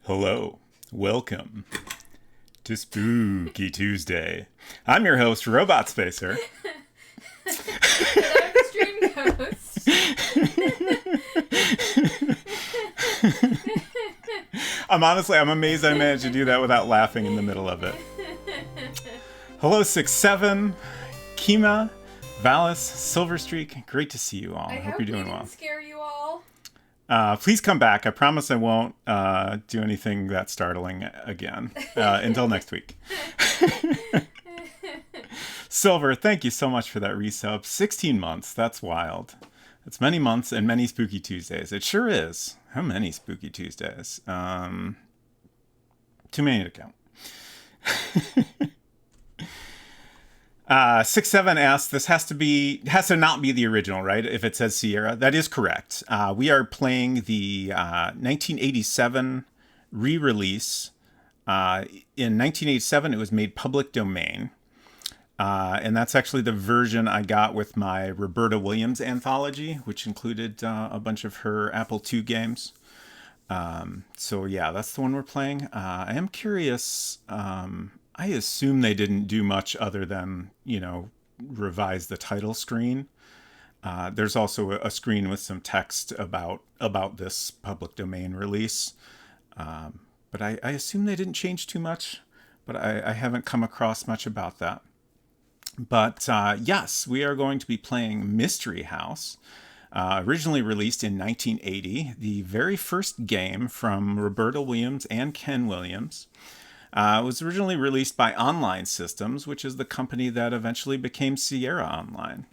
Hello, welcome to Spooky Tuesday. I'm your host, Robot Spacer. And I'm the stream host. I'm amazed I managed to do that without laughing in the middle of it. Hello, 6-7, Kima, Valis, Silverstreak. Great to see you all. I hope you're doing we well. didn't scare you all. Please come back. I promise I won't do anything that startling again until next week. Silver, thank you so much for that resub. 16 months. That's wild. That's many months and many Spooky Tuesdays. It sure is. How many Spooky Tuesdays? Too many to count. 6-7 asks, this has to not be the original, right? If it says Sierra, that is correct. We are playing the 1987 re-release. In 1987, it was made public domain. And that's actually the version I got with my Roberta Williams anthology, which included a bunch of her Apple II games. So yeah, that's the one we're playing. I am curious. I assume they didn't do much other than, revise the title screen. There's also a screen with some text about this public domain release. But I assume they didn't change too much, but I haven't come across much about that. But yes, we are going to be playing Mystery House, originally released in 1980, the very first game from Roberta Williams and Ken Williams. It was originally released by Online Systems, which is the company that eventually became Sierra Online.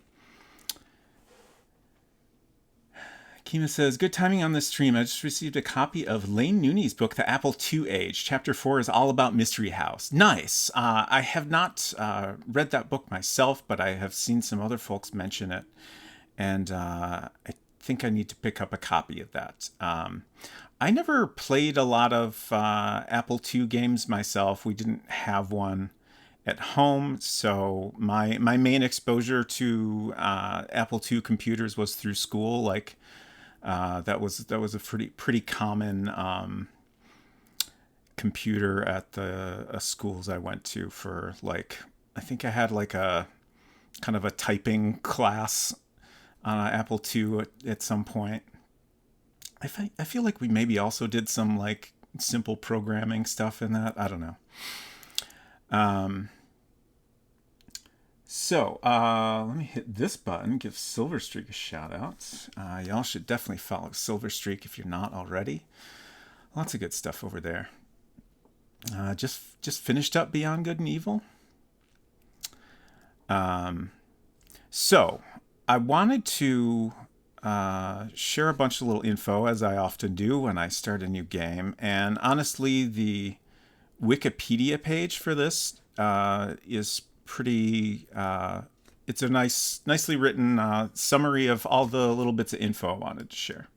Kima says, good timing on this stream. I just received a copy of Lane Nooney's book, The Apple II Age. Chapter 4 is all about Mystery House. Nice. I have not read that book myself, but I have seen some other folks mention it. And I think I need to pick up a copy of that. I never played a lot of Apple II games myself. We didn't have one at home, so my main exposure to Apple II computers was through school. Like that was a pretty common computer at the schools I went to for I think I had a kind of a typing class on Apple II at some point. I feel like we maybe also did some simple programming stuff in that. I don't know. So let me hit this button, give Silverstreak a shout out. Y'all should definitely follow Silverstreak if you're not already. Lots of good stuff over there. Just finished up Beyond Good and Evil. So I wanted to share a bunch of little info, as I often do when I start a new game. And honestly, the Wikipedia page for this is pretty... it's a nicely written summary of all the little bits of info I wanted to share.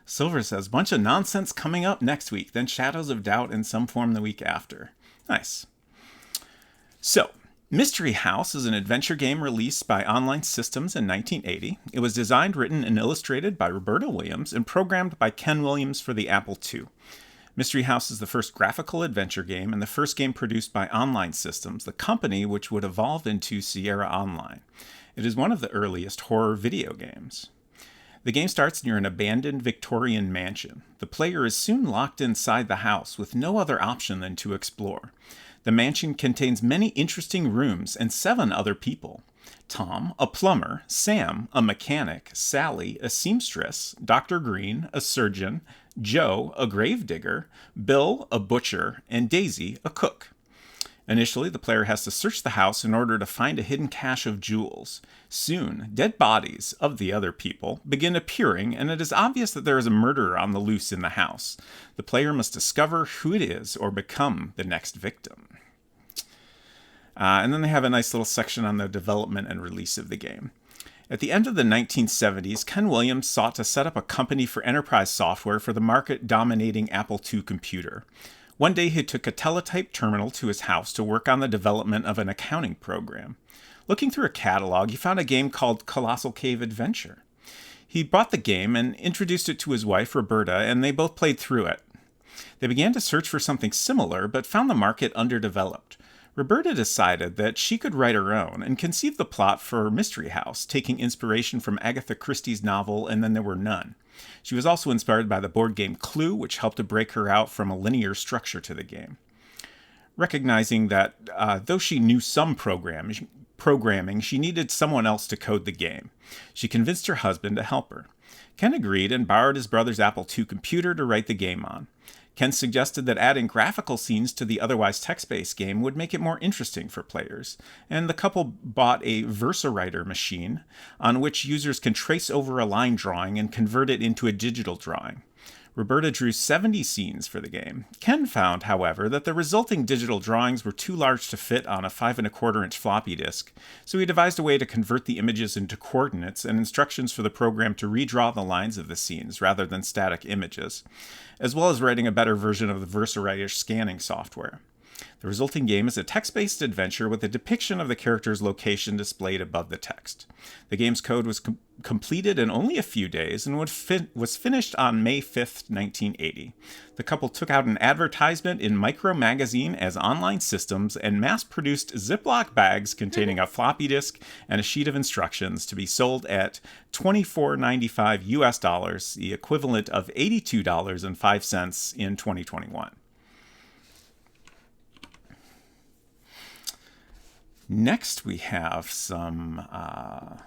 Silver says, bunch of nonsense coming up next week, then Shadows of Doubt in some form the week after. Nice. So, Mystery House is an adventure game released by Online Systems in 1980. It was designed, written, and illustrated by Roberta Williams and programmed by Ken Williams for the Apple II. Mystery House is the first graphical adventure game and the first game produced by Online Systems, the company which would evolve into Sierra Online. It is one of the earliest horror video games. The game starts near an abandoned Victorian mansion. The player is soon locked inside the house with no other option than to explore. The mansion contains many interesting rooms and 7 other people. Tom, a plumber, Sam, a mechanic, Sally, a seamstress, Dr. Green, a surgeon, Joe, a gravedigger, Bill, a butcher, and Daisy, a cook. Initially, the player has to search the house in order to find a hidden cache of jewels. Soon, dead bodies of the other people begin appearing, and it is obvious that there is a murderer on the loose in the house. The player must discover who it is or become the next victim. And then they have a nice little section on the development and release of the game. At the end of the 1970s, Ken Williams sought to set up a company for enterprise software for the market-dominating Apple II computer. One day he took a teletype terminal to his house to work on the development of an accounting program. Looking through a catalog, he found a game called Colossal Cave Adventure. He bought the game and introduced it to his wife, Roberta, and they both played through it. They began to search for something similar, but found the market underdeveloped. Roberta decided that she could write her own and conceived the plot for Mystery House, taking inspiration from Agatha Christie's novel And Then There Were None. She was also inspired by the board game Clue, which helped to break her out from a linear structure to the game. Recognizing that though she knew some programming, she needed someone else to code the game. She convinced her husband to help her. Ken agreed and borrowed his brother's Apple II computer to write the game on. Ken suggested that adding graphical scenes to the otherwise text-based game would make it more interesting for players, and the couple bought a VersaWriter machine on which users can trace over a line drawing and convert it into a digital drawing. Roberta drew 70 scenes for the game. Ken found, however, that the resulting digital drawings were too large to fit on a 5¼ inch floppy disk, so he devised a way to convert the images into coordinates and instructions for the program to redraw the lines of the scenes rather than static images, as well as writing a better version of the VersaWriter scanning software. The resulting game is a text-based adventure with a depiction of the character's location displayed above the text. The game's code was completed in only a few days and was finished on May 5th, 1980. The couple took out an advertisement in Micro Magazine as Online Systems and mass-produced Ziploc bags containing a floppy disk and a sheet of instructions to be sold at $24.95 US, the equivalent of $82.05 in 2021. Next, we have some, I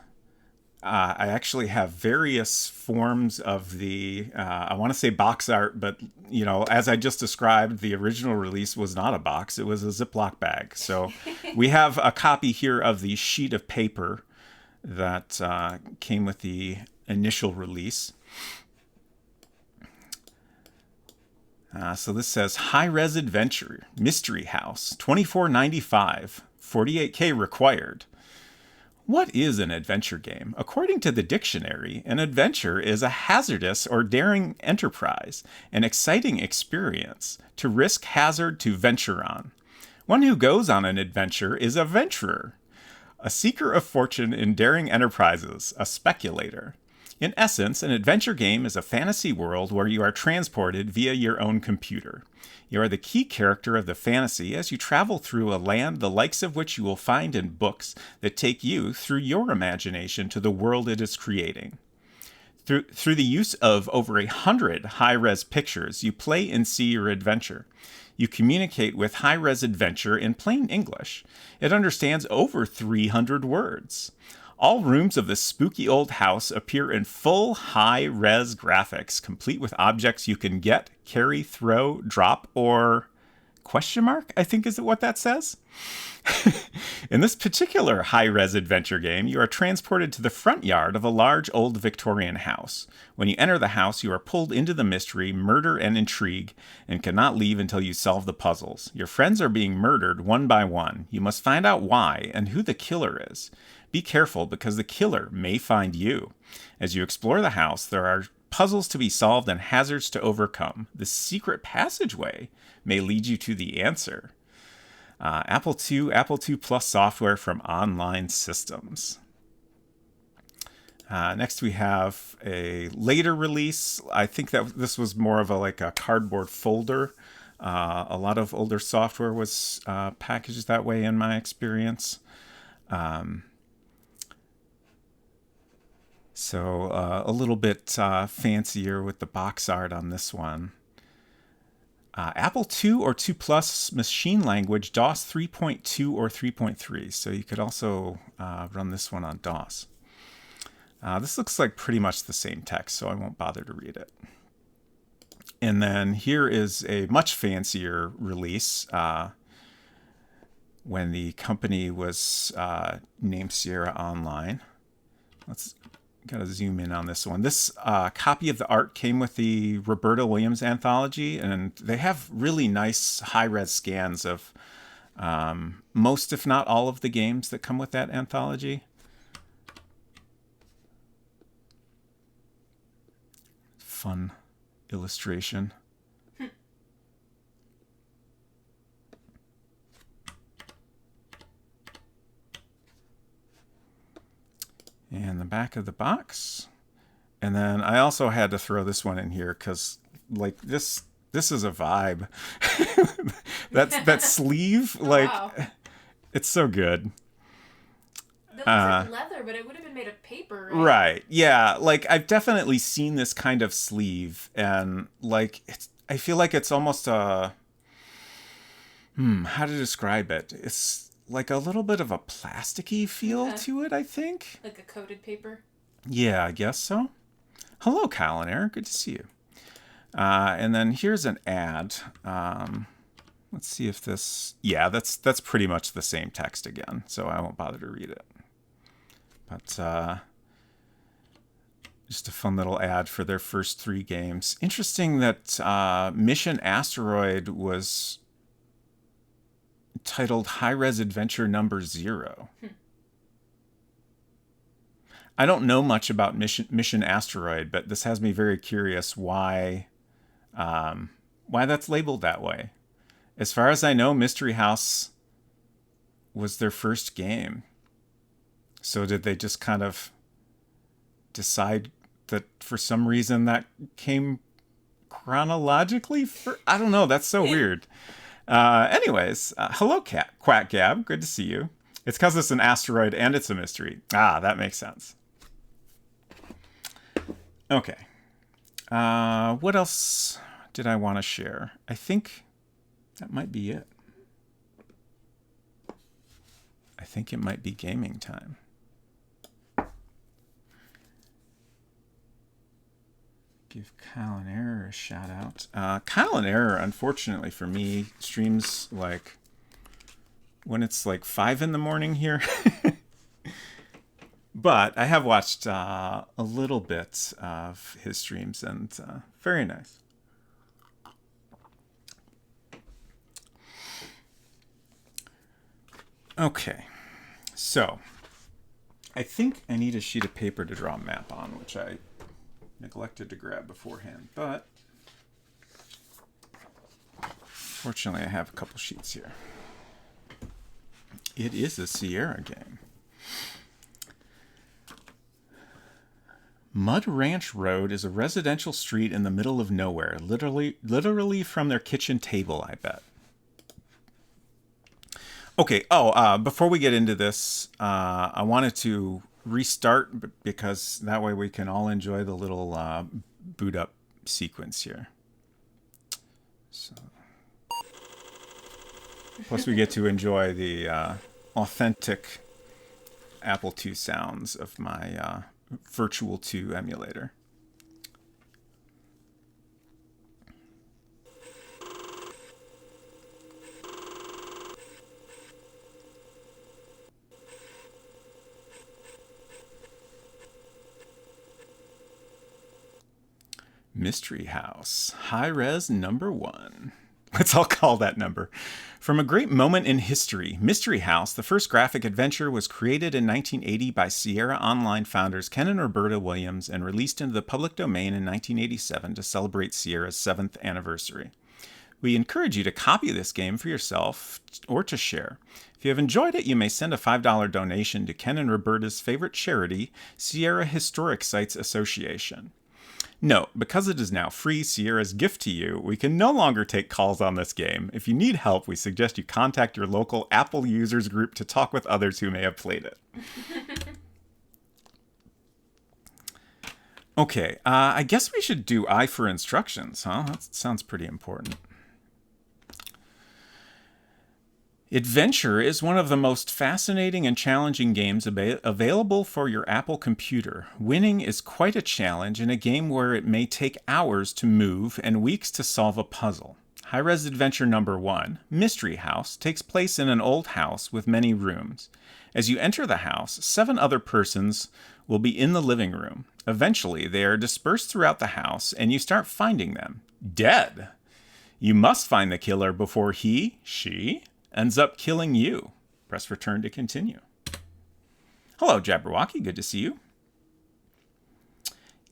actually have various forms of the, I want to say box art, but, you know, as I just described, the original release was not a box, it was a Ziploc bag. So we have a copy here of the sheet of paper that came with the initial release. So this says, High-Res Adventure, Mystery House, $24.95. 48K required. What is an adventure game? According to the dictionary, an adventure is a hazardous or daring enterprise, an exciting experience, to risk hazard to venture on. One who goes on an adventure is a venturer, a seeker of fortune in daring enterprises, a speculator. In essence, an adventure game is a fantasy world where you are transported via your own computer. You are the key character of the fantasy as you travel through a land the likes of which you will find in books that take you through your imagination to the world it is creating. Through the use of over 100 high-res pictures, you play and see your adventure. You communicate with High-Res Adventure in plain English. It understands over 300 words. All rooms of this spooky old house appear in full high-res graphics, complete with objects you can get, carry, throw, drop, or question mark, I think is what that says. In this particular high-res adventure game, you are transported to the front yard of a large old Victorian house. When you enter the house, you are pulled into the mystery, murder, and intrigue, and cannot leave until you solve the puzzles. Your friends are being murdered one by one. You must find out why and who the killer is. Be careful because the killer may find you. As you explore the house, there are puzzles to be solved and hazards to overcome. The secret passageway may lead you to the answer. Apple II Plus software from Online Systems. Next we have a later release. I think that this was more of a cardboard folder. A lot of older software was packaged that way in my experience. So a little bit fancier with the box art on this one. Apple II or II Plus machine language, DOS 3.2 or 3.3. So you could also run this one on DOS. This looks like pretty much the same text, so I won't bother to read it. And then here is a much fancier release when the company was named Sierra Online. Let's gotta zoom in on this one. This copy of the art came with the Roberta Williams anthology, and they have really nice high-res scans of most, if not all, of the games that come with that anthology. Fun illustration. And the back of the box. And then I also had to throw this one in here because, like, this This is a vibe. That sleeve, Oh, like, wow. it's so good. That looks like leather, but it would have been made of paper, right? Right. Yeah. Like I've definitely seen this kind of sleeve, and like I feel like it's almost a how to describe it. It's like a little bit of a plasticky feel to it, I think. Like a coated paper. Yeah, I guess so. Hello, Kyle and Eric. Good to see you. And then here's an ad. Let's see if this. Yeah, that's pretty much the same text again, so I won't bother to read it. But just a fun little ad for their first 3 games. Interesting that Mission Asteroid was titled High Res Adventure Number 0. I don't know much about Mission Asteroid, but this has me very curious why that's labeled that way. As far as I know, Mystery House was their first game. So did they just kind of decide that for some reason that came chronologically? I don't know. That's so weird. Anyways, hello, Quack Gab. Good to see you. It's because it's an asteroid and it's a mystery. That makes sense. Okay. What else did I want to share? I think that might be it. I think it might be gaming time. Give Kyle and Error a shout out. Kyle and Error, unfortunately for me, streams like when it's like 5 in the morning here. But I have watched a little bit of his streams, and very nice. Okay, so I think I need a sheet of paper to draw a map on, which I neglected to grab beforehand, but fortunately I have a couple sheets here. It is a Sierra game. Mud Ranch Road is a residential street in the middle of nowhere, literally from their kitchen table, I bet. Okay, before we get into this, I wanted to restart because that way we can all enjoy the little boot up sequence here. So, plus we get to enjoy the authentic Apple II sounds of my Virtual 2 emulator. Mystery House, high res number 1. Let's all call that number. From a great moment in history, Mystery House, the first graphic adventure, was created in 1980 by Sierra Online founders Ken and Roberta Williams and released into the public domain in 1987 to celebrate Sierra's 7th anniversary. We encourage you to copy this game for yourself or to share. If you have enjoyed it, you may send a $5 donation to Ken and Roberta's favorite charity, Sierra Historic Sites Association. Note, because it is now free Sierra's gift to you, we can no longer take calls on this game. If you need help, we suggest you contact your local Apple users group to talk with others who may have played it. Okay, I guess we should do I for instructions, huh? That sounds pretty important. Adventure is one of the most fascinating and challenging games available for your Apple computer. Winning is quite a challenge in a game where it may take hours to move and weeks to solve a puzzle. High-Res Adventure number 1, Mystery House, takes place in an old house with many rooms. As you enter the house, 7 other persons will be in the living room. Eventually, they are dispersed throughout the house, and you start finding them. Dead! You must find the killer before she ends up killing you. Press return to continue. Hello, Jabberwocky. Good to see you.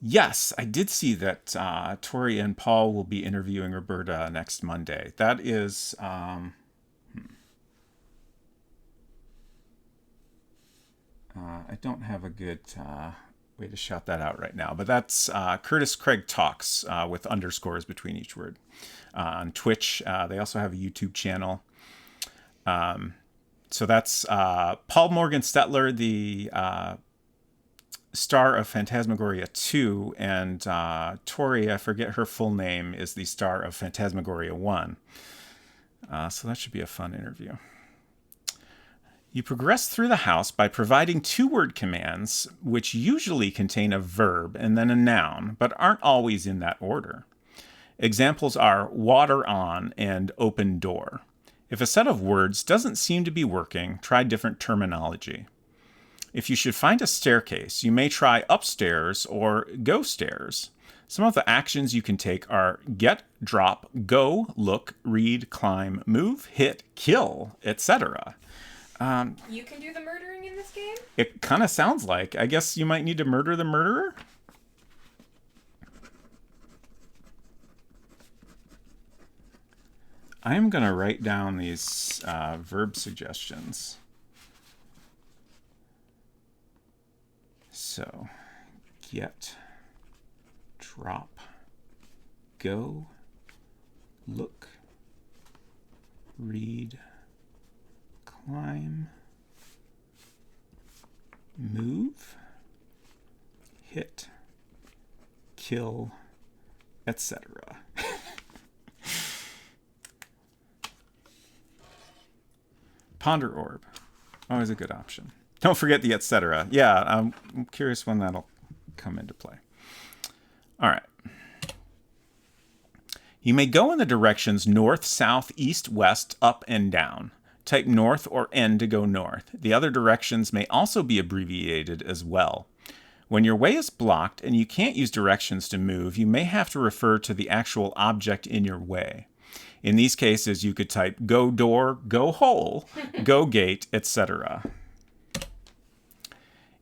Yes, I did see that Tori and Paul will be interviewing Roberta next Monday. That is... I don't have a good way to shout that out right now. But that's Curtis Craig Talks with underscores between each word. On Twitch, they also have a YouTube channel. So that's Paul Morgan Stetler, the star of Phantasmagoria 2, and Tori, I forget her full name, is the star of Phantasmagoria 1. So that should be a fun interview. You progress through the house by providing 2-word commands, which usually contain a verb and then a noun, but aren't always in that order. Examples are water on and open door. If a set of words doesn't seem to be working, try different terminology. If you should find a staircase, you may try upstairs or go stairs. Some of the actions you can take are get, drop, go, look, read, climb, move, hit, kill, etc. You can do the murdering in this game? It kind of sounds like. I guess you might need to murder the murderer? I'm going to write down these verb suggestions. So, get, drop, go, look, read, climb, move, hit, kill, etc. Ponder orb. Always a good option. Don't forget the etc. Yeah, I'm curious when that'll come into play. All right. You may go in the directions north, south, east, west, up, and down. Type north or N to go north. The other directions may also be abbreviated as well. When your way is blocked and you can't use directions to move, you may have to refer to the actual object in your way. In these cases, you could type go door, go hole, go gate, etc.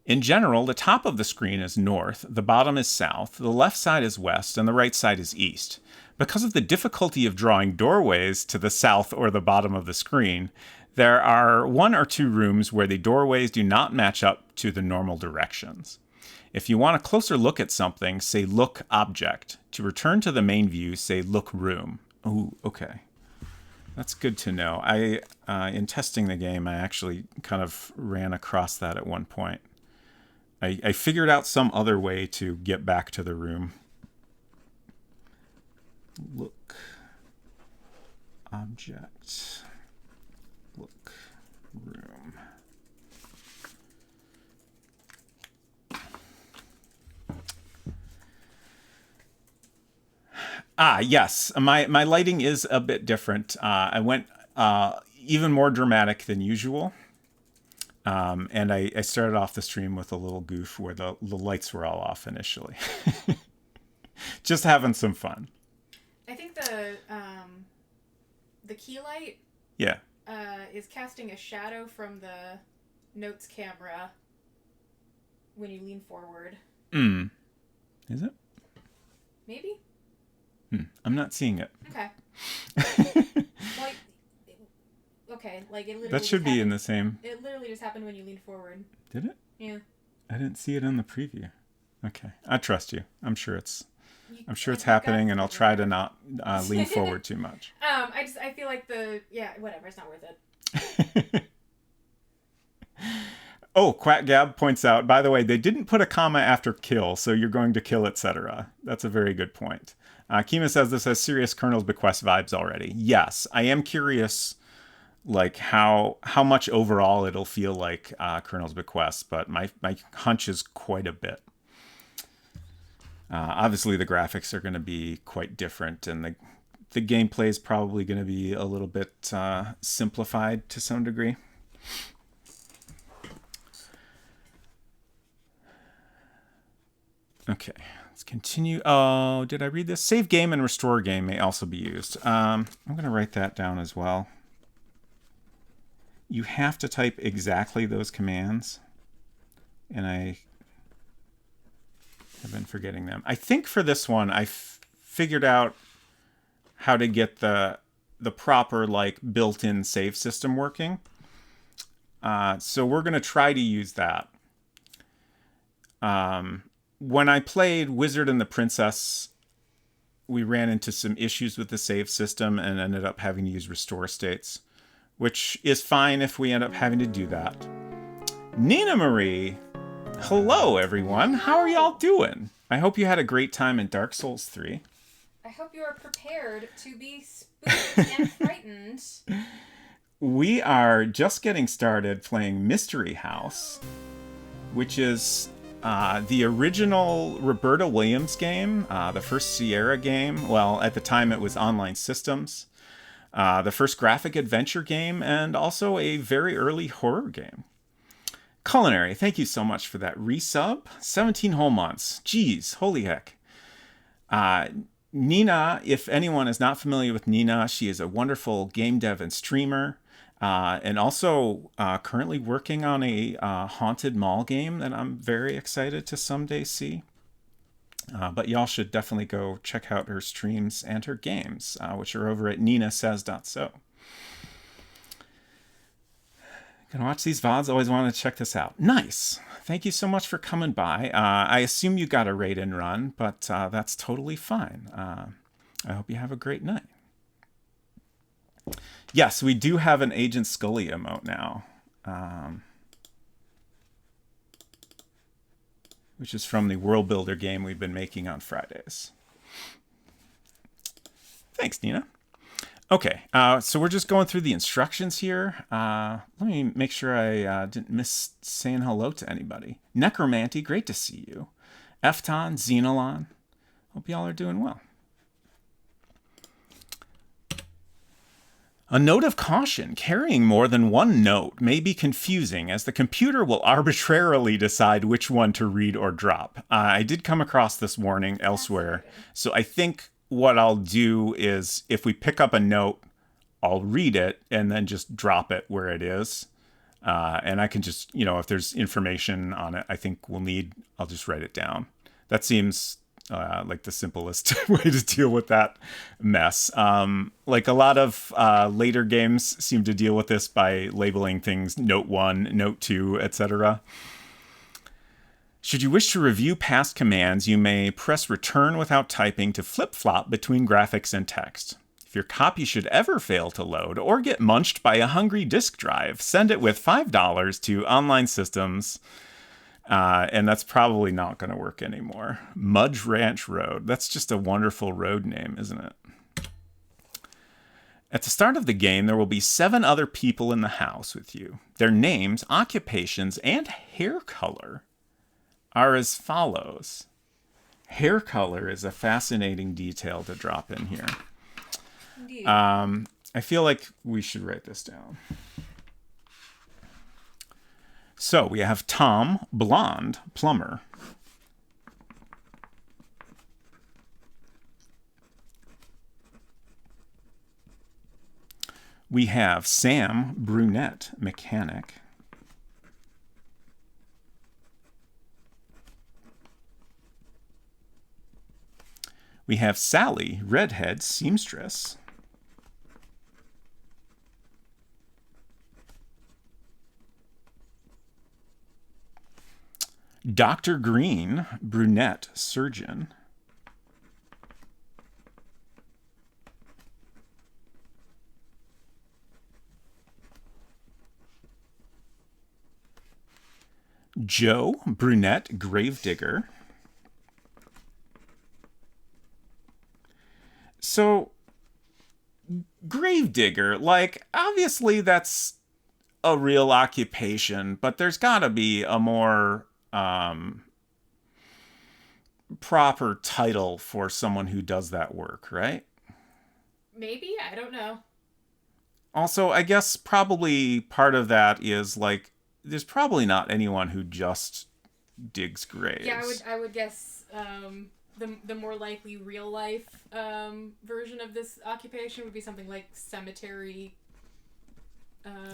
In general, the top of the screen is north, the bottom is south, the left side is west, and the right side is east. Because of the difficulty of drawing doorways to the south or the bottom of the screen, there are 1 or 2 rooms where the doorways do not match up to the normal directions. If you want a closer look at something, say look object. To return to the main view, say look room. Ooh, okay. That's good to know. In testing the game, I actually kind of ran across that at one point. I figured out some other way to get back to the room. Look. Object. Look. Room. Yes. My lighting is a bit different. I went even more dramatic than usual. And I started off the stream with a little goof where the lights were all off initially. Just having some fun. I think the key light is casting a shadow from the notes camera when you lean forward. Is it? Maybe? I'm not seeing it. Okay. Like it literally. That should be in the same. It literally just happened when you leaned forward. Did it? Yeah. I didn't see it in the preview. Okay, I trust you. I'm sure it's happening, and I'll try to not lean forward too much. I feel like whatever. It's not worth it. Oh, Quack Gab points out, by the way, they didn't put a comma after kill, so you're going to kill, etc. That's a very good point. Kima says this has serious Colonel's Bequest vibes already. Yes, I am curious, like how much overall it'll feel like Colonel's Bequest, but my hunch is quite a bit. Obviously, the graphics are going to be quite different, and the gameplay is probably going to be a little bit simplified to some degree. Okay, let's continue. Oh, did I read this? Save game and restore game may also be used. I'm going to write that down as well. You have to type exactly those commands, and I have been forgetting them. I think for this one, I figured out how to get the proper built-in save system working. So we're going to try to use that. When I played Wizard and the Princess, we ran into some issues with the save system and ended up having to use restore states, which is fine if we end up having to do that. Nina Marie, hello everyone. How are y'all doing? I hope you had a great time in Dark Souls 3. I hope you are prepared to be spooked and frightened. We are just getting started playing Mystery House, which is the original Roberta Williams game, the first Sierra game. Well, at the time it was Online Systems. The first graphic adventure game, and also a very early horror game. Culinary, thank you so much for that resub. 17 whole months. Jeez, holy heck. Nina, if anyone is not familiar with Nina, she is a wonderful game dev and streamer. And also currently working on a haunted mall game that I'm very excited to someday see. But y'all should definitely go check out her streams and her games, which are over at ninasays.so. Gonna watch these VODs, always wanted to check this out. Nice! Thank you so much for coming by. I assume you got a raid and run, but that's totally fine. I hope you have a great night. Yes, we do have an Agent Scully emote now. Which is from the World Builder game we've been making on Fridays. Thanks, Nina. Okay, so we're just going through the instructions here. Let me make sure I didn't miss saying hello to anybody. Necromanty, great to see you. Efton, Xenolon, hope y'all are doing well. A note of caution, carrying more than one note may be confusing as the computer will arbitrarily decide which one to read or drop. I did come across this warning elsewhere, so I think what I'll do is if we pick up a note, I'll read it and then just drop it where it is. And I can just, if there's information on it I think I'll just write it down. That seems like the simplest way to deal with that mess. Like a lot of later games seem to deal with this by labeling things Note 1, Note 2, etc. Should you wish to review past commands, you may press return without typing to flip-flop between graphics and text. If your copy should ever fail to load or get munched by a hungry disk drive, send it with $5 to Online Systems. And that's probably not going to work anymore. Mudge Ranch Road. That's just a wonderful road name, isn't it? At the start of the game, there will be 7 other people in the house with you. Their names, occupations, and hair color are as follows. Hair color is a fascinating detail to drop in here. Indeed. I feel like we should write this down. So we have Tom, blonde, plumber. We have Sam, brunette, mechanic. We have Sally, redhead, seamstress. Dr. Green, brunette, surgeon. Joe, brunette, gravedigger. So, gravedigger, obviously that's a real occupation, but there's gotta be a more proper title for someone who does that work, right? Maybe? I don't know. Also, I guess probably part of that is there's probably not anyone who just digs graves. Yeah, I would guess the more likely real life version of this occupation would be something like cemetery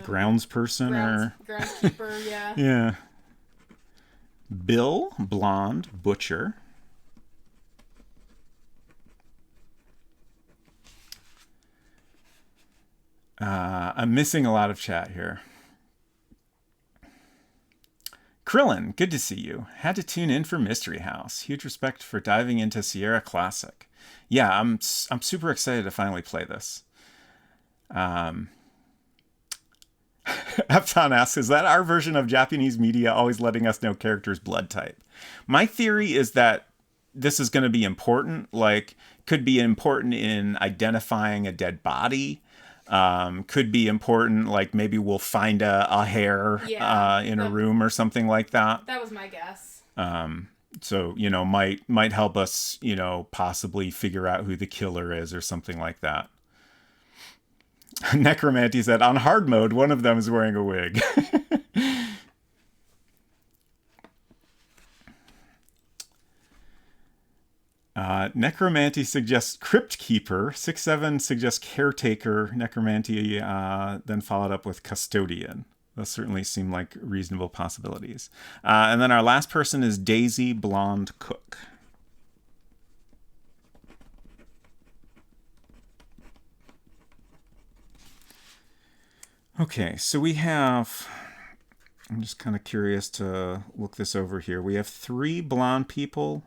groundsperson groundskeeper, yeah. Yeah. Bill, blonde, butcher. I'm missing a lot of chat here. Krillin, good to see you. Had to tune in for Mystery House. Huge respect for diving into Sierra Classic. Yeah, I'm super excited to finally play this. Epton asks, is that our version of Japanese media always letting us know characters' blood type? My theory is that this is going to be important, like could be important in identifying a dead body. Could be important, like maybe we'll find a hair in a room or something like that. That was my guess. So, might help us, possibly figure out who the killer is or something like that. Necromancy said, on hard mode, one of them is wearing a wig. Necromancy suggests Crypt Keeper. 6-7 suggests Caretaker. Necromancy then followed up with Custodian. Those certainly seem like reasonable possibilities. And then our last person is Daisy Blonde Cook. Okay, so we have... I'm just kind of curious to look this over here. We have 3 blonde people,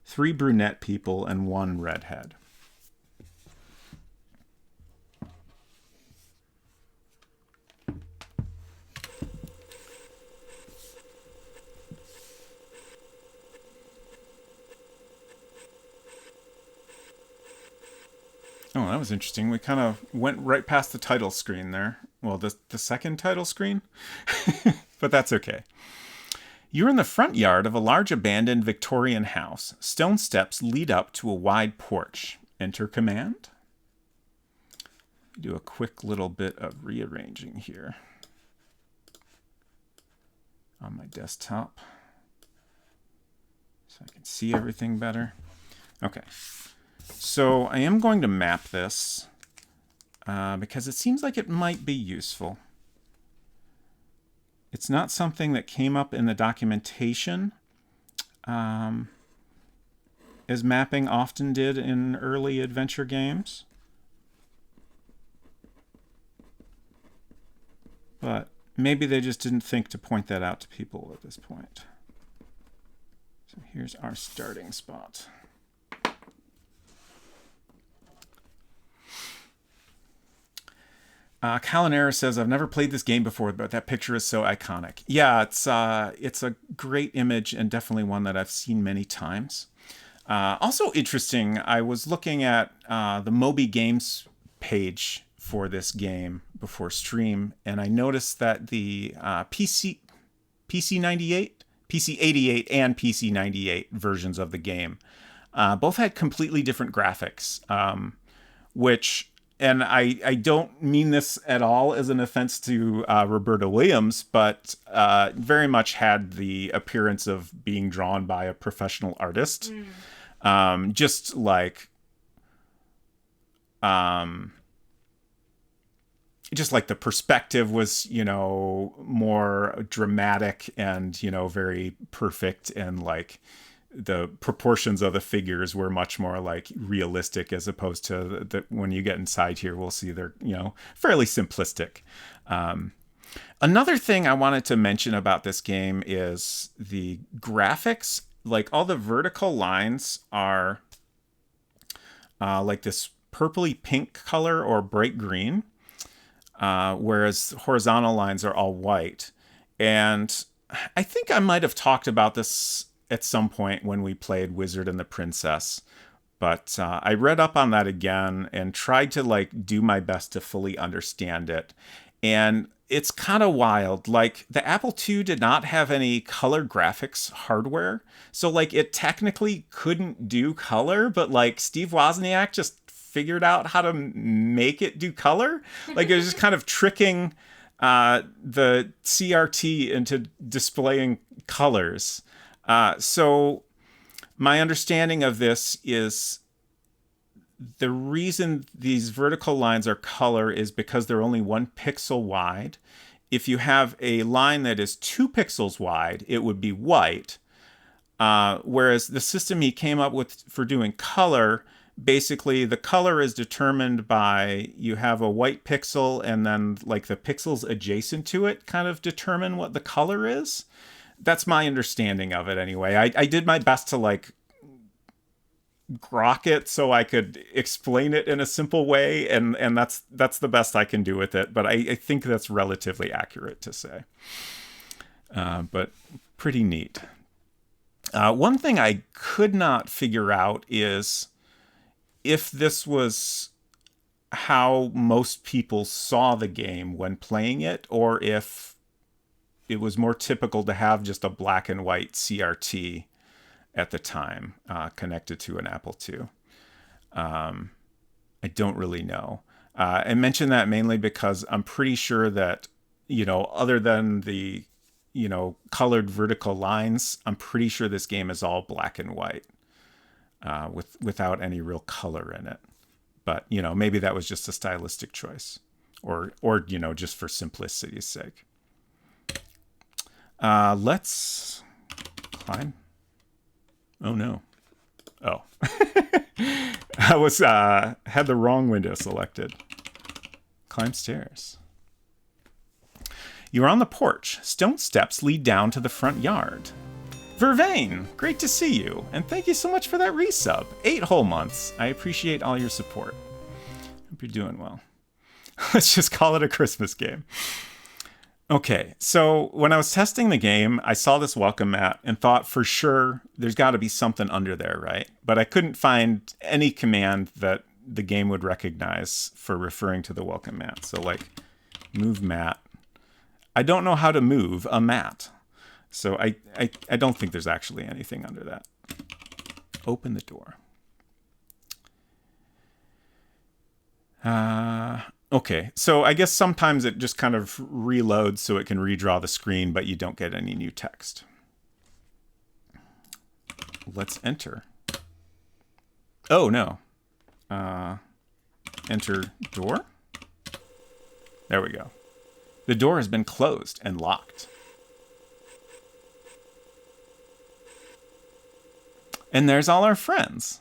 3 brunette people, and 1 redhead. Oh, that was interesting. We kind of went right past the title screen there. Well, the second title screen? But that's okay. You're in the front yard of a large abandoned Victorian house. Stone steps lead up to a wide porch. Enter command. Do a quick little bit of rearranging here on my desktop so I can see everything better. Okay. So I am going to map this because it seems like it might be useful. It's not something that came up in the documentation as mapping often did in early adventure games. But maybe they just didn't think to point that out to people at this point. So here's our starting spot. Calinera says, I've never played this game before, but that picture is so iconic. Yeah, it's a great image and definitely one that I've seen many times. Also interesting, I was looking at the Moby Games page for this game before stream, and I noticed that the PC98, PC88, and PC98 versions of the game both had completely different graphics, which... And I don't mean this at all as an offense to Roberta Williams, but very much had the appearance of being drawn by a professional artist. Just like the perspective was, more dramatic and, very perfect, and like the proportions of the figures were much more like realistic, as opposed to when you get inside here, we'll see they're, fairly simplistic. Another thing I wanted to mention about this game is the graphics. Like all the vertical lines are like this purpley pink color or bright green, whereas horizontal lines are all white. And I think I might have talked about this at some point when we played Wizard and the Princess, but I read up on that again and tried to do my best to fully understand it. And it's kind of wild. Like the Apple II did not have any color graphics hardware. So it technically couldn't do color, but Steve Wozniak just figured out how to make it do color. It was just kind of tricking the CRT into displaying colors. So my understanding of this is the reason these vertical lines are color is because they're only 1 pixel wide. If you have a line that is 2 pixels wide, it would be white. Whereas the system he came up with for doing color, basically the color is determined by, you have a white pixel and then the pixels adjacent to it kind of determine what the color is. that's my understanding of it anyway. I did my best to like grok it so I could explain it in a simple way, and that's the best I can do with it. But I think that's relatively accurate to say. But pretty neat. One thing I could not figure out is if this was how most people saw the game when playing it, or if it was more typical to have just a black and white CRT at the time connected to an Apple II. I don't really know. I mention that mainly because I'm pretty sure that, other than the, colored vertical lines, I'm pretty sure this game is all black and white without any real color in it. But, maybe that was just a stylistic choice or just for simplicity's sake. Let's climb. Oh, no. Oh. I was had the wrong window selected. Climb stairs. You're on the porch. Stone steps lead down to the front yard. Vervain, great to see you, and thank you so much for that resub. 8 whole months. I appreciate all your support. Hope you're doing well. Let's just call it a Christmas game. Okay, so when I was testing the game, I saw this welcome mat and thought for sure there's got to be something under there, right? But I couldn't find any command that the game would recognize for referring to the welcome mat. So like move mat. I don't know how to move a mat. So I don't think there's actually anything under that. Open the door. Okay, so I guess sometimes it just kind of reloads so it can redraw the screen, but you don't get any new text. Let's enter. Oh, no. Enter door? There we go. The door has been closed and locked. And there's all our friends.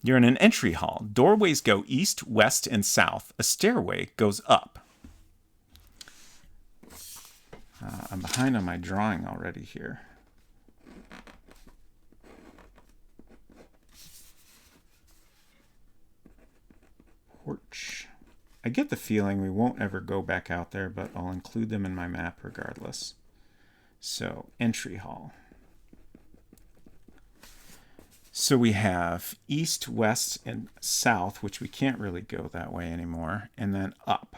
You're in an entry hall. Doorways go east, west, and south. A stairway goes up. I'm behind on my drawing already here. Porch. I get the feeling we won't ever go back out there, but I'll include them in my map regardless. So, entry hall. So we have east, west, and south, which we can't really go that way anymore, and then up.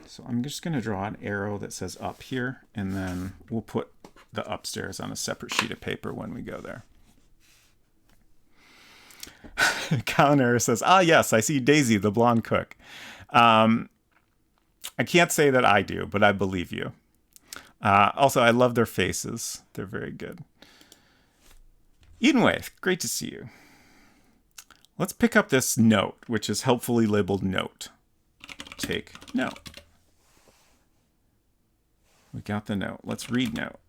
So I'm just going to draw an arrow that says up here, and then we'll put the upstairs on a separate sheet of paper when we go there. Calinera says, yes, I see Daisy, the blonde cook. I can't say that I do, but I believe you. Also, I love their faces. They're very good. Edenwaith, great to see you. Let's pick up this note, which is helpfully labeled note. Take note. We got the note. Let's read note.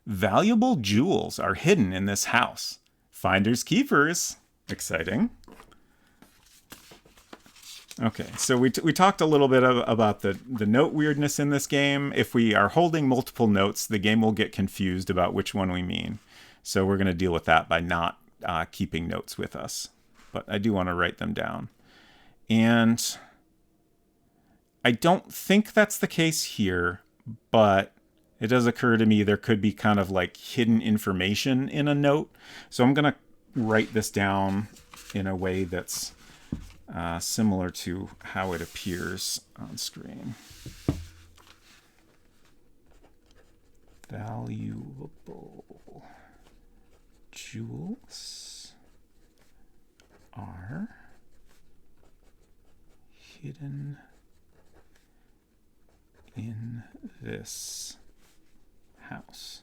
Valuable jewels are hidden in this house. Finders keepers. Exciting. Okay, so we talked a little bit about the note weirdness in this game. If we are holding multiple notes, the game will get confused about which one we mean. So we're going to deal with that by not keeping notes with us. But I do want to write them down. And I don't think that's the case here, but it does occur to me there could be kind of like hidden information in a note. So I'm going to write this down in a way that's similar to how it appears on screen. Valuable jewels are hidden in this house.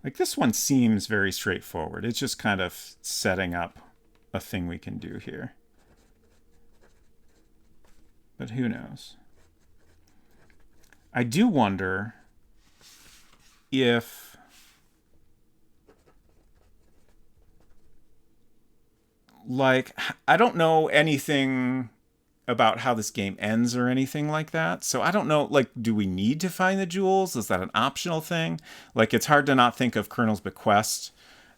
Like this one seems very straightforward. It's just kind of setting up a thing we can do here. But who knows? I do wonder if I don't know anything about how this game ends or anything like that. So I don't know, like, do we need to find the jewels? Is that an optional thing? Like, it's hard to not think of Colonel's Bequest,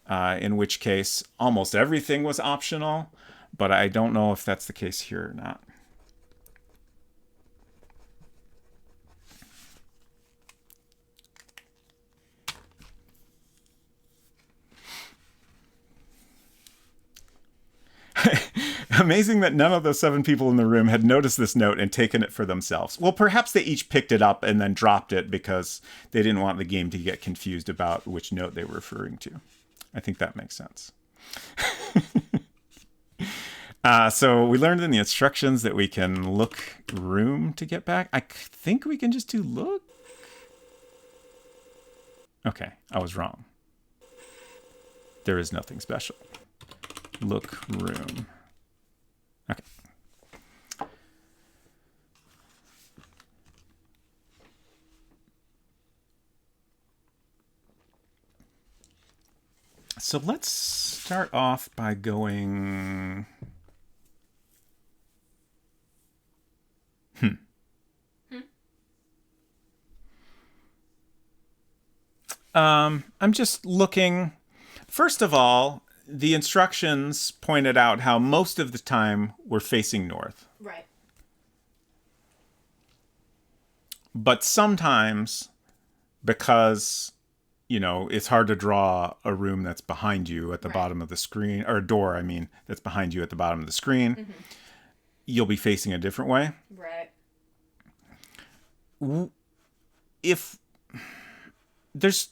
in which case almost everything was optional, but I don't know if that's the case here or not. Amazing that none of the 7 people in the room had noticed this note and taken it for themselves. Well, perhaps they each picked it up and then dropped it because they didn't want the game to get confused about which note they were referring to. I think that makes sense. So we learned in the instructions that we can look room to get back. I think we can just do look. Okay, I was wrong. There is nothing special. Look room. Okay. So let's start off by going... I'm just looking... First of all, the instructions pointed out how most of the time we're facing north. Right. But sometimes, because, you know, it's hard to draw a room that's behind you at the bottom of the screen, or a door, I mean, that's behind you at the bottom of the screen, you'll be facing a different way. Right. If there's...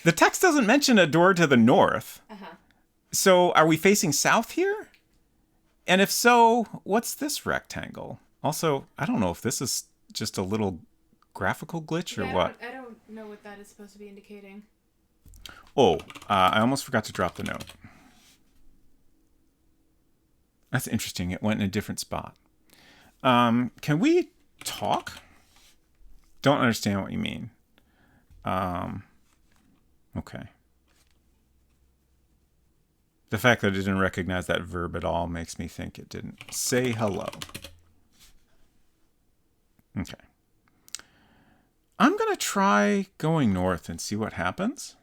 The text doesn't mention a door to the north. So are we facing south here? And if so, what's this rectangle? Also, I don't know if this is just a little graphical glitch or what. I don't know what that is supposed to be indicating. Oh, I almost forgot to drop the note. That's interesting. It went in a different spot. Can we talk? Don't understand what you mean. Okay. The fact that it didn't recognize that verb at all makes me think it didn't. Say hello. Okay. I'm going to try going north and see what happens.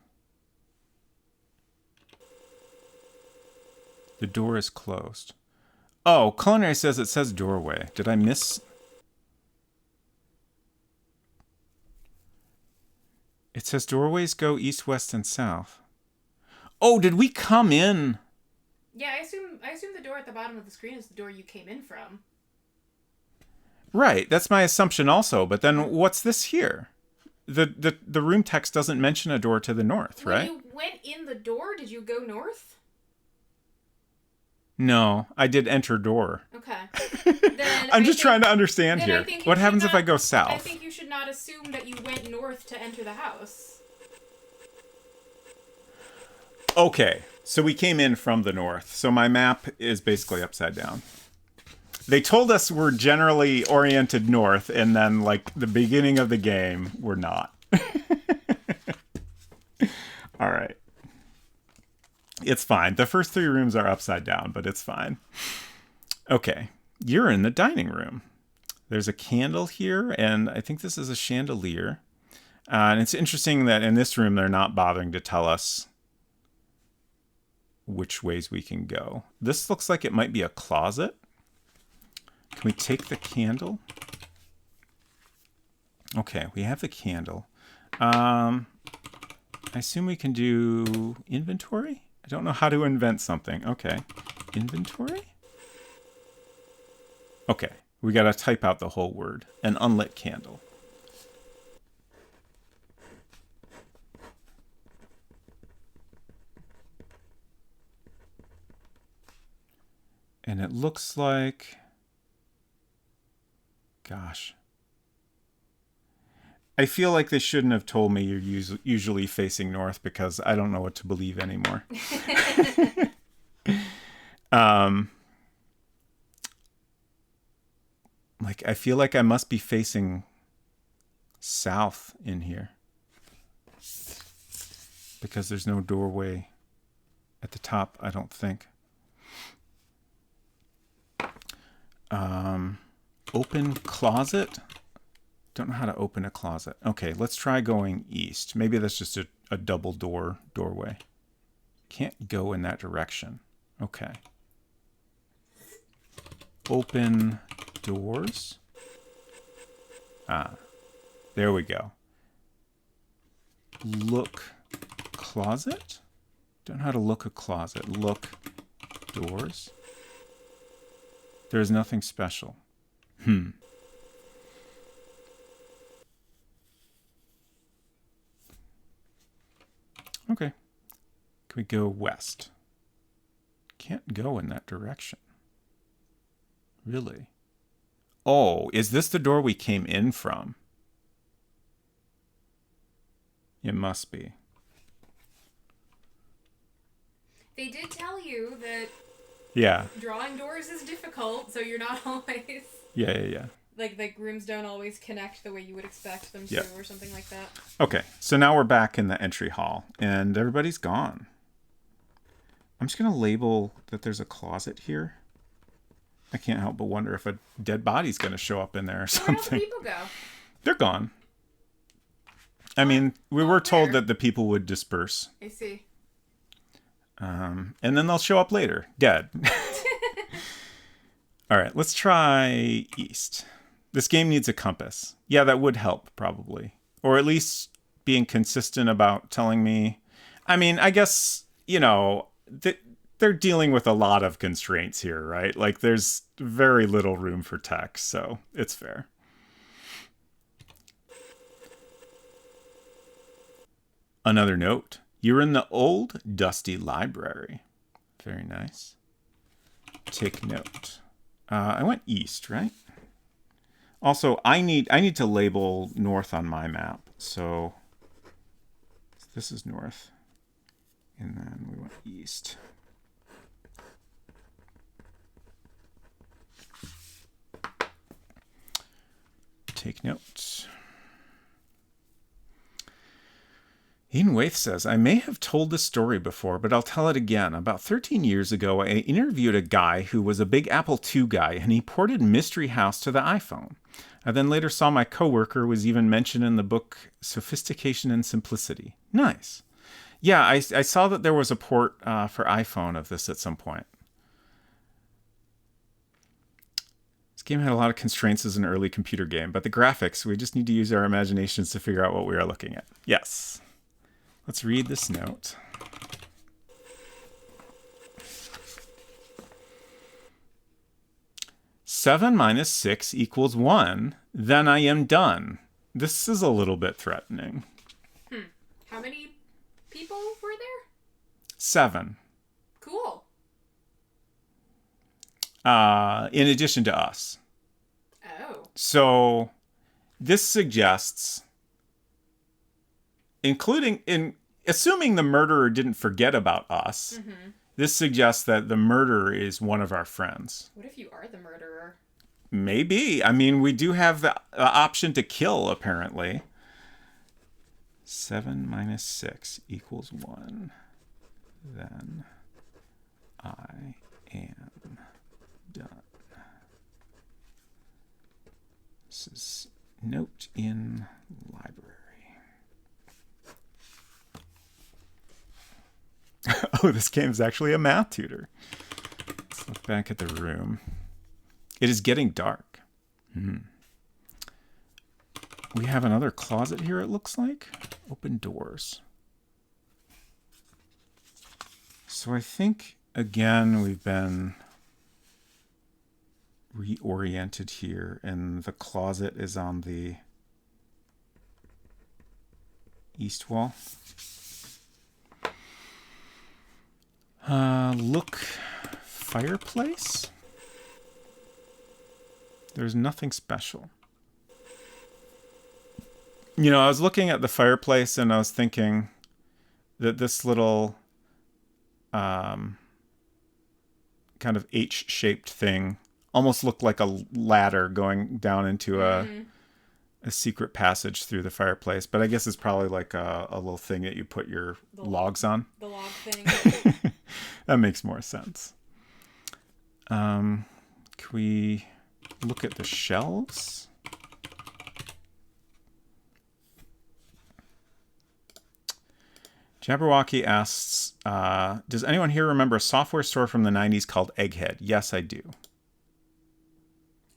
The door is closed. Oh, Culinary says it says doorway. Did I miss... It says doorways go east, west, and south. Oh, did we come in? Yeah, I assume the door at the bottom of the screen is the door you came in from. Right, that's my assumption also. But then what's this here? The room text doesn't mention a door to the north, right? When you went in the door, did you go north? No, I did enter door. Okay. Then I'm just trying to understand here. What happens if I go south? I think you should not assume that you went north to enter the house. Okay, so we came in from the north. So my map is basically upside down. They told us we're generally oriented north, and then, like, the beginning of the game, we're not. All right. It's fine. The first 3 rooms are upside down, but it's fine. Okay. You're in the dining room. There's a candle here, and I think this is a chandelier. And it's interesting that in this room, they're not bothering to tell us which ways we can go. This looks like it might be a closet. Can we take the candle? Okay, we have the candle. I assume we can do inventory? I don't know how to invent something. Okay. Inventory? Okay. We got to type out the whole word. An unlit candle. And it looks like... Gosh. I feel like they shouldn't have told me you're usually facing north because I don't know what to believe anymore. Like, I feel like I must be facing south in here because there's no doorway at the top, I don't think. Open closet. Don't know how to open a closet. Okay, let's try going east. Maybe that's just a double doorway. Can't go in that direction. Okay. Open doors. There we go. Look closet. Don't know how to look a closet. Look doors. There's nothing special. Okay. Can we go west? Can't go in that direction. Really? Oh, is this the door we came in from? It must be. They did tell you that drawing doors is difficult, so you're not always... Yeah. Like rooms don't always connect the way you would expect them to, or something like that. Okay, so now we're back in the entry hall, and everybody's gone. I'm just going to label that there's a closet here. I can't help but wonder if a dead body's going to show up in there or something. Where do the people go? They're gone. I mean, we were told that the people would disperse. I see. And then they'll show up later, dead. All right, let's try east. This game needs a compass. Yeah, that would help, probably. Or at least being consistent about telling me. I mean, I guess, they're dealing with a lot of constraints here, right? Like, there's very little room for text, so it's fair. Another note. You're in the old, dusty library. Very nice. Take note. I went east, right? Also, I need to label north on my map. So this is north. And then we went east. Take notes. Ian Waith says, I may have told this story before, but I'll tell it again. About 13 years ago, I interviewed a guy who was a big Apple II guy, and he ported Mystery House to the iPhone. I then later saw my coworker was even mentioned in the book Sophistication and Simplicity. Nice. Yeah, I saw that there was a port for iPhone of this at some point. This game had a lot of constraints as an early computer game, but the graphics, we just need to use our imaginations to figure out what we are looking at. Yes. Let's read this note. Seven minus 6 equals 1. Then I am done. This is a little bit threatening. How many people were there? 7. Cool. In addition to us. Oh. So this suggests... assuming the murderer didn't forget about us, this suggests that the murderer is one of our friends. What if you are the murderer? Maybe. I mean, we do have the option to kill, apparently. 7 minus 6 equals 1. Then I am done. This is note in library. Oh, this game is actually a math tutor. Let's look back at the room. It is getting dark. We have another closet here, it looks like. Open doors. So I think, again, we've been reoriented here, and the closet is on the east wall. Look, fireplace? There's nothing special. You know, I was looking at the fireplace and I was thinking that this little kind of H-shaped thing almost looked like a ladder going down into a secret passage through the fireplace. But I guess it's probably like a little thing that you put your logs on. The log thing. That makes more sense. Can we look at the shelves. Jabberwocky asks, does anyone here remember a software store from the 90s called Egghead? Yes, I do.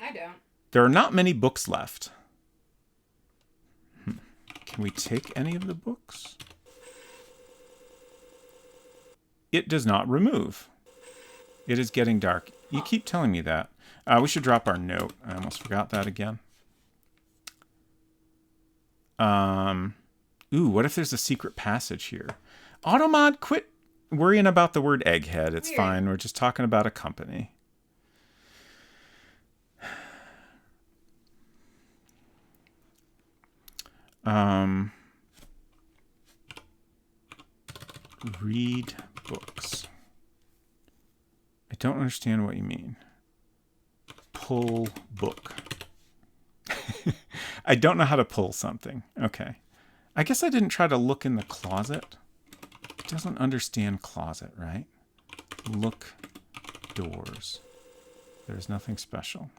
I don't. There are not many books left. Can we take any of the books? It does not remove. It is getting dark. You keep telling me that. We should drop our note. I almost forgot that again. Ooh, what if there's a secret passage here? Automod, quit worrying about the word egghead. It's fine. We're just talking about a company. Read books. I don't understand what you mean. Pull book. I don't know how to pull something. Okay. I guess I didn't try to look in the closet. It doesn't understand closet, right? Look doors. There's nothing special.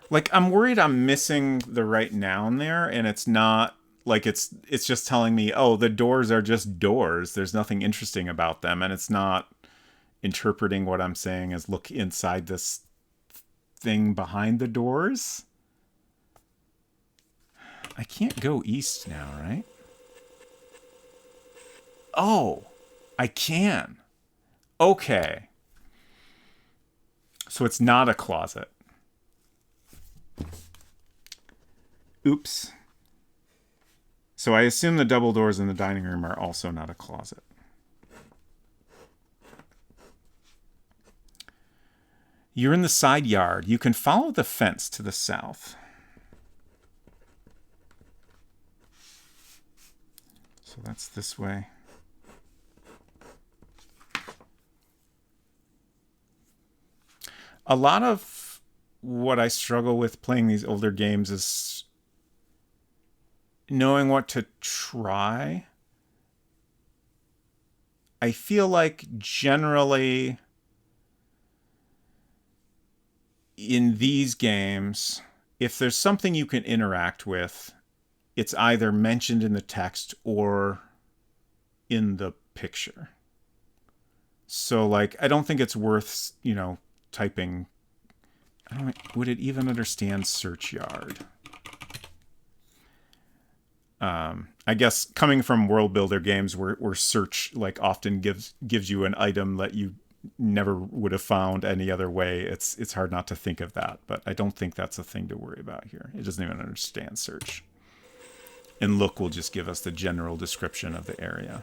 Like, I'm worried I'm missing the right noun there, and it's not, like, it's just telling me, oh, the doors are just doors. There's nothing interesting about them, and it's not interpreting what I'm saying as look inside this thing behind the doors. I can't go east now, right? Oh, I can. Okay. So it's not a closet. Oops. So I assume the double doors in the dining room are also not a closet. You're in the side yard. You can follow the fence to the south. So that's this way. A lot of what I struggle with playing these older games is knowing what to try. I feel like generally in these games, if there's something you can interact with, it's either mentioned in the text or in the picture. So, like, I don't think it's worth, typing. Would it even understand search yard? I guess coming from world builder games where search like often gives you an item that you never would have found any other way, it's hard not to think of that. But I don't think that's a thing to worry about here. It doesn't even understand search. And look will just give us the general description of the area.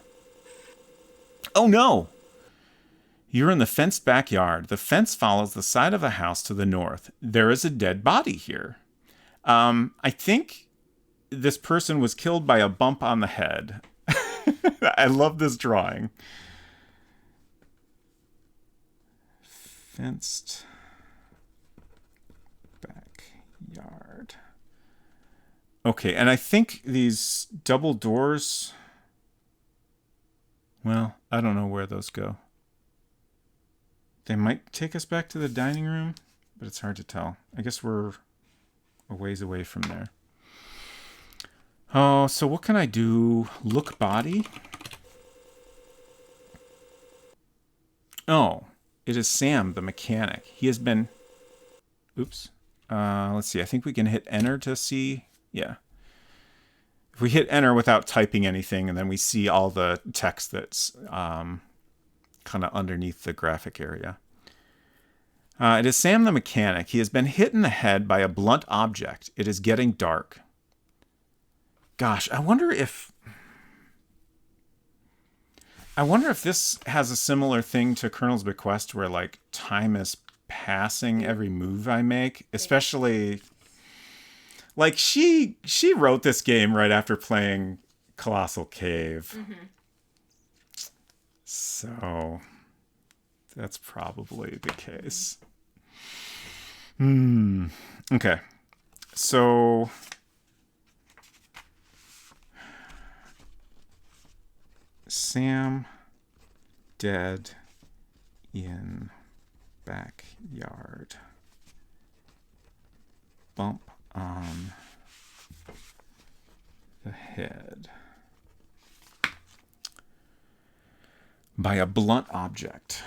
Oh no! You're in the fenced backyard. The fence follows the side of a house to the north. There is a dead body here. I think this person was killed by a bump on the head. I love this drawing. Fenced backyard. Okay, and I think these double doors... Well, I don't know where those go. They might take us back to the dining room, but it's hard to tell. I guess we're a ways away from there. Oh, so what can I do? Look body? Oh, it is Sam, the mechanic. He has been... Oops. Let's see. I think we can hit enter to see... Yeah. If we hit enter without typing anything, and then we see all the text that's kind of underneath the graphic area. It is Sam the mechanic. He has been hit in the head by a blunt object. It is getting dark. Gosh, I wonder if this has a similar thing to Colonel's Bequest where, like, time is passing every move I make. Especially, like, she wrote this game right after playing Colossal Cave. Mm-hmm. So, that's probably the case. Okay. So... Sam dead in backyard. bump on the head by a blunt object.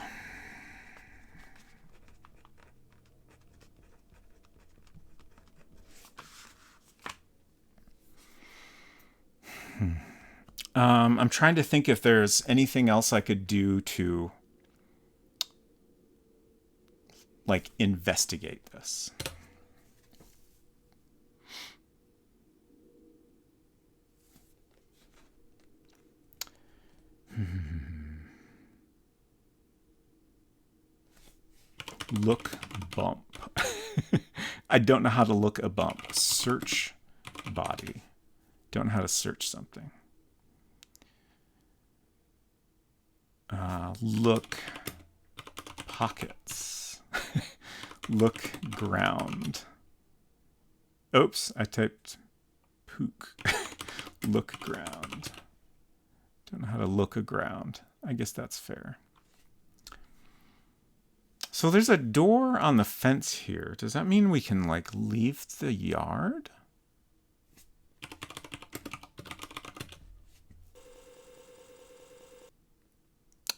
I'm trying to think if there's anything else I could do to, like, investigate this. Look bump. I don't know how to look a bump. Search body. Don't know how to search something. Look pockets. Look ground. Oops, I typed pook. Look ground. Don't know how to look a ground. I guess that's fair. So there's a door on the fence here. Does that mean we can, like, leave the yard?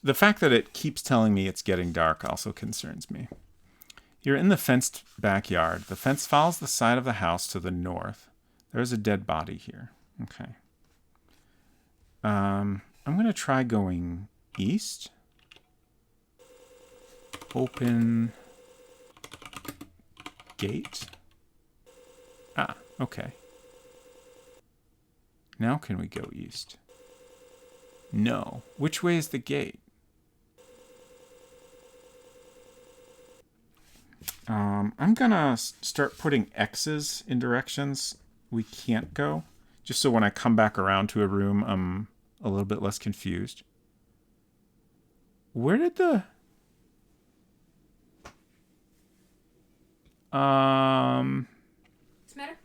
The fact that it keeps telling me it's getting dark also concerns me. You're in the fenced backyard. The fence follows the side of the house to the north. There's a dead body here. Okay. I'm going to try going east. Open gate. Ah, okay. Now can we go east? No. Which way is the gate? I'm gonna start putting X's in directions we can't go, just so when I come back around to a room, I'm a little bit less confused. Where did the... What's the matter?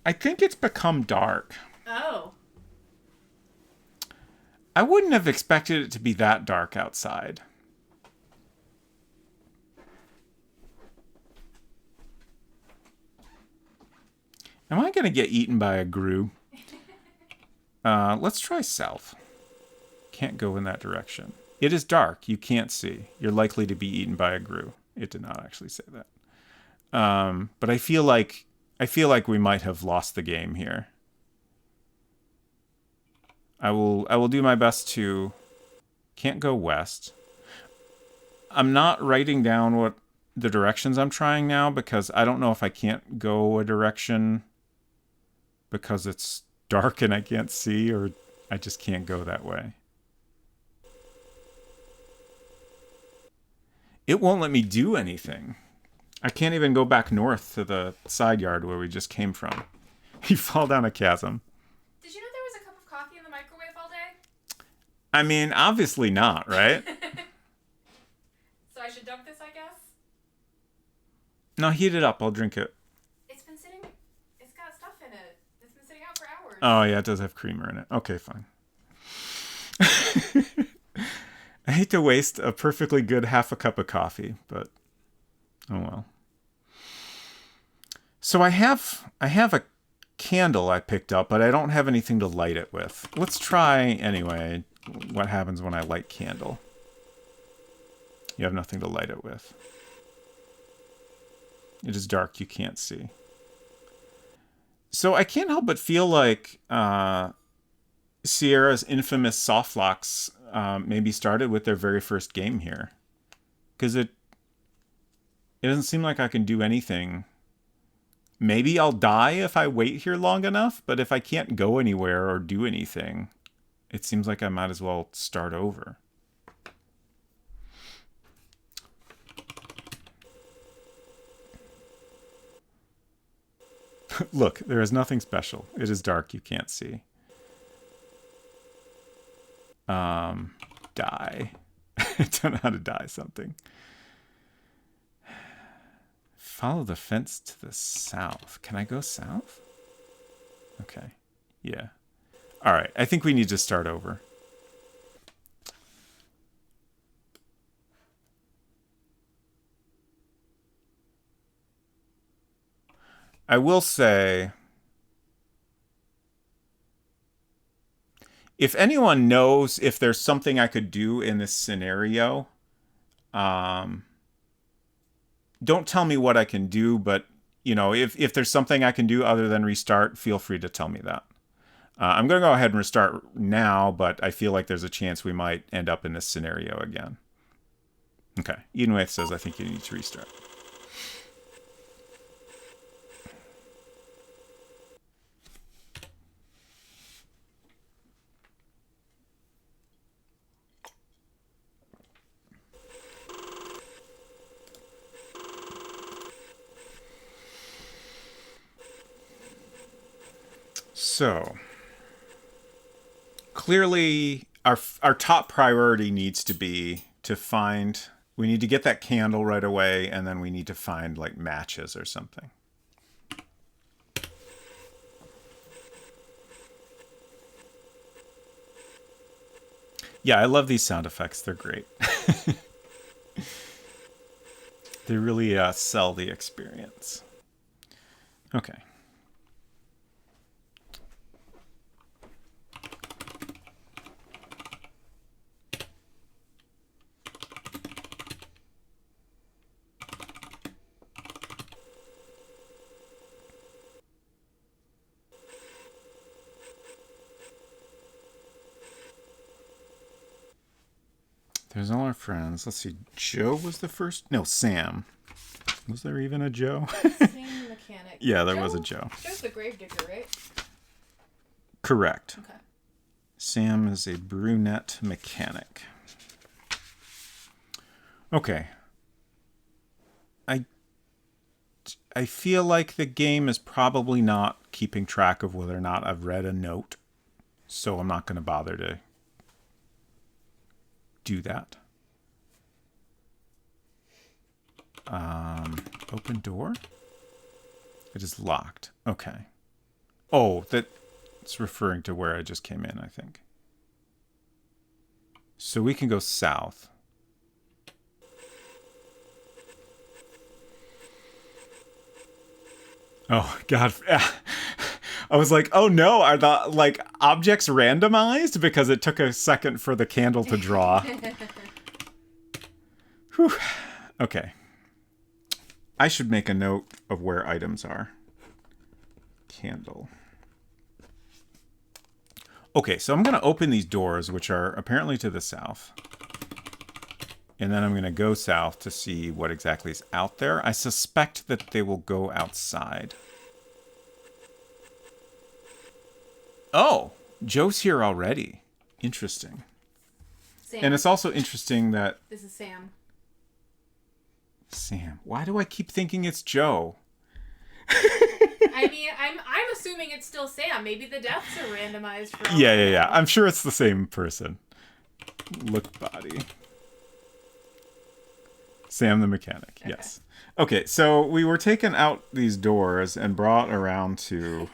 I think it's become dark. Oh. I wouldn't have expected it to be that dark outside. Am I going to get eaten by a grue? Let's try south. Can't go in that direction. It is dark. You can't see. You're likely to be eaten by a grue. It did not actually say that. But I feel like we might have lost the game here. I will do my best to... Can't go west. I'm not writing down what the directions I'm trying now because I don't know if I can't go a direction because it's dark and I can't see, or I just can't go that way. It won't let me do anything. I can't even go back north to the side yard where we just came from. You fall down a chasm. Did you know there was a cup of coffee in the microwave all day? I mean, obviously not, right? So I should dump this, I guess? No, heat it up. I'll drink it. It's been sitting... It's got stuff in it. It's been sitting out for hours. Oh, yeah, it does have creamer in it. Okay, fine. I hate to waste a perfectly good half a cup of coffee, but oh well. So I have a candle I picked up, but I don't have anything to light it with. Let's try anyway what happens when I light candle. You have nothing to light it with. It is dark, you can't see. So I can't help but feel like Sierra's infamous soft locks maybe started with their very first game here. Because it doesn't seem like I can do anything. Maybe I'll die if I wait here long enough, but if I can't go anywhere or do anything, it seems like I might as well start over. Look, there is nothing special. It is dark, you can't see. Die. I don't know how to die something. Follow the fence to the south. Can I go south? Okay. Yeah. All right. I think we need to start over. I will say, if anyone knows if there's something I could do in this scenario, don't tell me what I can do, but if there's something I can do other than restart, feel free to tell me that. I'm going to go ahead and restart now, but I feel like there's a chance we might end up in this scenario again. Okay. Edenwaith says, I think you need to restart. So, clearly, our top priority needs to be to find... We need to get that candle right away, and then we need to find, like, matches or something. Yeah, I love these sound effects. They're great. They really sell the experience. Okay. There's all our friends. Let's see. Joe was the first. No, Sam. Was there even a Joe? Sam mechanic. Yeah, there was a Joe. Joe's the gravedigger, right? Correct. Okay. Sam is a brunette mechanic. Okay. I feel like the game is probably not keeping track of whether or not I've read a note, so I'm not going to bother to do that. Open door? It is locked. Okay. Oh, that's referring to where I just came in, I think. So we can go south. Oh, God. I was like, oh no, are the like objects randomized? Because it took a second for the candle to draw. Whew. Okay. I should make a note of where items are. Candle. Okay, so I'm going to open these doors, which are apparently to the south. And then I'm going to go south to see what exactly is out there. I suspect that they will go outside. Oh, Joe's here already. Interesting. Sam. And it's also interesting that... This is Sam. Sam. Why do I keep thinking it's Joe? I mean, I'm assuming it's still Sam. Maybe the deaths are randomized for all Yeah. I'm sure it's the same person. Look body. Sam the mechanic, okay. Yes. Okay, so we were taken out these doors and brought around to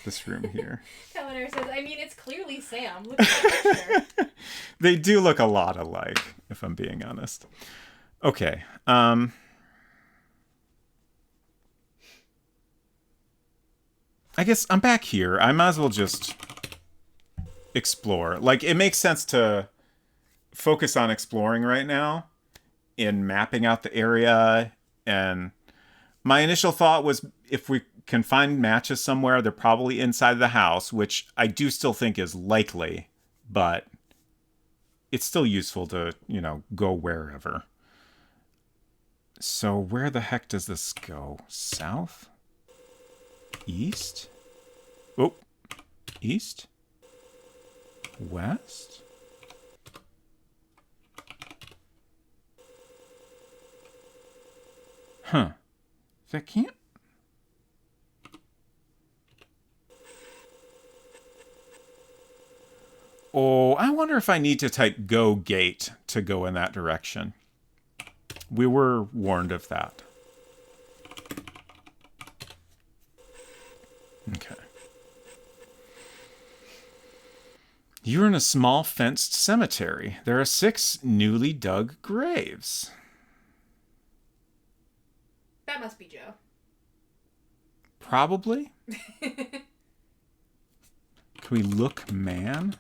this room here. Eleanor says, I mean, it's clearly Sam. Look at the picture. They do look a lot alike, if I'm being honest. Okay. I guess I'm back here. I might as well just explore. Like, it makes sense to focus on exploring right now in mapping out the area. And my initial thought was if we can find matches somewhere, they're probably inside the house, which I do still think is likely, but it's still useful to, go wherever. So where the heck does this go? South? East? Oh, east? West? Huh. That can't... Oh, I wonder if I need to type go gate to go in that direction. We were warned of that. Okay. You're in a small fenced cemetery. There are 6 newly dug graves. That must be Joe. Probably. Can we look man?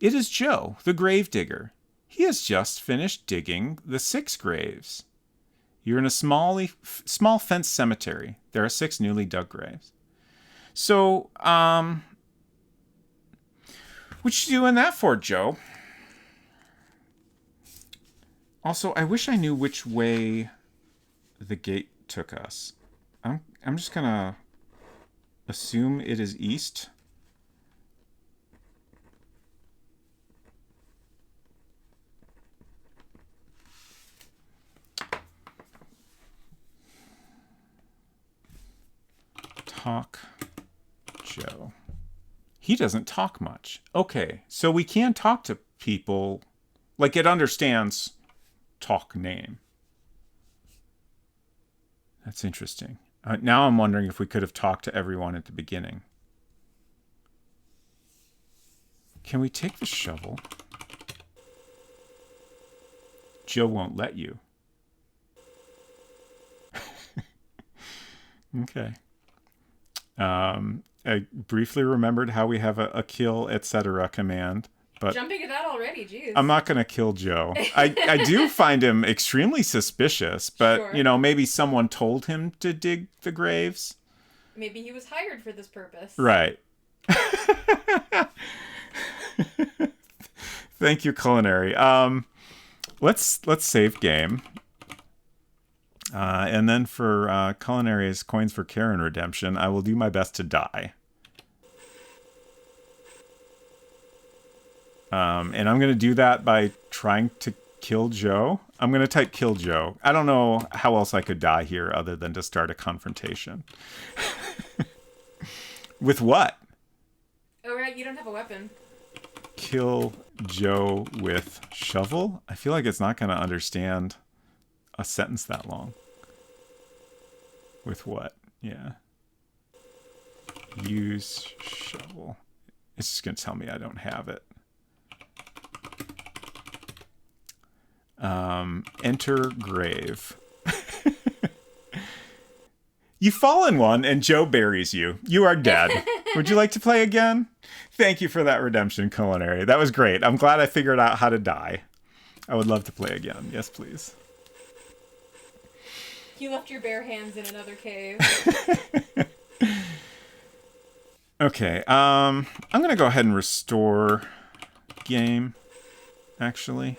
It is Joe, the gravedigger. He has just finished digging the 6 graves. You're in a small fenced cemetery. There are 6 newly dug graves. So, what you doing that for, Joe? Also, I wish I knew which way the gate took us. I'm just gonna assume it is east. Talk Joe. He doesn't talk much. Okay, so we can talk to people. Like, it understands talk name. That's interesting. Now I'm wondering if we could have talked to everyone at the beginning. Can we take the shovel? Joe won't let you. Okay. I briefly remembered how we have a kill, etc. command. But jumping at that already, jeez. I'm not going to kill Joe. I do find him extremely suspicious, but, sure. You know, maybe someone told him to dig the graves. Maybe he was hired for this purpose. Right. Thank you, Culinary. Let's save game. And then for Culinary's Coins for Care and Redemption, I will do my best to die. And I'm going to do that by trying to kill Joe. I'm going to type kill Joe. I don't know how else I could die here other than to start a confrontation. With what? Oh, right. You don't have a weapon. Kill Joe with shovel? I feel like it's not going to understand a sentence that long. With what? Yeah. Use shovel. It's just going to tell me I don't have it. Enter grave. You fall in one and Joe buries you. You are dead. Would you like to play again? Thank you for that redemption, Culinary. That was great. I'm glad I figured out how to die. I would love to play again. Yes, please. You left your bare hands in another cave. Okay. I'm going to go ahead and restore game, actually.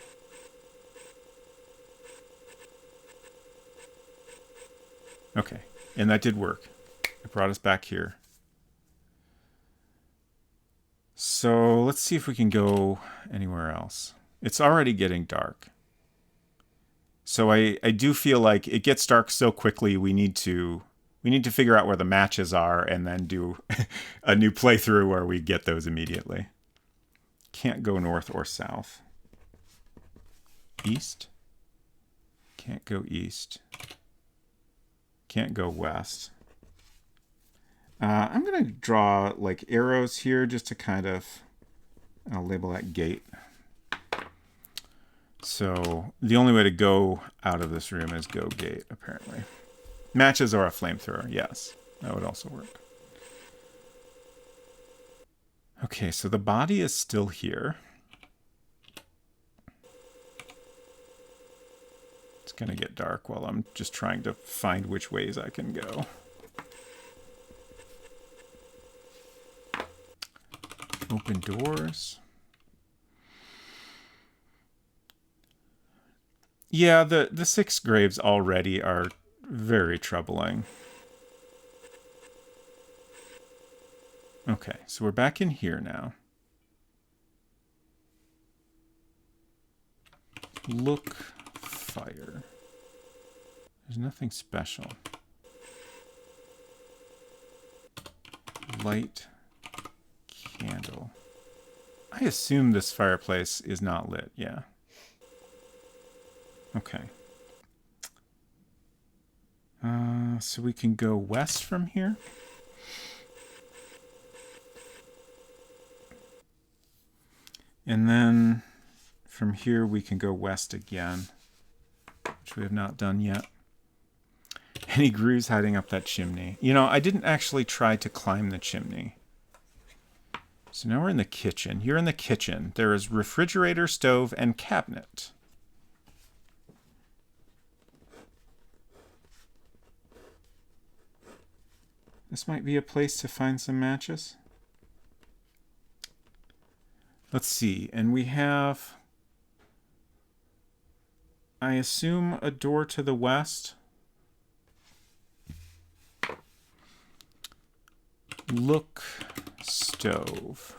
Okay, and that did work. It brought us back here. So let's see if we can go anywhere else. It's already getting dark. So I do feel like it gets dark so quickly we need to figure out where the matches are and then do a new playthrough where we get those immediately. Can't go north or south. East? Can't go east. Can't go west. I'm going to draw like arrows here just to kind of, I'll label that gate. So the only way to go out of this room is go gate, apparently. Matches or a flamethrower, yes. That would also work. Okay, so the body is still here. It's going to get dark while I'm just trying to find which ways I can go. Open doors. Yeah, the 6 graves already are very troubling. Okay, so we're back in here now. Look, fire. There's nothing special. Light candle. I assume this fireplace is not lit, yeah. Okay. So we can go west from here. And then from here we can go west again, which we have not done yet. Any grooves hiding up that chimney? You know, I didn't actually try to climb the chimney. So now we're in the kitchen. You're in the kitchen. There is refrigerator, stove, and cabinet. This might be a place to find some matches. Let's see. And we have, I assume, a door to the west. Look, stove.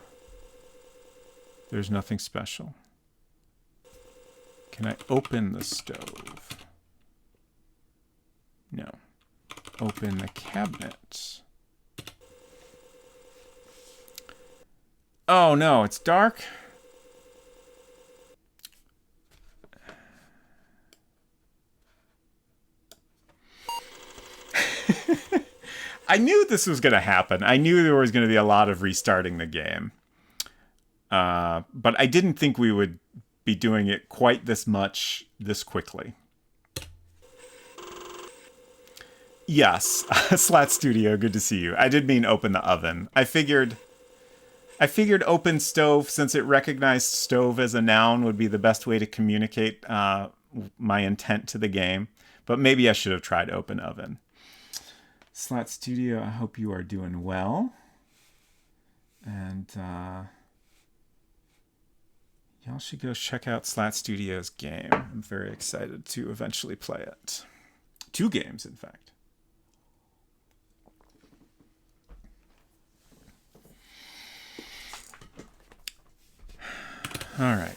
There's nothing special. Can I open the stove? No. Open the cabinet. Oh no, it's dark. I knew this was going to happen. I knew there was going to be a lot of restarting the game. But I didn't think we would be doing it quite this much this quickly. Yes, Slat Studio, good to see you. I did mean open the oven. I figured open stove, since it recognized stove as a noun, would be the best way to communicate my intent to the game. But maybe I should have tried open oven. Slat Studio, I hope you are doing well. And y'all should go check out Slat Studio's game. I'm very excited to eventually play it. 2 games, in fact. All right.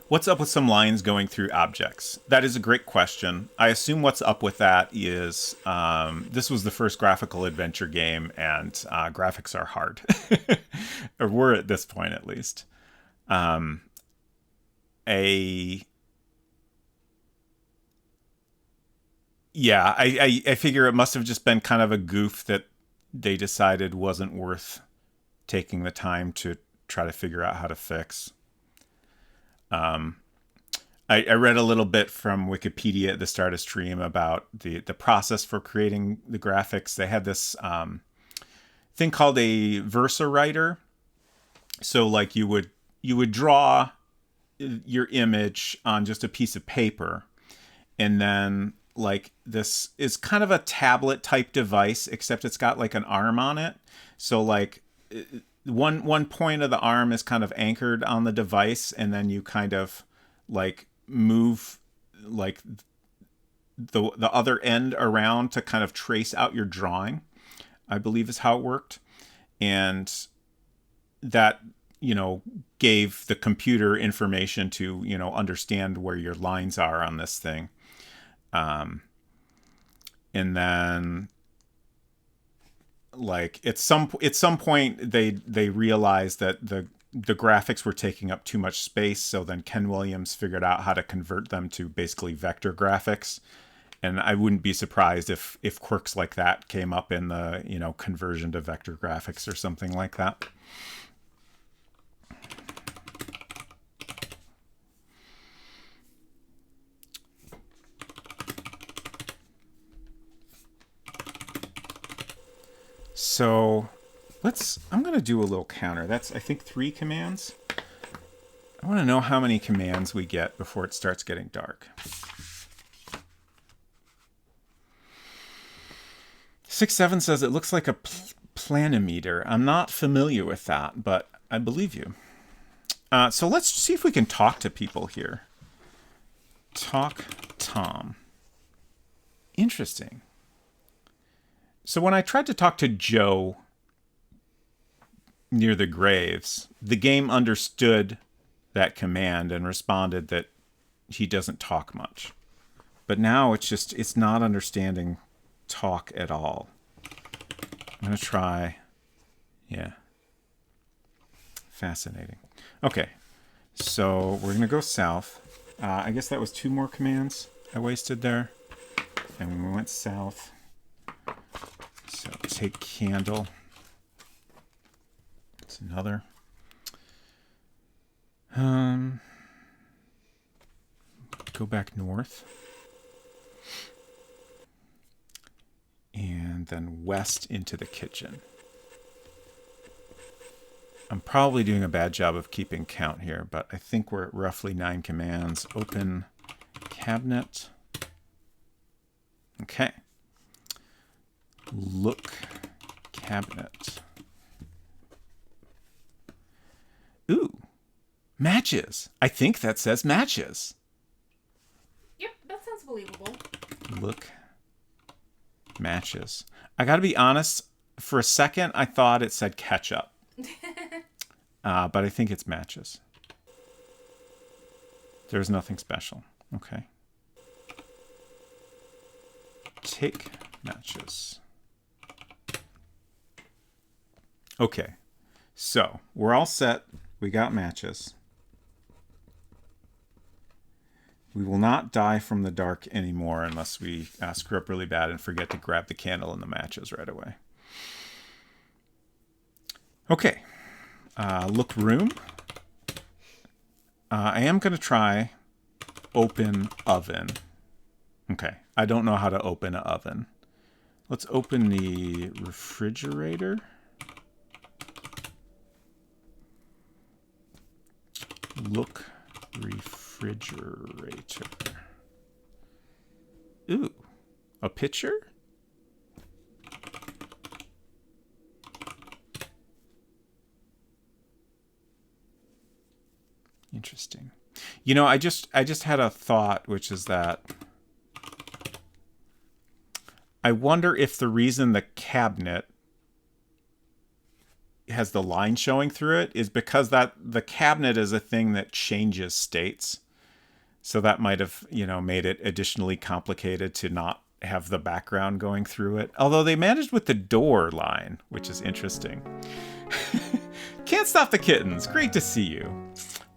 What's up with some lines going through objects? That is a great question. I assume what's up with that is this was the first graphical adventure game, and graphics are hard. Or were at this point, at least. I figure it must have just been kind of a goof that they decided wasn't worth taking the time to try to figure out how to fix. I read a little bit from Wikipedia at the start of stream about the process for creating the graphics. They had this thing called a Versa writer. So like you would draw your image on just a piece of paper, and then like this is kind of a tablet type device, except it's got like an arm on it. So like one point of the arm is kind of anchored on the device, and then you kind of like move like the other end around to kind of trace out your drawing, I believe is how it worked. And that, gave the computer information to, understand where your lines are on this thing. And then like at some point they realized that the graphics were taking up too much space, so then Ken Williams figured out how to convert them to basically vector graphics. And I wouldn't be surprised if quirks like that came up in the conversion to vector graphics or something like that. So I'm going to do a little counter. That's, I think, 3 commands. I want to know how many commands we get before it starts getting dark. 6-7 says it looks like a planimeter. I'm not familiar with that, but I believe you. So let's see if we can talk to people here. Talk Tom. Interesting. So when I tried to talk to Joe near the graves, the game understood that command and responded that he doesn't talk much. But now it's not understanding talk at all. I'm going to try. Yeah. Fascinating. Okay. So we're going to go south. I guess that was 2 more commands I wasted there. And we went south. So take candle. That's another. go back north. And then west into the kitchen. I'm probably doing a bad job of keeping count here, but I think we're at roughly 9 commands. Open cabinet. Okay. Look cabinet. Ooh, matches. I think that says matches. Yep, that sounds believable. Look matches. I gotta be honest, for a second I thought it said ketchup. But I think it's matches. There's nothing special. Okay. Take matches. Okay. So, we're all set. We got matches. We will not die from the dark anymore unless we screw up really bad and forget to grab the candle and the matches right away. Okay. Look room. I am going to try open oven. Okay. I don't know how to open an oven. Let's open the refrigerator. Look refrigerator. Ooh, a pitcher? Interesting. You know, I just had a thought, which is that I wonder if the reason the cabinet has the line showing through it is because that the cabinet is a thing that changes states. So that might have, made it additionally complicated to not have the background going through it. Although they managed with the door line, which is interesting. Can't stop the kittens. Great to see you.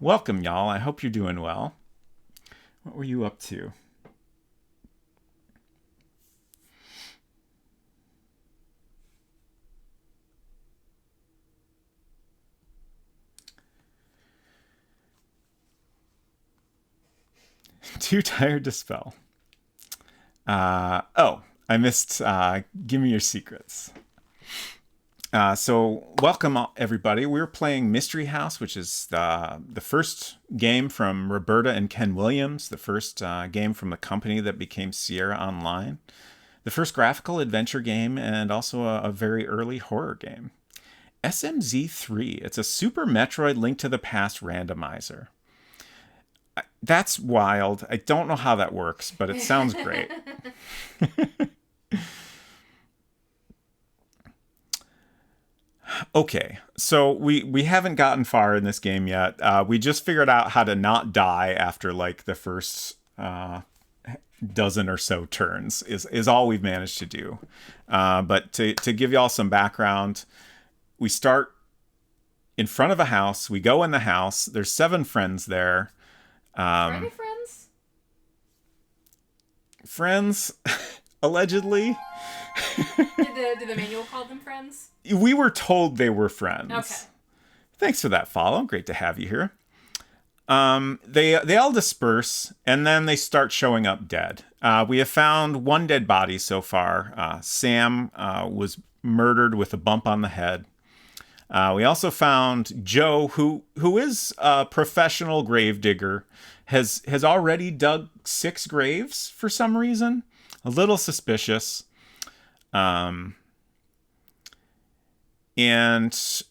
Welcome, y'all. I hope you're doing well. What were you up to? Too tired to spell. I missed Give Me Your Secrets. So welcome everybody. We're playing Mystery House, which is the first game from Roberta and Ken Williams, the first game from the company that became Sierra Online, the first graphical adventure game, and also a very early horror game. SMZ3. It's a Super Metroid Link to the Past randomizer. That's wild. I don't know how that works, but it sounds great. Okay, so we haven't gotten far in this game yet. We just figured out how to not die after like the first dozen or so turns is all we've managed to do. But to give y'all some background, we start in front of a house. We go in the house. There's 7 friends there. Are they friends? Friends, allegedly. Did the manual call them friends? We were told they were friends. Okay. Thanks for that follow. Great to have you here. They all disperse, and then they start showing up dead. We have found 1 dead body so far. Sam was murdered with a bump on the head. We also found Joe, who is a professional gravedigger, has already dug 6 graves for some reason. A little suspicious. And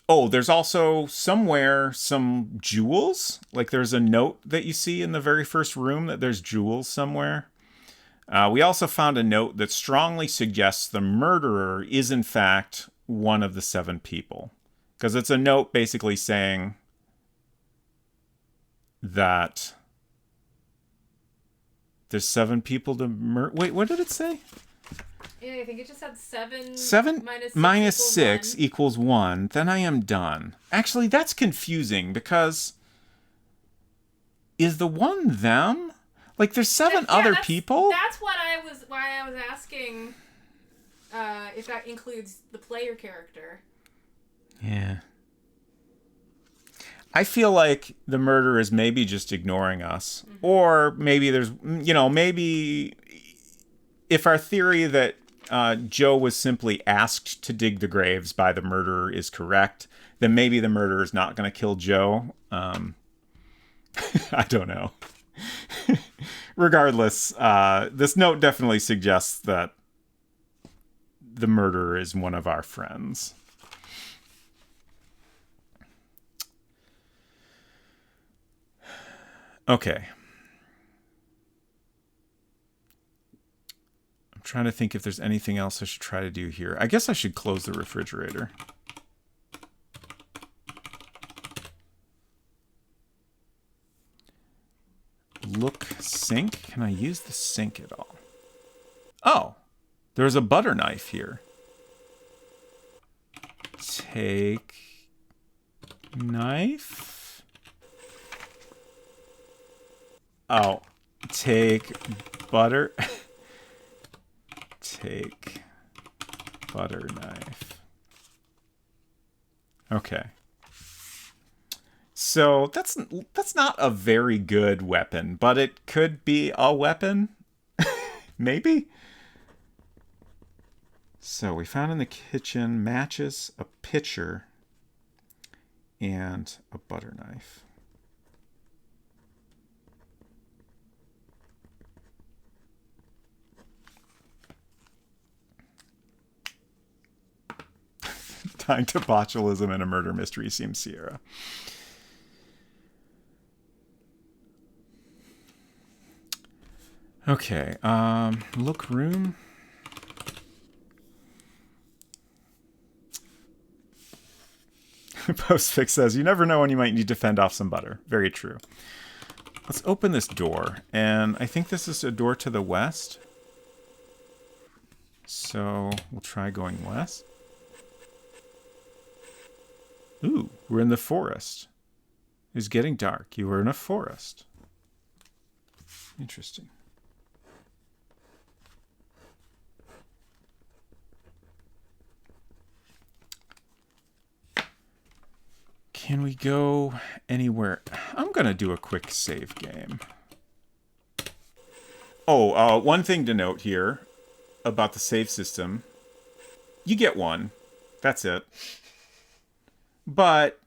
there's also somewhere some jewels. Like there's a note that you see in the very first room that there's jewels somewhere. We also found a note that strongly suggests the murderer is in fact one of the 7 people. Because it's a note basically saying that there's 7 people to murder. Wait, what did it say? Yeah, I think it just had 7. 7 minus 6 equals 1. Then I am done. Actually, that's confusing because is the 1 them? Like there's 7 other people? That's why I was asking if that includes the player character. Yeah. I feel like the murderer is maybe just ignoring us. Or maybe there's, maybe if our theory that Joe was simply asked to dig the graves by the murderer is correct, then maybe the murderer is not going to kill Joe. I don't know. Regardless, this note definitely suggests that the murderer is one of our friends. Okay. I'm trying to think if there's anything else I should try to do here. I guess I should close the refrigerator. Look sink. Can I use the sink at all? Oh, there's a butter knife here. Take knife. Oh, take butter. Take butter knife. Okay. So that's not a very good weapon, but it could be a weapon. Maybe. So we found in the kitchen matches, a pitcher, and a butter knife. Tying to botulism and a murder mystery seems Sierra. Okay, look room. Postfix says, you never know when you might need to fend off some butter. Very true. Let's open this door. And I think this is a door to the west. So we'll try going west. Ooh, we're in the forest. It's getting dark. You were in a forest. Interesting. Can we go anywhere? I'm going to do a quick save game. Oh, one thing to note here about the save system. You get one. That's it. But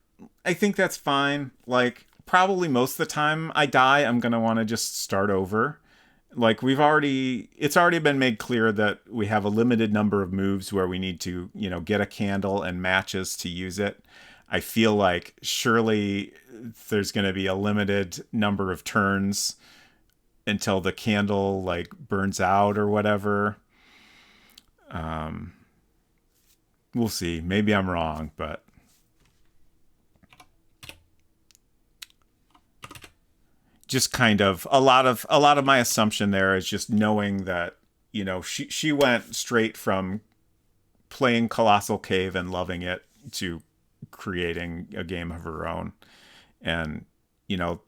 I think that's fine. Like, probably most of the time I die, I'm going to want to just start over. Like, it's already been made clear that we have a limited number of moves where we need to, get a candle and matches to use it. I feel like surely there's going to be a limited number of turns until the candle burns out or whatever. We'll see. Maybe I'm wrong, but just kind of a lot of my assumption there is just knowing that, she went straight from playing Colossal Cave and loving it to creating a game of her own. And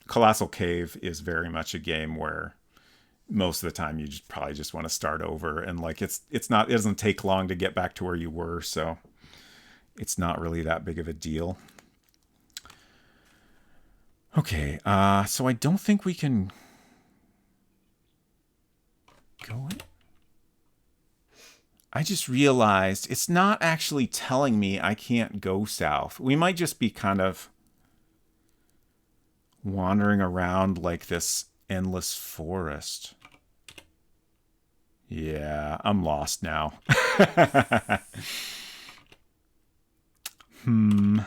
Colossal Cave is very much a game where most of the time you probably just want to start over, and it doesn't take long to get back to where you were, so it's not really that big of a deal. Okay, so I don't think we can go in. I just realized it's not actually telling me I can't go south. We might just be kind of wandering around like this endless forest. Yeah, I'm lost now. And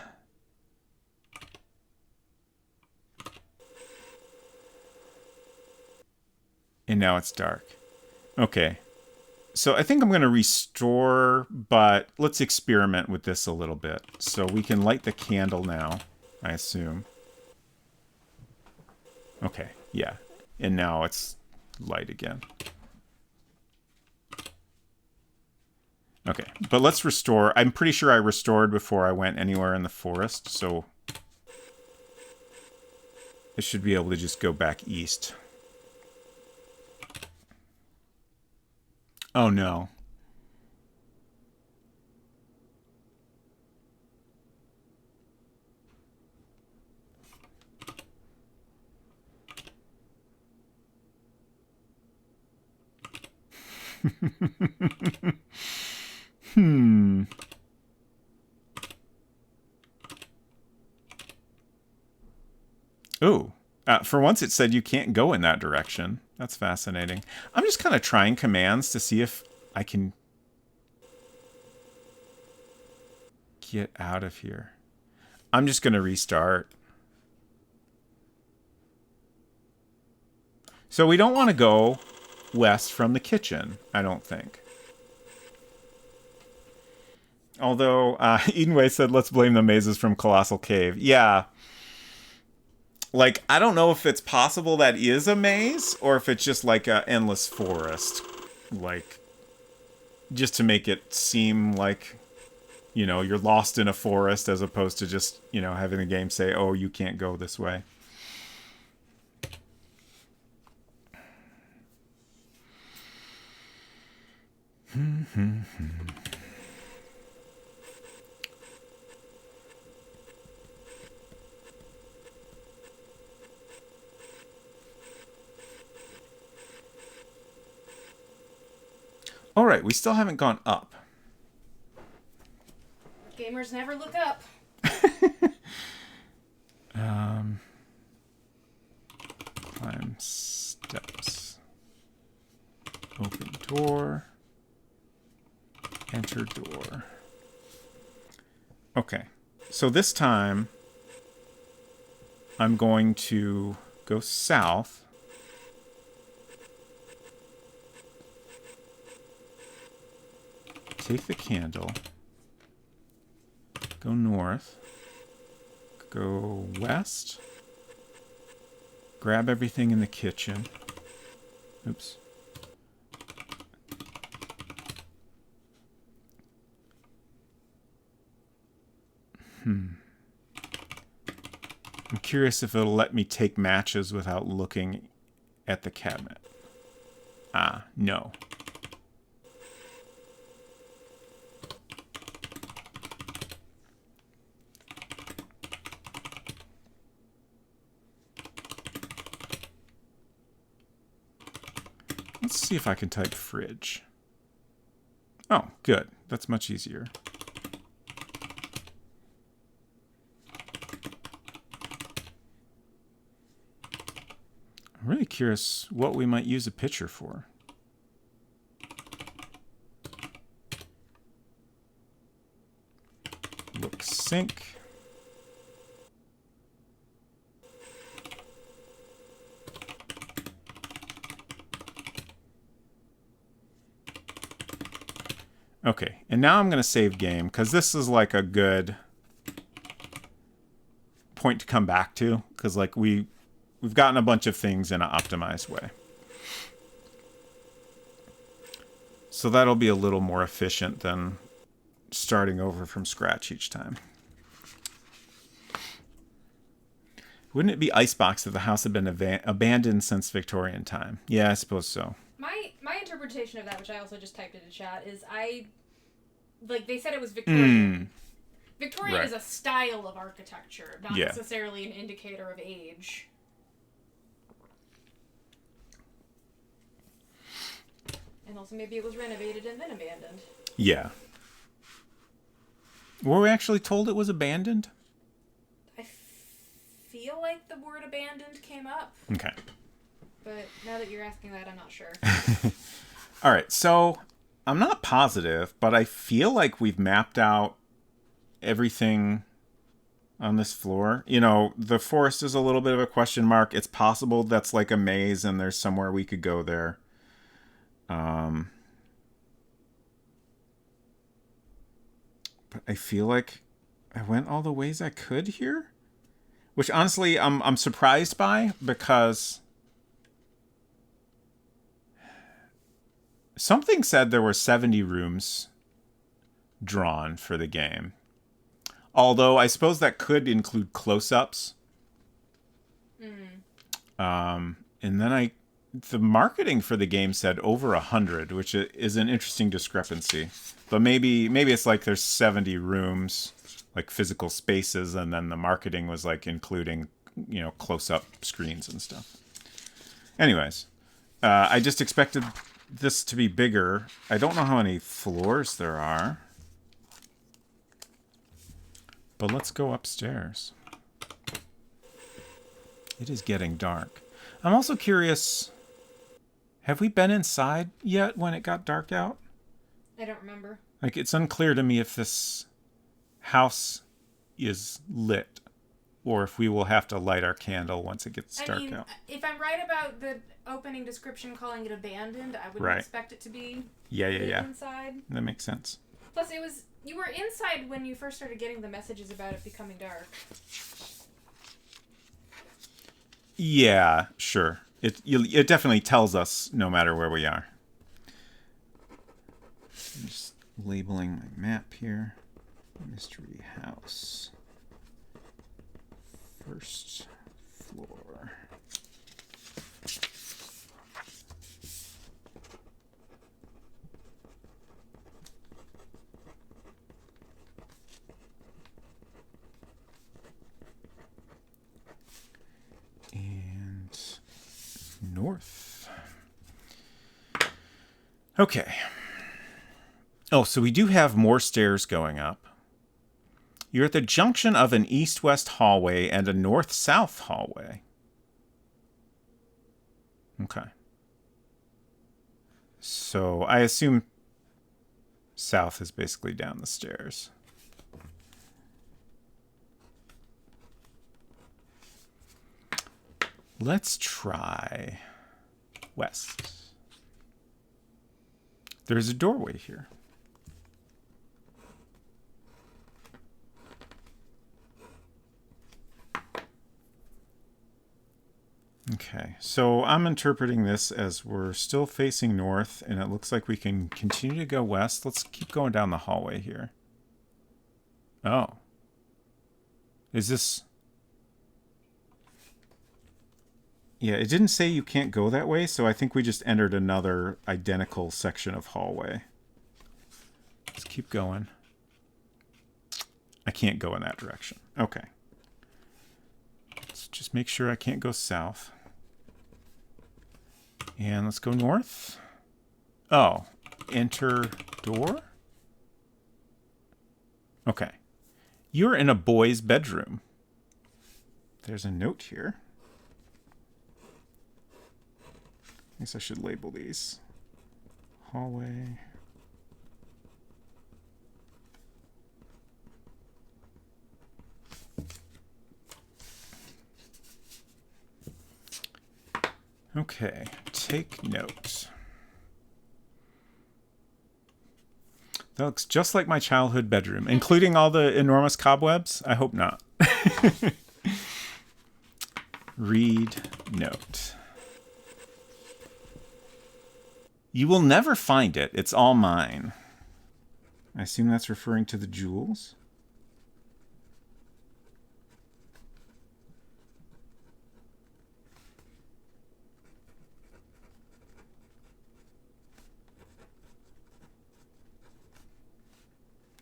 now it's dark. Okay. So I think I'm going to restore, but let's experiment with this a little bit. So we can light the candle now, I assume. Okay, yeah. And now it's light again. Okay, but let's restore. I'm pretty sure I restored before I went anywhere in the forest, so I should be able to just go back east. Oh no. Ooh. For once it said you can't go in that direction. That's fascinating. I'm just kind of trying commands to see if I can get out of here. I'm just going to restart. So we don't want to go west from the kitchen, I don't think. Although Edenway said, let's blame the mazes from Colossal Cave. Yeah. Like, I don't know if it's possible that is a maze or if it's just like an endless forest. Like, just to make it seem like, you know, you're lost in a forest as opposed to just, you know, having the game say, oh, you can't go this way. All right, we still haven't gone up. Gamers never look up. Climb steps. Open door. Enter door. Okay, so this time I'm going to go south. Take the candle. Go north. Go west. Grab everything in the kitchen. Oops. I'm curious if it'll let me take matches without looking at the cabinet. Ah, no. Let's see if I can type fridge. Oh, good. That's much easier. I'm really curious what we might use a picture for. Look sink. Okay, and now I'm going to save game, because this is like a good point to come back to, because like we've gotten a bunch of things in an optimized way. So that'll be a little more efficient than starting over from scratch each time. Wouldn't it be icebox if the house had been abandoned since Victorian time? Yeah, I suppose so. My interpretation of that, which I also just typed into chat, is like they said it was Victorian. Victorian Right. is a style of architecture, not necessarily an indicator of age. And also maybe it was renovated and then abandoned. Yeah. Were we actually told it was abandoned? I feel like the word abandoned came up. Okay. But now that you're asking that, I'm not sure. All right, so I'm not positive, but I feel like we've mapped out everything on this floor. You know, the forest is a little bit of a question mark. It's possible that's like a maze and there's somewhere we could go there. But I feel like I went all the ways I could here, which honestly I'm surprised by, because something said there were 70 rooms drawn for the game. Although I suppose that could include close-ups. And then the marketing for the game said over 100, which is an interesting discrepancy. But maybe it's like there's 70 rooms, like physical spaces, and then the marketing was like including, you know, close-up screens and stuff. Anyways, I just expected this to be bigger. I don't know how many floors there are. But let's go upstairs. It is getting dark. I'm also curious, have we been inside yet when it got dark out? I don't remember. Like, it's unclear to me if this house is lit or if we will have to light our candle once it gets dark out. If I'm right about the opening description calling it abandoned, I wouldn't expect it to be inside. That makes sense. Plus, you were inside when you first started getting the messages about it becoming dark. Yeah, sure. It definitely tells us no matter where we are. I'm just labeling my map here. Mystery house. First floor. And north. Okay. Oh, so we do have more stairs going up. You're at the junction of an east-west hallway and a north-south hallway. Okay. So I assume south is basically down the stairs. Let's try west. There's a doorway here. Okay, so I'm interpreting this as we're still facing north, and it looks like we can continue to go west. Let's keep going down the hallway here. Oh. Is this... Yeah, it didn't say you can't go that way, so I think we just entered another identical section of hallway. Let's keep going. I can't go in that direction. Okay. Let's just make sure I can't go south. And let's go north. Oh, enter door? Okay. You're in a boy's bedroom. There's a note here. I guess I should label these. Hallway. Okay, take note. That looks just like my childhood bedroom, including all the enormous cobwebs. I hope not. Read note. You will never find it. It's all mine. I assume that's referring to the jewels.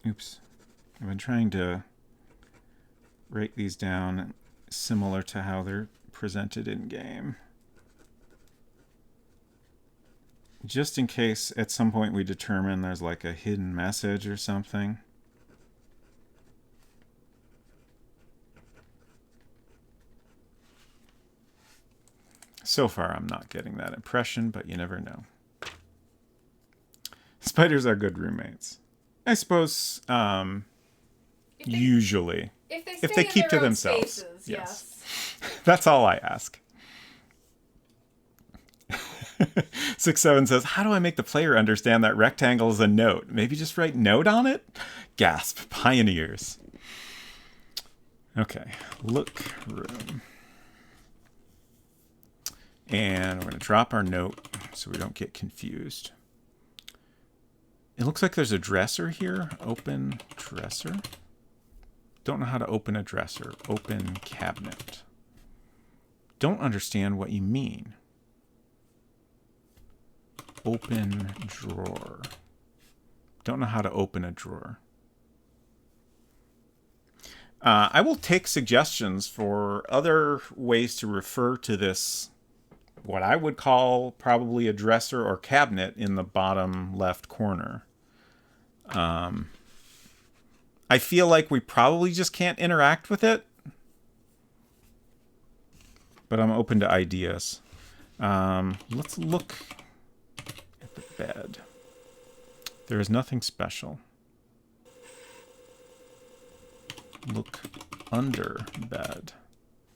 Oops. I've been trying to write these down similar to how they're presented in game. Just in case at some point we determine there's like a hidden message or something. So far I'm not getting that impression, but you never know. Spiders are good roommates. I suppose, usually. If they keep to themselves. Spaces, yes. That's all I ask. 6-7 says, how do I make the player understand that rectangle is a note? Maybe just write note on it? Gasp. Pioneers. Okay. Look room. And we're going to drop our note so we don't get confused. It looks like there's a dresser here. Open dresser. Don't know how to open a dresser. Open cabinet. Don't understand what you mean. Open drawer. Don't know how to open a drawer. I will take suggestions for other ways to refer to this what I would call probably a dresser or cabinet in the bottom left corner. I feel like we probably just can't interact with it, but I'm open to ideas. Let's look at the bed. There is nothing special. Look under bed.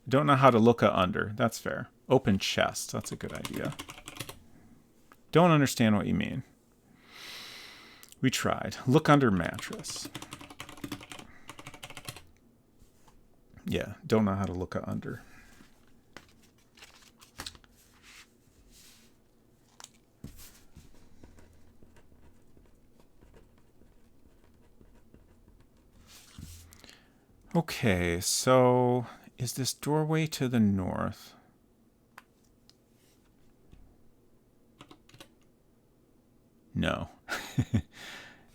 Don't know how to look under. That's fair. Open chest. That's a good idea. Don't understand what you mean. We tried. Look under mattress. Yeah, don't know how to look under. Okay, so is this doorway to the north? No.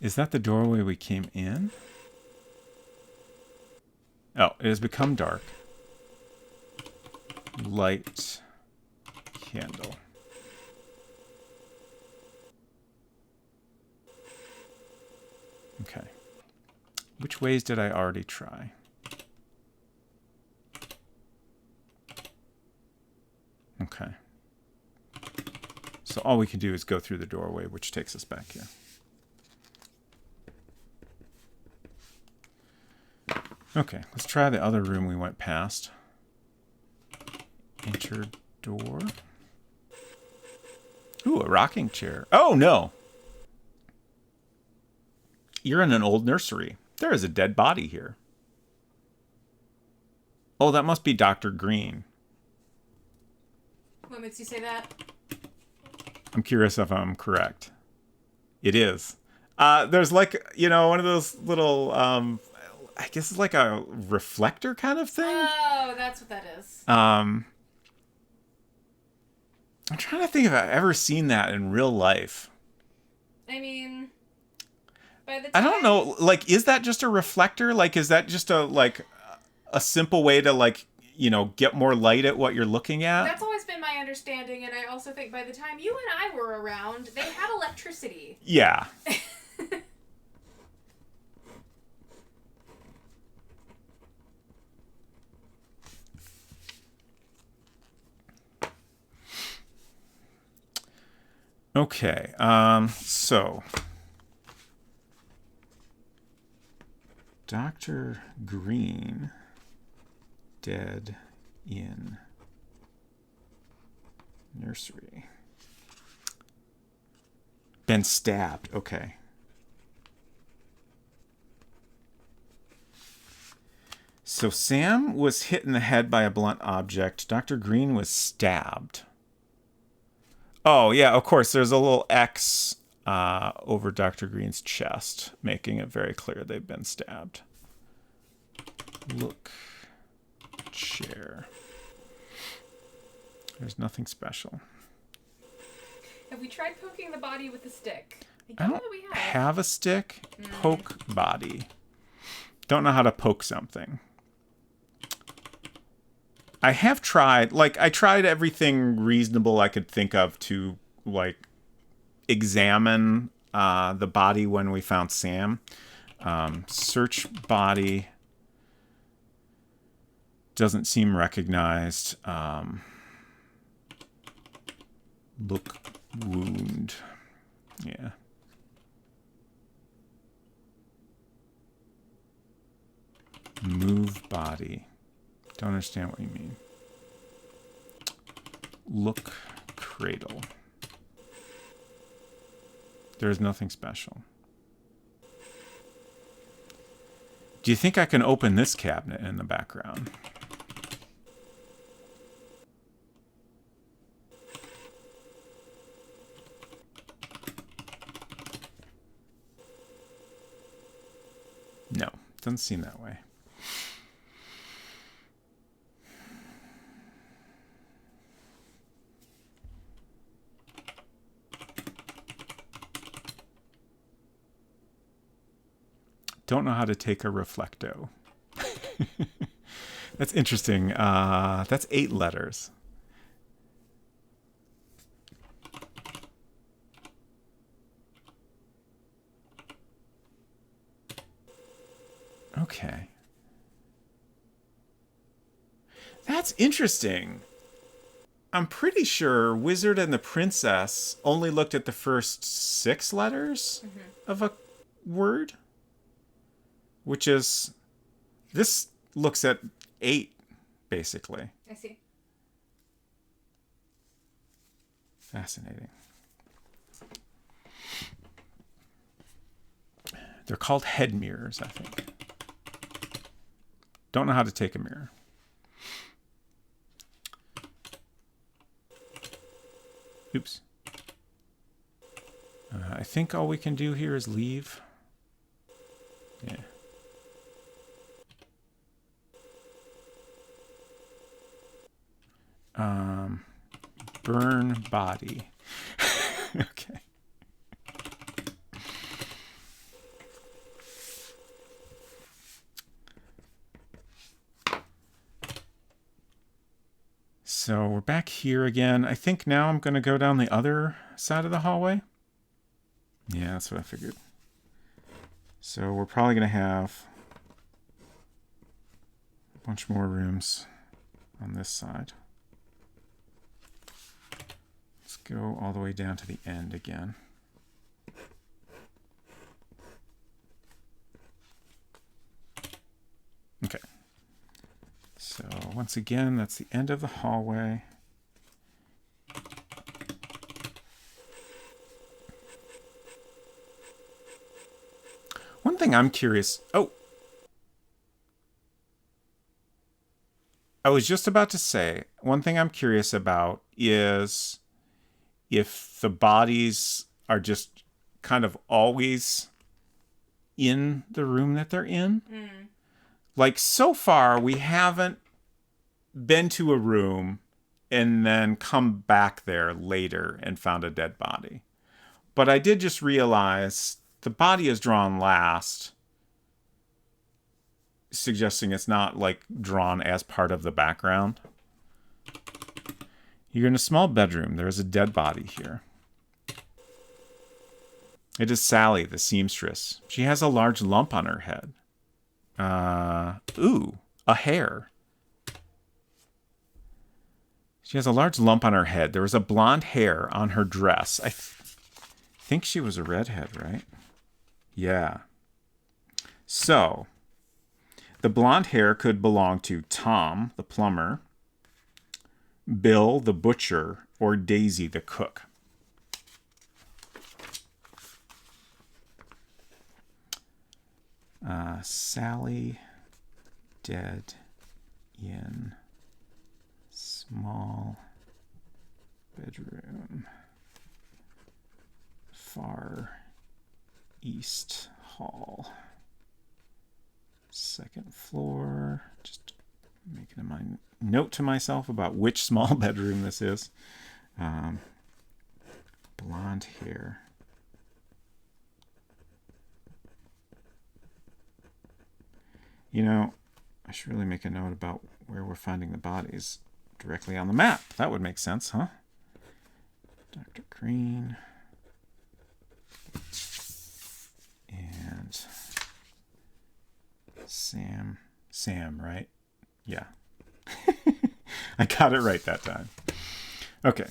Is that the doorway we came in? Oh, it has become dark. Light candle. Okay. Which ways did I already try? Okay. So all we can do is go through the doorway, which takes us back here. Okay, let's try the other room we went past. Enter door. Ooh, a rocking chair. Oh, no. You're in an old nursery. There is a dead body here. Oh, that must be Dr. Green. What makes you say that? I'm curious if I'm correct. It is. There's like, one of those little, I guess it's like a reflector kind of thing. Oh, that's what that is. I'm trying to think if I've ever seen that in real life. I mean, by the time... I don't know. Like, is that just a reflector? Like, is that just a simple way to, get more light at what you're looking at? That's always been my understanding, and I also think by the time you and I were around, they had electricity. Yeah. Okay, so Dr. Green dead in nursery. Been stabbed, okay. So Sam was hit in the head by a blunt object. Dr. Green was stabbed. Oh, yeah, of course. There's a little X over Dr. Green's chest, making it very clear they've been stabbed. Look. Chair. There's nothing special. Have we tried poking the body with a stick? I don't have a stick. Poke body. Don't know how to poke something. I have tried, I tried everything reasonable I could think of to, examine the body when we found Sam. Search body. Doesn't seem recognized. Look wound. Yeah. Move body. Don't understand what you mean. Look cradle. There's nothing special. Do you think I can open this cabinet in the background? No, doesn't seem that way. Don't know how to take a reflecto. That's interesting. That's 8 letters. Okay. That's interesting. I'm pretty sure Wizard and the Princess only looked at the first 6 letters of a word, which is... This looks at 8, basically. I see. Fascinating. They're called head mirrors, I think. Don't know how to take a mirror. Oops. I think all we can do here is leave. Yeah. Burn body. Okay. So we're back here again. I think now I'm going to go down the other side of the hallway. Yeah, that's what I figured. So we're probably going to have a bunch more rooms on this side. Let's go all the way down to the end again. Okay. So once again, that's the end of the hallway. One thing I'm curious... Oh! I was just about to say, one thing I'm curious about is if the bodies are just kind of always in the room that they're in. Like, so far, we haven't been to a room and then come back there later and found a dead body. But I did just realize the body is drawn last, suggesting it's not, like, drawn as part of the background. You're in a small bedroom. There is a dead body here. It is Sally, the seamstress. She has a large lump on her head. Ooh, a hair. She has a large lump on her head. There was a blonde hair on her dress. I think she was a redhead, right? Yeah. So, the blonde hair could belong to Tom, the plumber, Bill, the butcher, or Daisy, the cook. Sally, dead in small bedroom, far east hall, second floor. Just making a note to myself about which small bedroom this is. Blonde hair. You know, I should really make a note about where we're finding the bodies directly on the map. That would make sense, huh? Dr. Green. And Sam. Sam, right? Yeah. I got it right that time. Okay.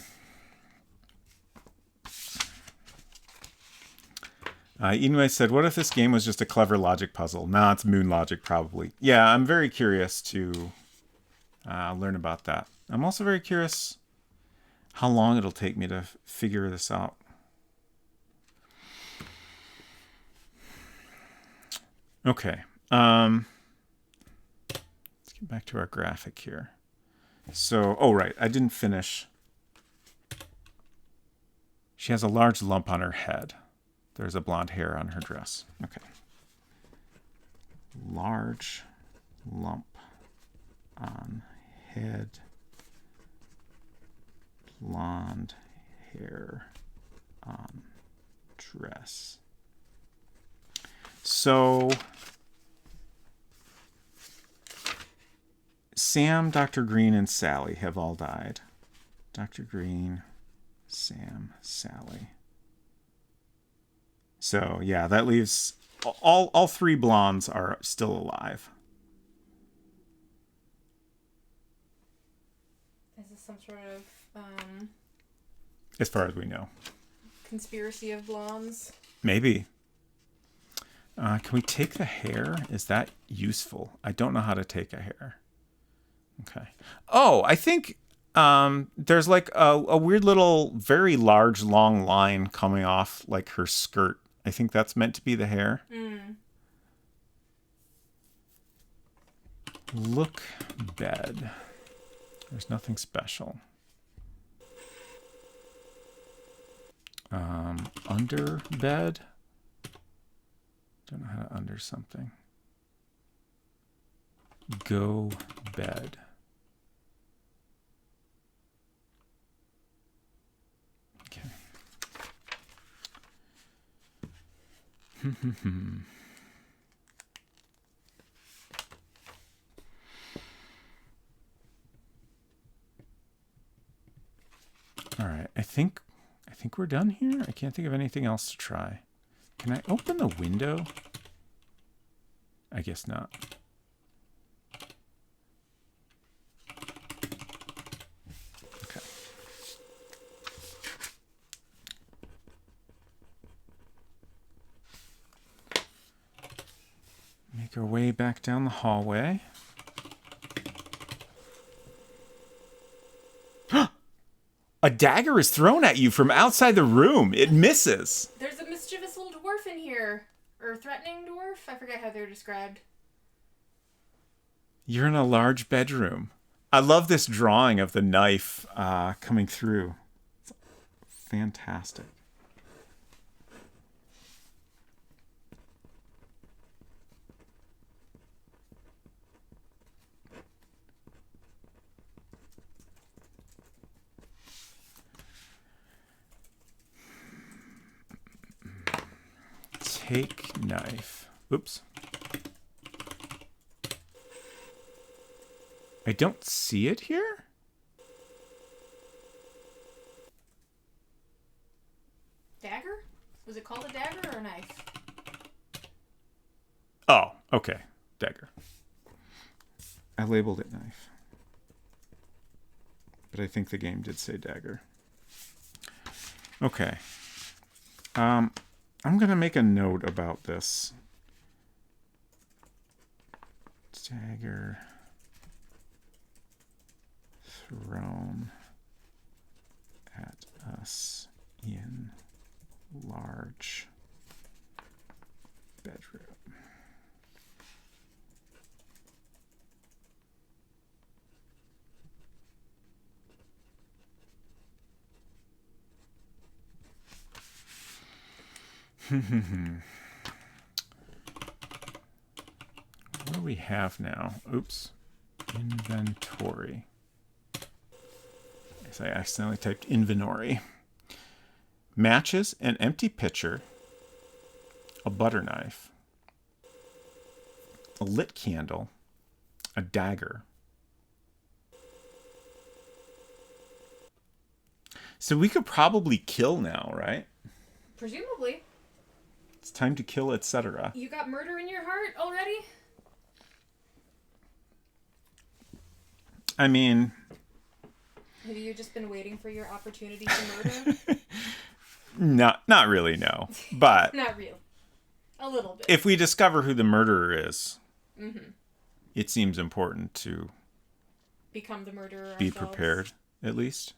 Inouye said, what if this game was just a clever logic puzzle? Nah, it's moon logic, probably. Yeah, I'm very curious to learn about that. I'm also very curious how long it'll take me to figure this out. Okay. Let's get back to our graphic here. So, oh, right. I didn't finish. She has a large lump on her head. There's a blonde hair on her dress. Okay. Large lump on head. Blonde hair on dress. So, Sam, Dr. Green, and Sally have all died. Dr. Green, Sam, Sally. So, yeah, that leaves all three blondes are still alive. Is this some sort of as far as we know, conspiracy of blondes? Maybe. Can we take the hair? Is that useful? I don't know how to take a hair. Okay. Oh, I think there's like a weird little, very large, long line coming off like her skirt. I think that's meant to be the hair. Look bed. There's nothing special. Under bed. Don't know how to under something. Go bed. Okay. All right. I think we're done here. I can't think of anything else to try. Can I open the window? I guess not. Okay. Make our way back down the hallway. A dagger is thrown at you from outside the room. It misses. There's a mischievous little dwarf in here. Or threatening dwarf? I forget how they're described. You're in a large bedroom. I love this drawing of the knife coming through. It's fantastic. Take knife. Oops. I don't see it here. Dagger? Was it called a dagger or a knife? Oh, okay. Dagger. I labeled it knife. But I think the game did say dagger. Okay. I'm going to make a note about this. Dagger thrown at us in large bedroom. What do we have now? Oops. Inventory. I accidentally typed inventory. Matches, an empty pitcher, a butter knife, a lit candle, a dagger. So we could probably kill now, right? Presumably. It's time to kill, etc. You got murder in your heart already? I mean... Have you just been waiting for your opportunity to murder? Not really, no. But... Not real. A little bit. If we discover who the murderer is, it seems important to... Become the murderer be ourselves. Prepared, at least.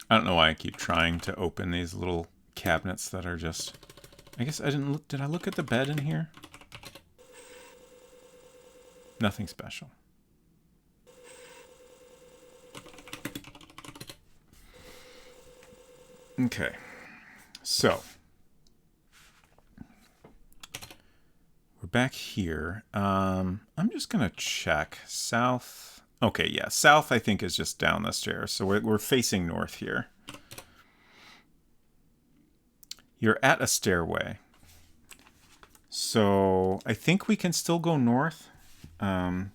I don't know why I keep trying to open these little cabinets that are just... I guess I didn't look... Did I look at the bed in here? Nothing special. Okay. So. We're back here. I'm just going to check. South... Okay, yeah. South, I think, is just down the stairs. So we're facing north here. You're at a stairway. So I think we can still go north.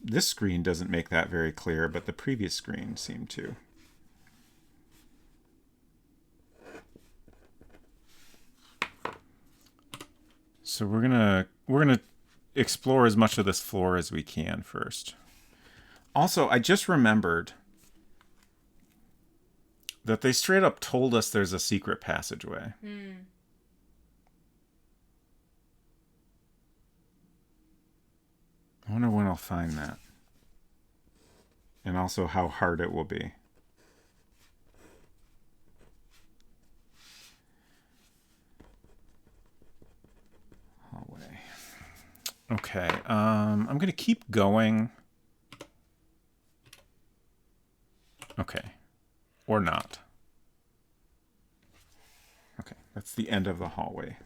This screen doesn't make that very clear, but the previous screen seemed to. So we're gonna explore as much of this floor as we can first. Also, I just remembered that they straight up told us there's a secret passageway. I wonder when I'll find that. And also how hard it will be. Hallway. Okay, I'm going to keep going. Okay. Or not. Okay, that's the end of the hallway.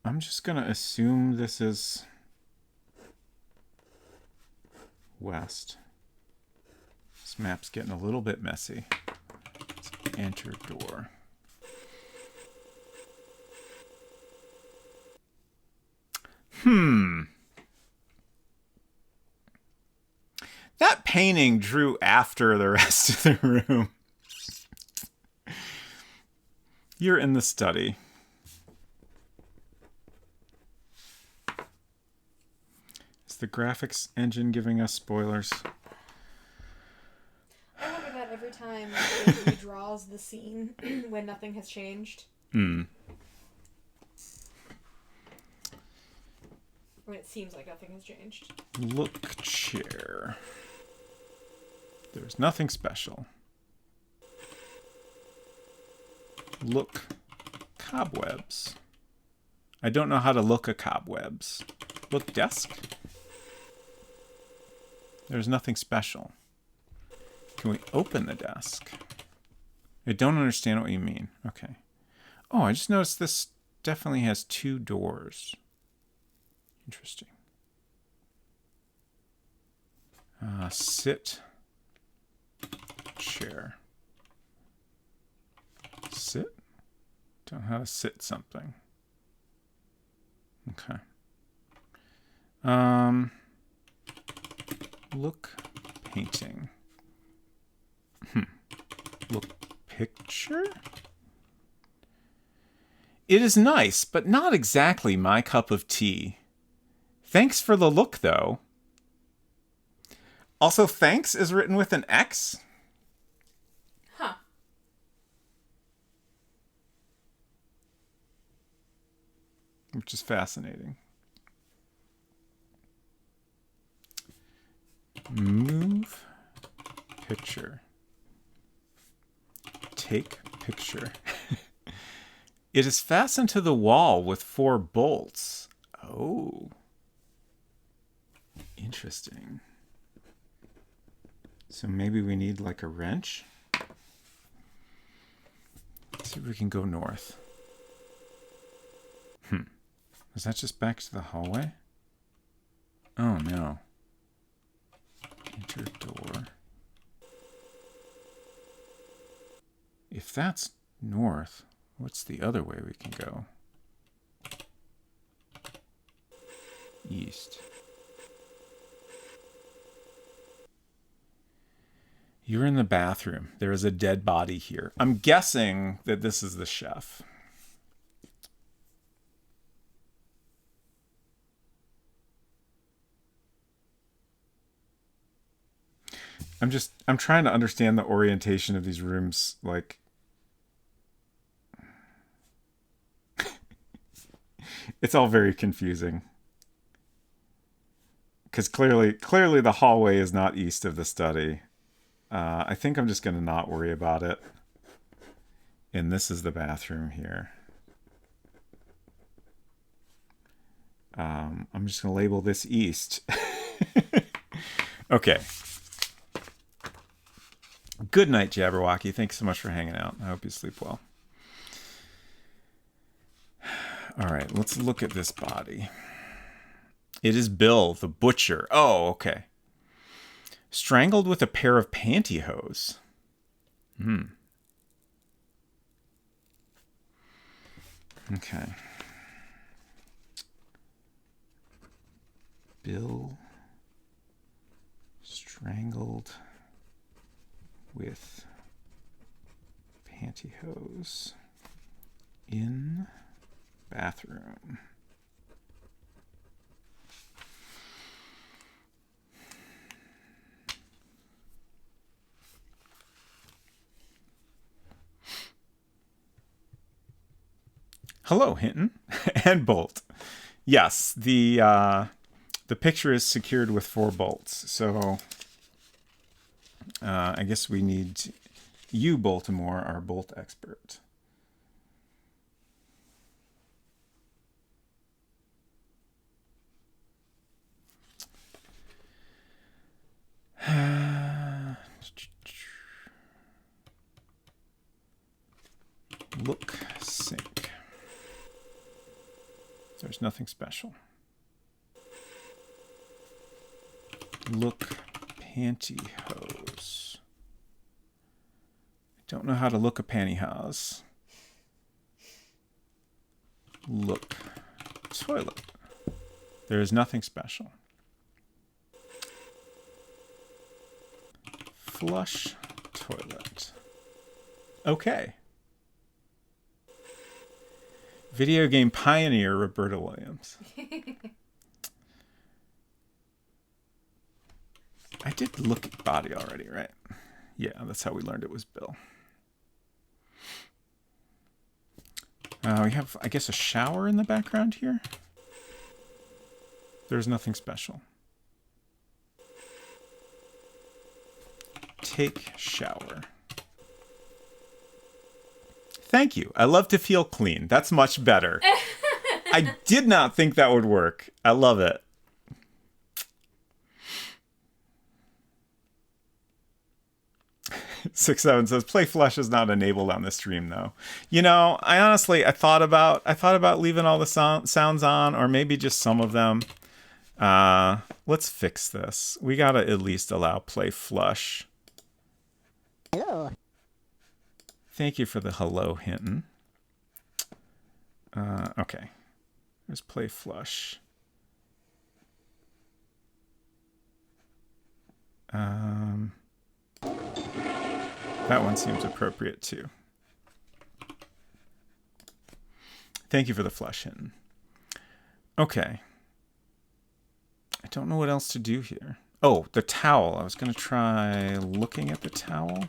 I'm just going to assume this is west. This map's getting a little bit messy. Let's enter door. That painting drew after the rest of the room. You're in the study. Is the graphics engine giving us spoilers? I wonder that every time it redraws the scene when nothing has changed. When it seems like nothing has changed. Look chair. There's nothing special. Look cobwebs. I don't know how to look a cobwebs. Look desk. There's nothing special. Can we open the desk? I don't understand what you mean. Okay. Oh, I just noticed this definitely has 2 doors. Interesting. Sit. Chair. Sit? Don't know how to sit something. Okay. Look painting. Look picture? It is nice, but not exactly my cup of tea. Thanks for the look, though. Also, thanks is written with an X. Huh. Which is fascinating. Move picture. Take picture. It is fastened to the wall with 4 bolts. Oh. Interesting. So maybe we need like a wrench. Let's see if we can go north. Is that just back to the hallway? Oh no. Enter door. If that's north, what's the other way we can go? East. You're in the bathroom. There is a dead body here. I'm guessing that this is the chef. I'm trying to understand the orientation of these rooms, like it's all very confusing. Because clearly the hallway is not east of the study. I think I'm just going to not worry about it. And this is the bathroom here. I'm just going to label this east. Okay. Good night, Jabberwocky. Thanks so much for hanging out. I hope you sleep well. All right, let's look at this body. It is Bill, the butcher. Oh, okay. Strangled with a pair of pantyhose. Okay. Bill strangled with pantyhose in bathroom. Hello, Hinton and Bolt. Yes, the picture is secured with 4 bolts, so I guess we need you, Baltimore, our bolt expert. Look, sync. There's nothing special. Look, pantyhose. I don't know how to look a pantyhose. Look, toilet. There is nothing special. Flush toilet. Okay. Video game pioneer Roberta Williams. I did look at body already, right? Yeah, that's how we learned it was Bill. We have, I guess, a shower in the background here. There's nothing special. Take shower. Thank you. I love to feel clean. That's much better. I did not think that would work. I love it. Six Seven says play flush is not enabled on the stream though. You know, I thought about leaving all the sounds on, or maybe just some of them. Let's fix this. We gotta at least allow play flush. Hello. Thank you for the hello, Hinton. Okay. Let's play flush. That one seems appropriate too. Thank you for the flush, Hinton. Okay. I don't know what else to do here. Oh, the towel. I was going to try looking at the towel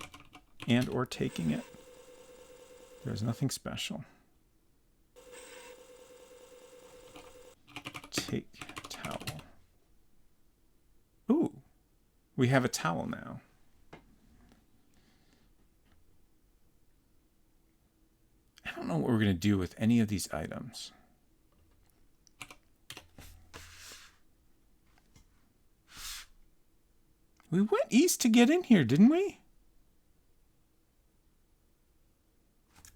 and or taking it. There's nothing special. Take towel. Ooh, we have a towel now. I don't know what we're going to do with any of these items. We went east to get in here, didn't we?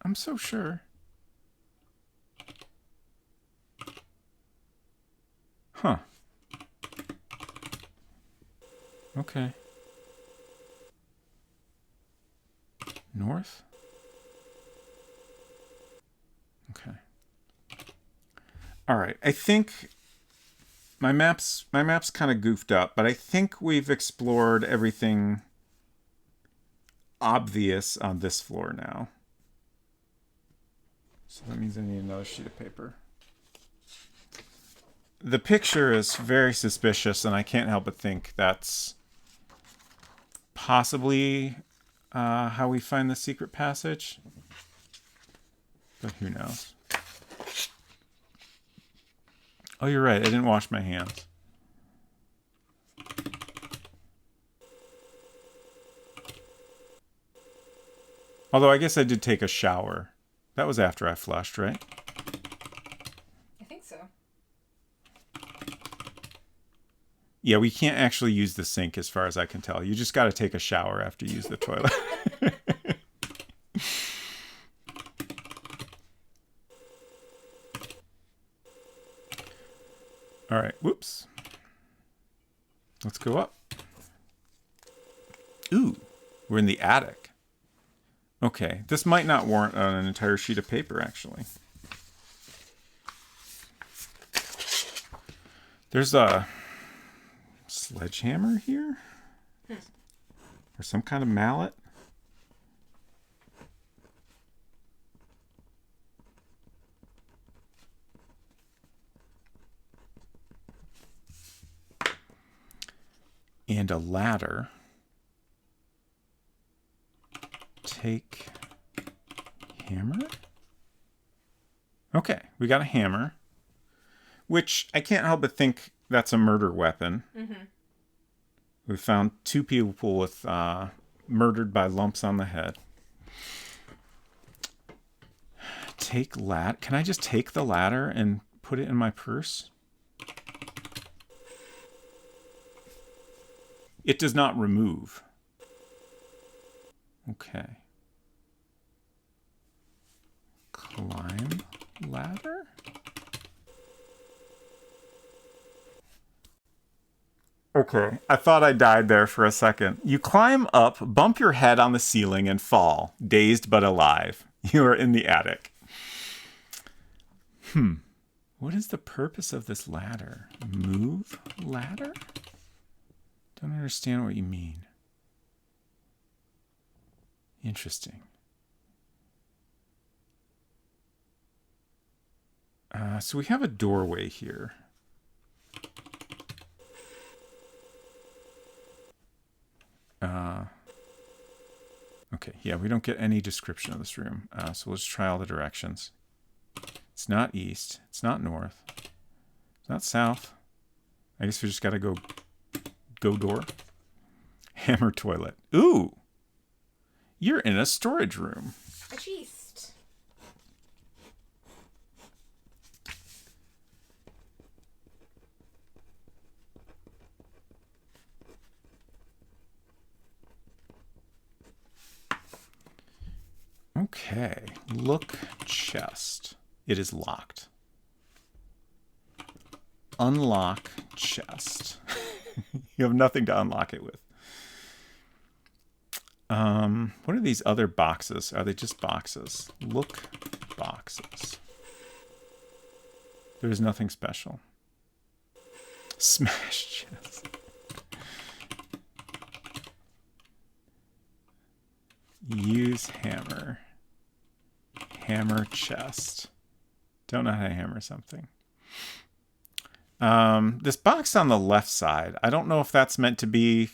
I'm so sure. Huh. Okay. North? Okay. All right. I think my map's kind of goofed up, but I think we've explored everything obvious on this floor now. So that means I need another sheet of paper. The picture is very suspicious, and I can't help but think that's possibly how we find the secret passage. But who knows? Oh, you're right. I didn't wash my hands. Although I guess I did take a shower. That was after I flushed, right? I think so. Yeah, we can't actually use the sink as far as I can tell. You just got to take a shower after you use the toilet. All right, whoops. Let's go up. Ooh, we're in the attic. Okay, this might not warrant an entire sheet of paper, actually. There's a sledgehammer here? Or some kind of mallet? And a ladder. Take hammer? Okay, we got a hammer. Which I can't help but think that's a murder weapon. Mm-hmm. We found 2 people with murdered by lumps on the head. Take ladder. Can I just take the ladder and put it in my purse? It does not remove. Okay. Climb ladder? Okay, I thought I died there for a second. You climb up, bump your head on the ceiling, and fall, dazed but alive. You are in the attic. What is the purpose of this ladder? Move ladder? Don't understand what you mean. Interesting. So we have a doorway here. Okay, yeah, we don't get any description of this room. So we'll just try all the directions. It's not east. It's not north. It's not south. I guess we just gotta go door. Hammer toilet. Ooh! You're in a storage room. A chest. Okay. Look chest. It is locked. Unlock chest. You have nothing to unlock it with. What are these other boxes? Are they just boxes? Look boxes. There's nothing special. Smash chest. Use hammer. Hammer chest. Don't know how to hammer something. This box on the left side, I don't know if that's meant to be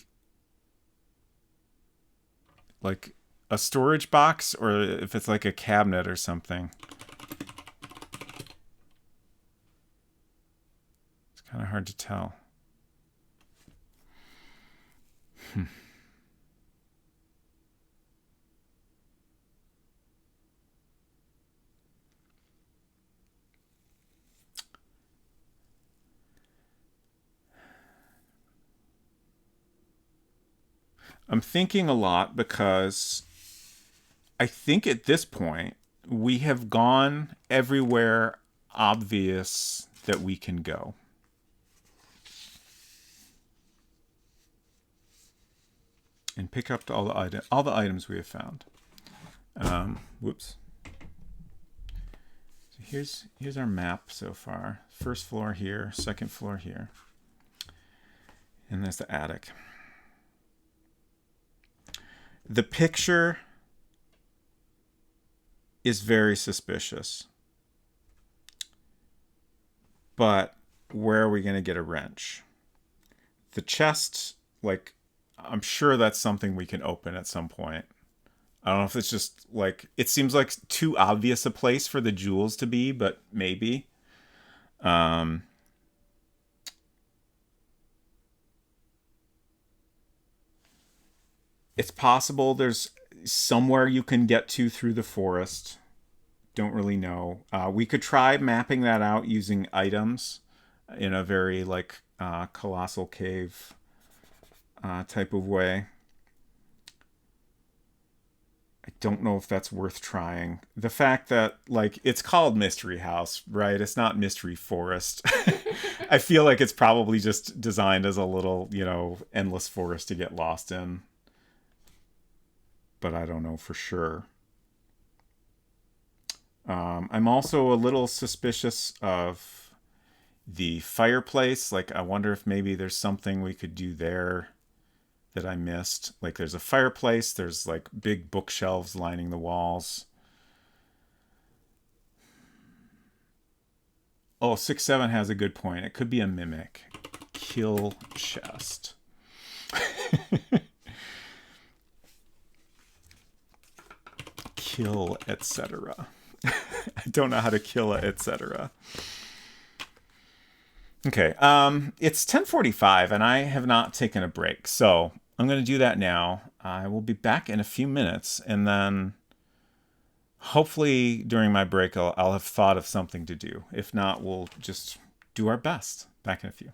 like a storage box or if it's like a cabinet or something. It's kind of hard to tell. I'm thinking a lot because I think at this point we have gone everywhere obvious that we can go. And pick up all the items we have found. Whoops. So here's our map so far. First floor here, second floor here. And there's the attic. The picture is very suspicious. But where are we going to get a wrench? The chest, like, I'm sure that's something we can open at some point. I don't know if it's just, like, it seems like too obvious a place for the jewels to be, but maybe. It's possible there's somewhere you can get to through the forest. Don't really know. We could try mapping that out using items in a very, like, colossal cave type of way. I don't know if that's worth trying. The fact that, like, it's called Mystery House, right? It's not Mystery Forest. I feel like it's probably just designed as a little, endless forest to get lost in. But I don't know for sure. I'm also a little suspicious of The fireplace, like I wonder if maybe there's something we could do there that I missed. Like there's a fireplace, there's like big bookshelves lining the walls. Oh, 6-7 has a good point. It could be a mimic. Kill chest. Kill, etc. I don't know how to kill it, etc. Okay, it's 10:45 and I have not taken a break, so I'm going to do that now. I will be back in a few minutes, and then hopefully during my break I'll have thought of something to do. If not, we'll just do our best. Back in a few.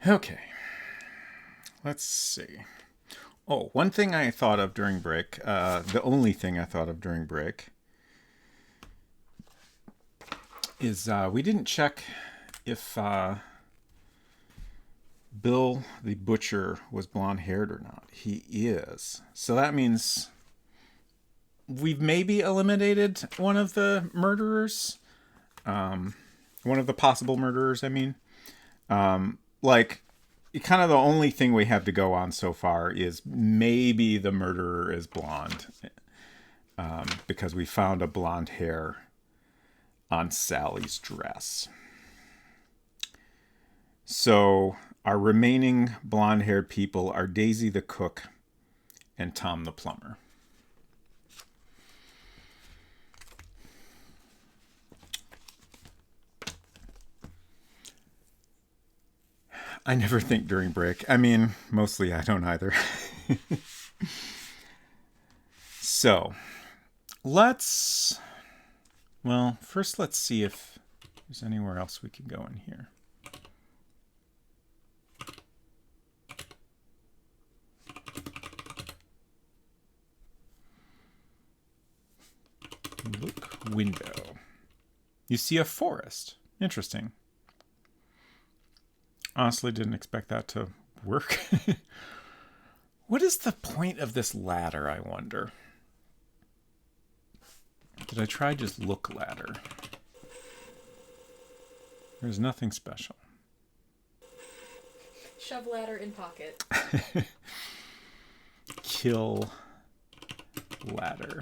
Okay. Let's see. Oh, one thing I thought of during break, the only thing I thought of during break, is we didn't check if Bill the Butcher was blonde-haired or not. He is. So that means we've maybe eliminated one of the murderers. One of the possible murderers, I mean. Like, kind of the only thing we have to go on so far is maybe the murderer is blonde. Because we found a blonde hair on Sally's dress. So our remaining blonde-haired people are Daisy the cook and Tom the plumber. I never think during break. I mean, mostly I don't either. So, first let's see if there's anywhere else we can go in here. Look, window. You see a forest. Interesting. Honestly, didn't expect that to work. What is the point of this ladder, I wonder? Did I try just look ladder? There's nothing special. Shove ladder in pocket. Kill ladder.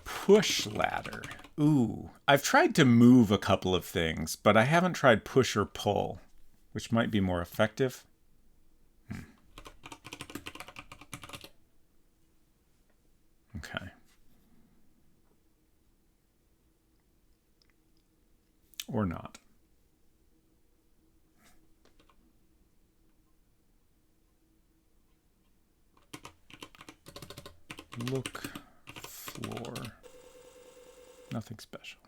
Push ladder. Ooh, I've tried to move a couple of things, but I haven't tried push or pull, which might be more effective. Okay. Or not. Look, floor. Nothing special.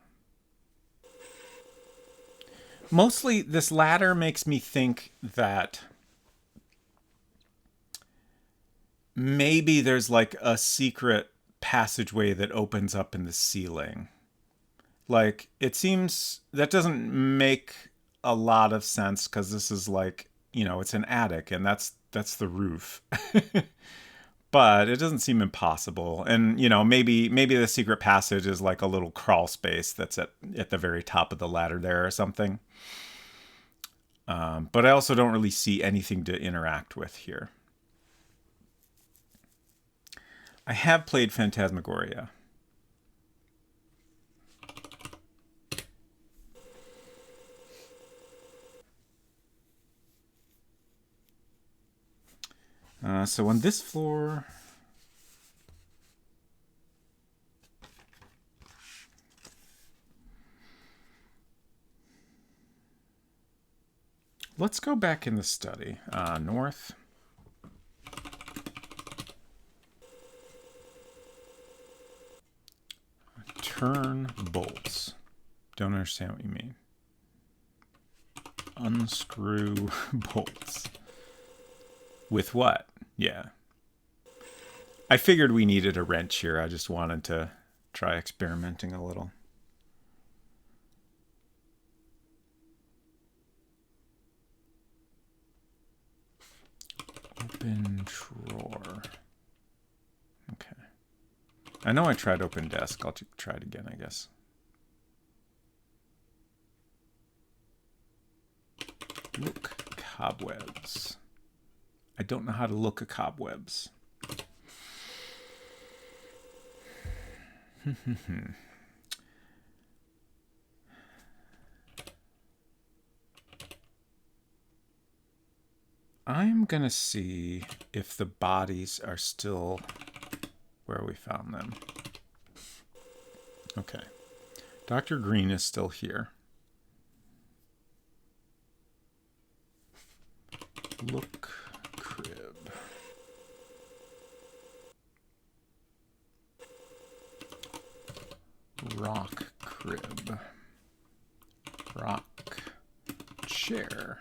Mostly, this ladder makes me think that maybe there's like a secret passageway that opens up in the ceiling. Like, it seems that doesn't make a lot of sense because this is like, it's an attic and that's the roof. But it doesn't seem impossible. And, maybe the secret passage is like a little crawl space that's at the very top of the ladder there or something. But I also don't really see anything to interact with here. I have played Phantasmagoria. So on this floor, let's go back in the study. North. Turn bolts. Don't understand what you mean. Unscrew bolts. With what? Yeah. I figured we needed a wrench here. I just wanted to try experimenting a little. Open drawer. Okay. I know I tried open desk. I'll try it again, I guess. Look, cobwebs. I don't know how to look at cobwebs. I'm going to see if the bodies are still where we found them. Okay. Dr. Green is still here. Look, crib. Rock crib. Rock chair.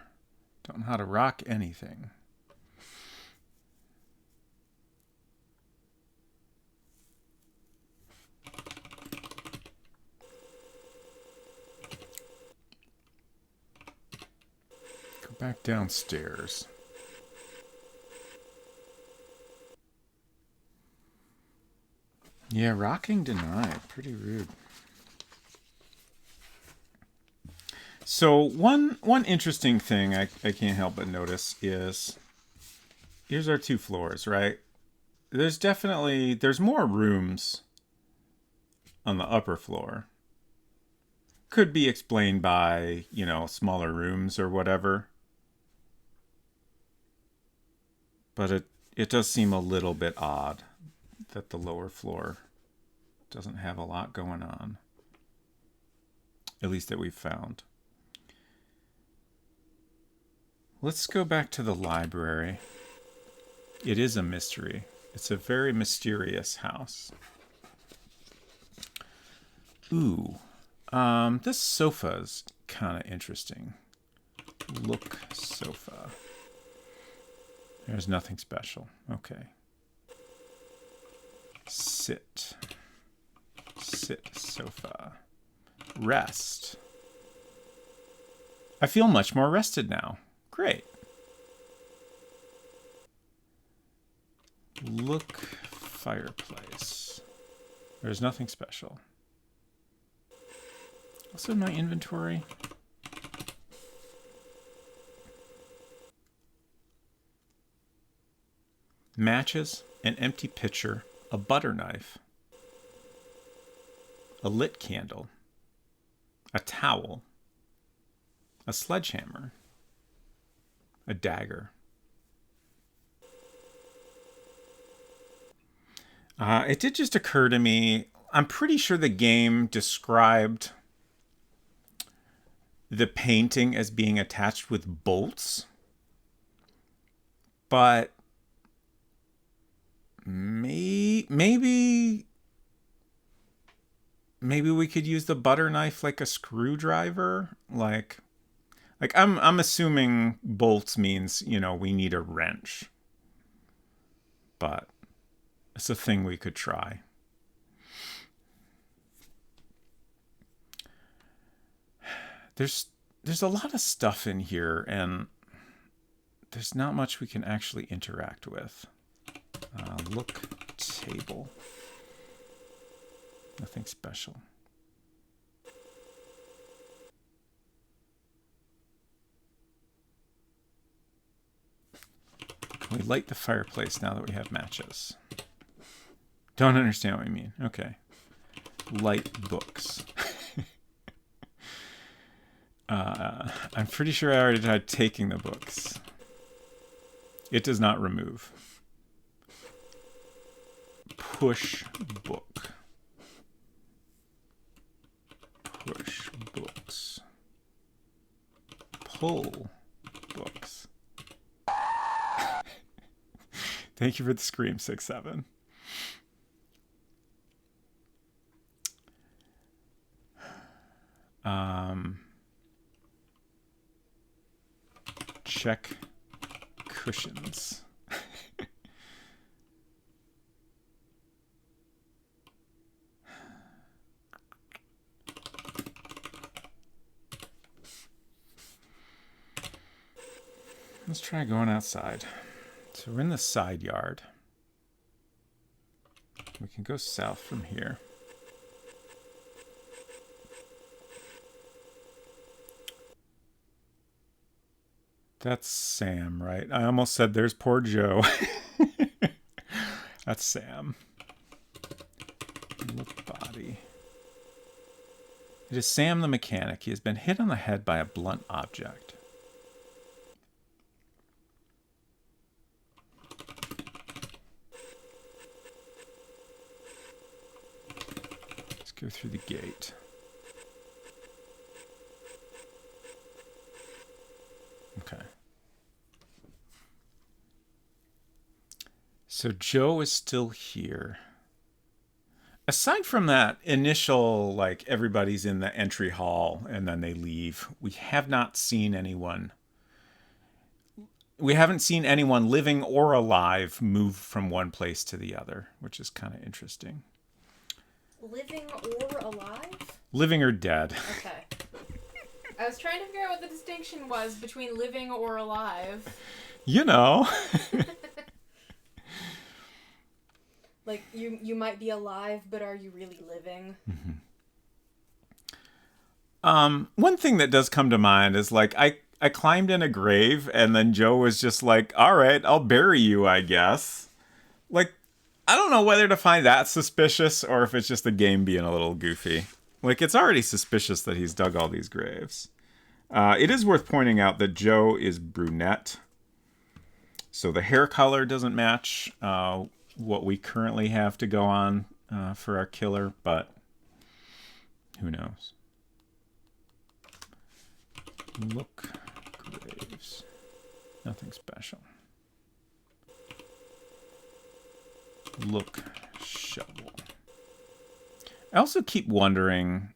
Don't know how to rock anything. Go back downstairs. Yeah, rocking denied. Pretty rude. So one interesting thing I can't help but notice is here's our 2 floors, right? There's more rooms on the upper floor. Could be explained by, smaller rooms or whatever. But it does seem a little bit odd that the lower floor doesn't have a lot going on. At least that we've found. Let's go back to the library. It is a mystery. It's a very mysterious house. Ooh. This sofa's kind of interesting. Look sofa. There's nothing special. Okay. Sit. Sit sofa. Rest. I feel much more rested now. Great. Look fireplace. There's nothing special. Also in my inventory. Matches, an empty pitcher, a butter knife, a lit candle, a towel, a sledgehammer, a dagger. It did just occur to me, I'm pretty sure the game described the painting as being attached with bolts, but maybe we could use the butter knife like a screwdriver. Like I'm assuming bolts means, we need a wrench. But it's a thing we could try. There's a lot of stuff in here, and there's not much we can actually interact with. Look table. Nothing special. Can we light the fireplace now that we have matches? Don't understand what you mean. Okay. Light books. I'm pretty sure I already tried taking the books. It does not remove. Push book. Push books. Pull books. Thank you for the scream, 6-7. Check cushions. Let's try going outside. So we're in the side yard. We can go south from here. That's Sam, right? I almost said there's poor Joe. That's Sam. Look body. It is Sam the mechanic. He has been hit on the head by a blunt object. Let's go through the gate. Okay. So Joe is still here. aside from that initial, like, everybody's in the entry hall and then they leave, we have not seen anyone. We haven't seen anyone living or alive move from one place to the other, which is kind of interesting. Living or alive? Living or dead. Okay. I was trying to figure out what the distinction was between living or alive. You know. Like, you might be alive, but are you really living? One thing that does come to mind is, like, I climbed in a grave and then Joe was just like, all right, I'll bury you, I guess. Like, I don't know whether to find that suspicious or if it's just the game being a little goofy. Like, it's already suspicious that he's dug all these graves. It is worth pointing out that Joe is brunette. So the hair color doesn't match what we currently have to go on for our killer, but who knows? Look, graves. Nothing special. Look, shovel. I also keep wondering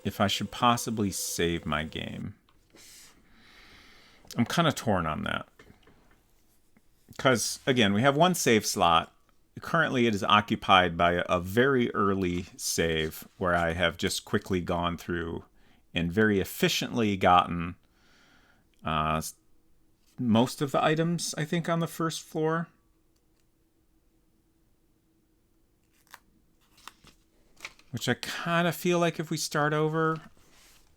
if I should possibly save my game. I'm kind of torn on that. Because, again, we have one save slot. Currently, it is occupied by a very early save where I have just quickly gone through and very efficiently gotten most of the items, I think, on the first floor. Which I kind of feel like if we start over,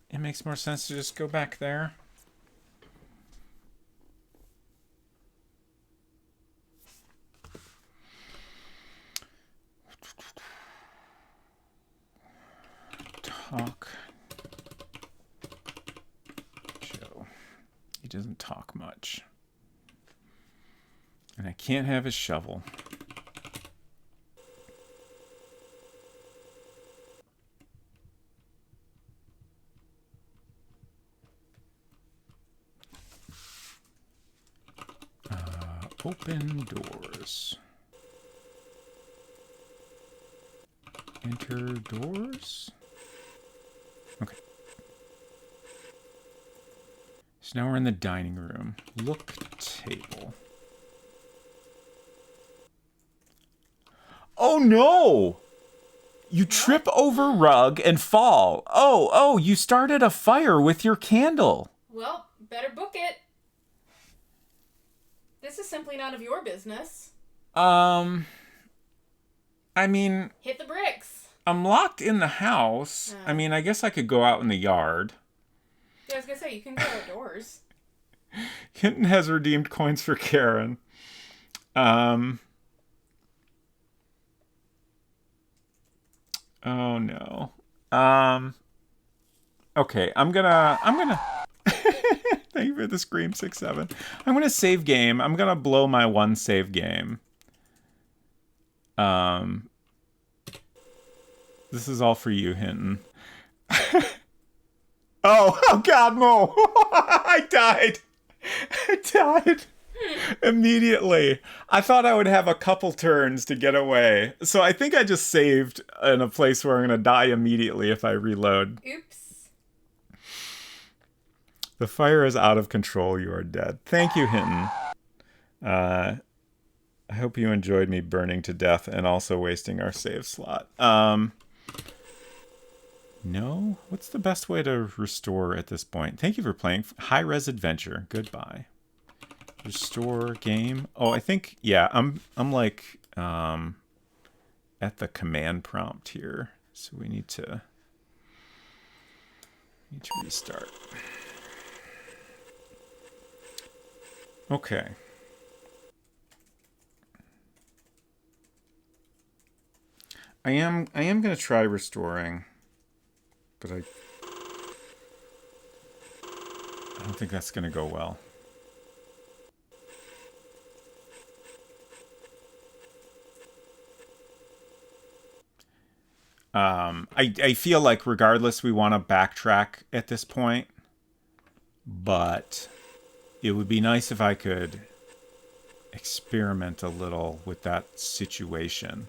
it makes more sense to just go back there. Talk. Joe. He doesn't talk much. And I can't have his shovel. Open doors. Enter doors. Okay. So now we're in the dining room. Look table. Oh no! You trip over rug and fall. Oh, you started a fire with your candle. Well, better book it. This is simply none of your business. I mean... Hit the bricks. I'm locked in the house. I mean, I guess I could go out in the yard. Yeah, I was gonna say, you can go outdoors. Hinton has redeemed coins for Karen. Oh no. Okay, I'm gonna thank you for the scream 6-7. I'm gonna save game. I'm gonna blow my one save game. This is all for you, Hinton. Oh God, no! I died immediately. I thought I would have a couple turns to get away, so I think I just saved in a place where I'm gonna die immediately if I reload. Oops. The fire is out of control. You are dead. Thank you, Hinton. I hope you enjoyed me burning to death and also wasting our save slot. No? What's the best way to restore at this point? Thank you for playing high-res adventure. Goodbye. Restore game. Oh, I think, yeah, I'm like at the command prompt here. So we need to restart. Okay. I am going to try restoring, but I don't think that's going to go well. I feel like regardless we want to backtrack at this point, but it would be nice if I could experiment a little with that situation.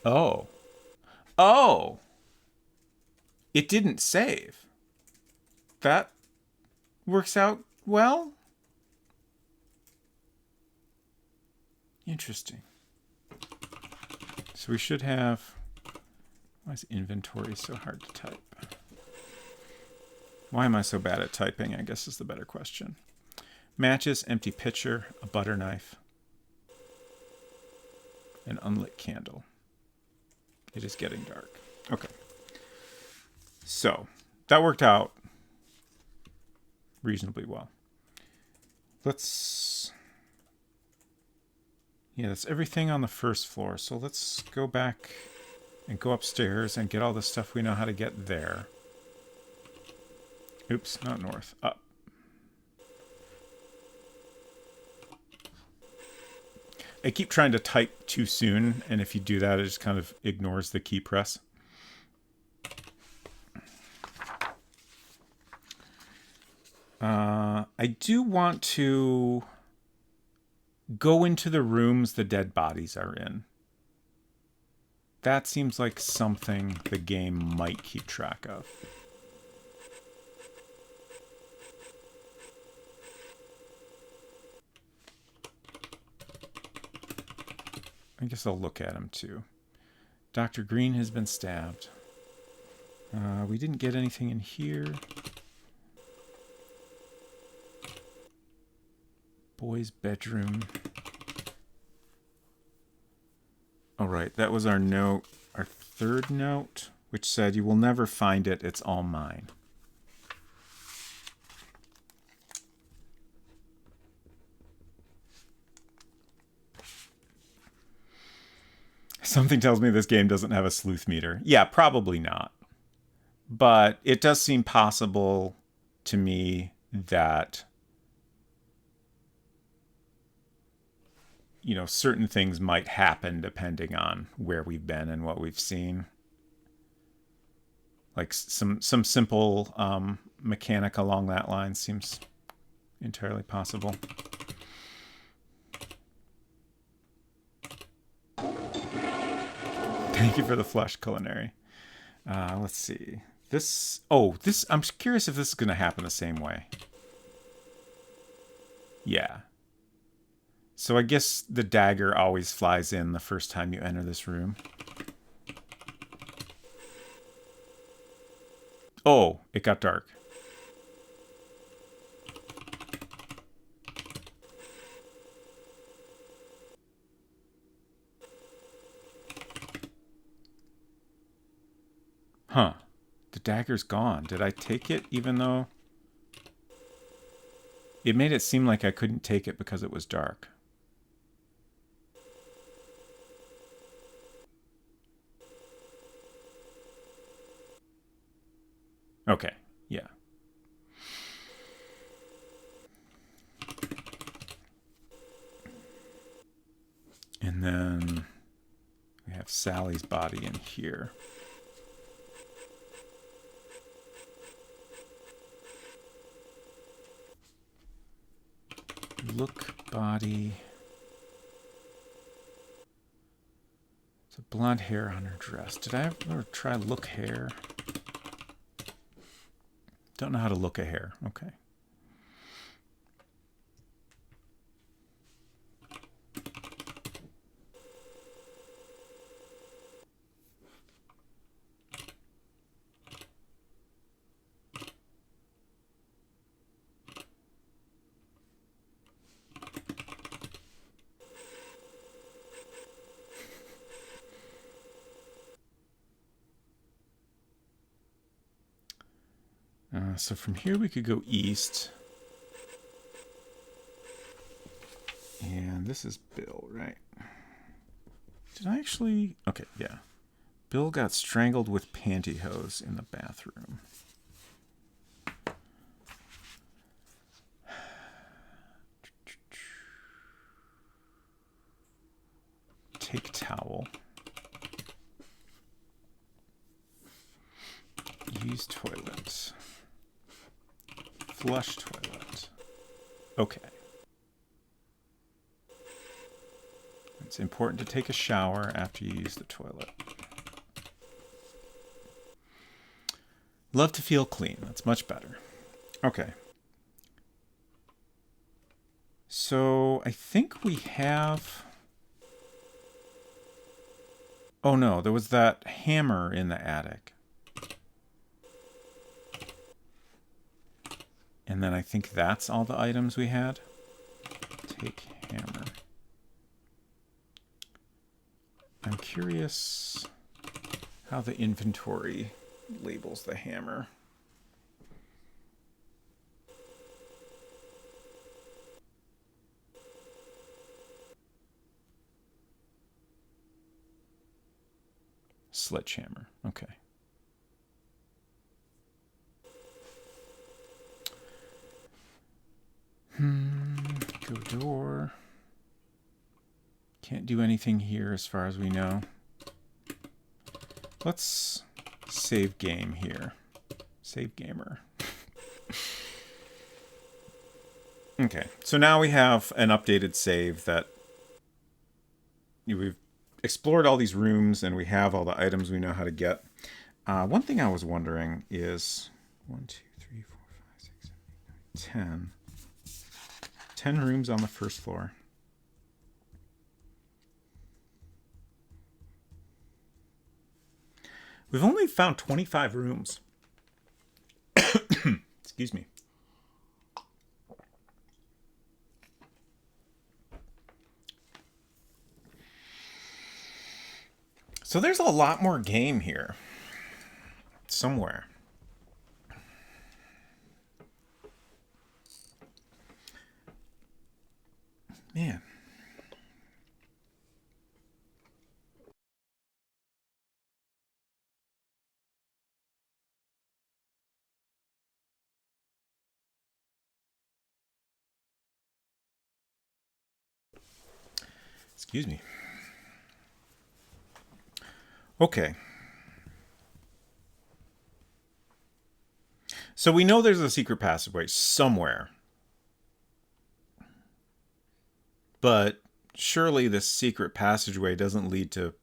Oh. Oh! It didn't save. That works out well? Interesting. So we should have... Why is inventory so hard to type? Why am I so bad at typing, I guess is the better question. Matches, empty pitcher, a butter knife, an unlit candle. It is getting dark. Okay. So, that worked out reasonably well. Let's... Yeah, that's everything on the first floor. So let's go back and go upstairs and get all the stuff we know how to get there. Oops, not north. Up. I keep trying to type too soon, and if you do that, it just kind of ignores the key press. I do want to go into the rooms the dead bodies are in. That seems like something the game might keep track of. I guess I'll look at him too. Dr. Green has been stabbed. We didn't get anything in here. Boy's bedroom. All right, that was our note, our third note, which said, "You will never find it, it's all mine." Something tells me this game doesn't have a sleuth meter. Yeah, probably not. But it does seem possible to me that, you know, certain things might happen depending on where we've been and what we've seen. Like some simple mechanic along that line seems entirely possible. Thank you for the flush, Culinary. Let's see. This... Oh, this... I'm curious if this is going to happen the same way. Yeah. So I guess the dagger always flies in the first time you enter this room. Oh, it got dark. Huh. The dagger's gone. Did I take it even though... It made it seem like I couldn't take it because it was dark. Okay, yeah. And then we have Sally's body in here. Look body. It's a blonde hair on her dress. Did I ever try look hair? Don't know how to look a hair. Okay. So from here we could go east. And this is Bill, right? Did I actually... Okay, yeah. Bill got strangled with pantyhose in the bathroom. Take towel. Use toilet. Flush toilet. Okay. It's important to take a shower after you use the toilet. Love to feel clean. That's much better. Okay. So I think we have... Oh no, there was that hammer in the attic. And then I think that's all the items we had. Take hammer. I'm curious how the inventory labels the hammer. Sledgehammer. Okay. Go door. Can't do anything here as far as we know. Let's save game here. Save gamer. Okay, so now we have an updated save that we've explored all these rooms and we have all the items we know how to get. One thing I was wondering is 1, 2, 3, 4, 5, 6, 7, 8, 9, 10 rooms on the first floor. We've only found 25 rooms. Excuse me. So there's a lot more game here. Somewhere. Man. Excuse me. Okay. So we know there's a secret passageway somewhere. But surely this secret passageway doesn't lead to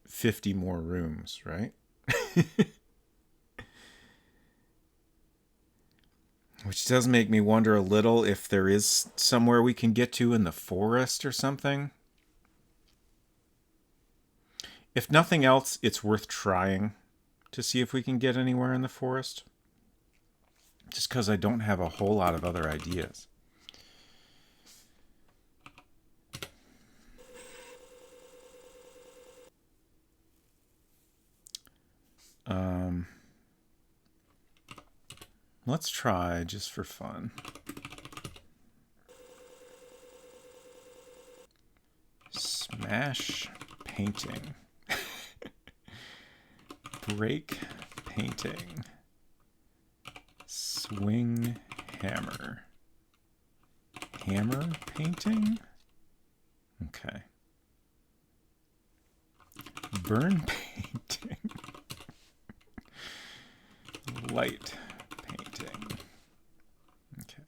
50 more rooms, right? Which does make me wonder a little if there is somewhere we can get to in the forest or something. If nothing else, it's worth trying to see if we can get anywhere in the forest. Just because I don't have a whole lot of other ideas. Let's try just for fun. Smash painting. Break painting. Swing hammer. Hammer painting? Okay. Burn painting. Light painting. Okay.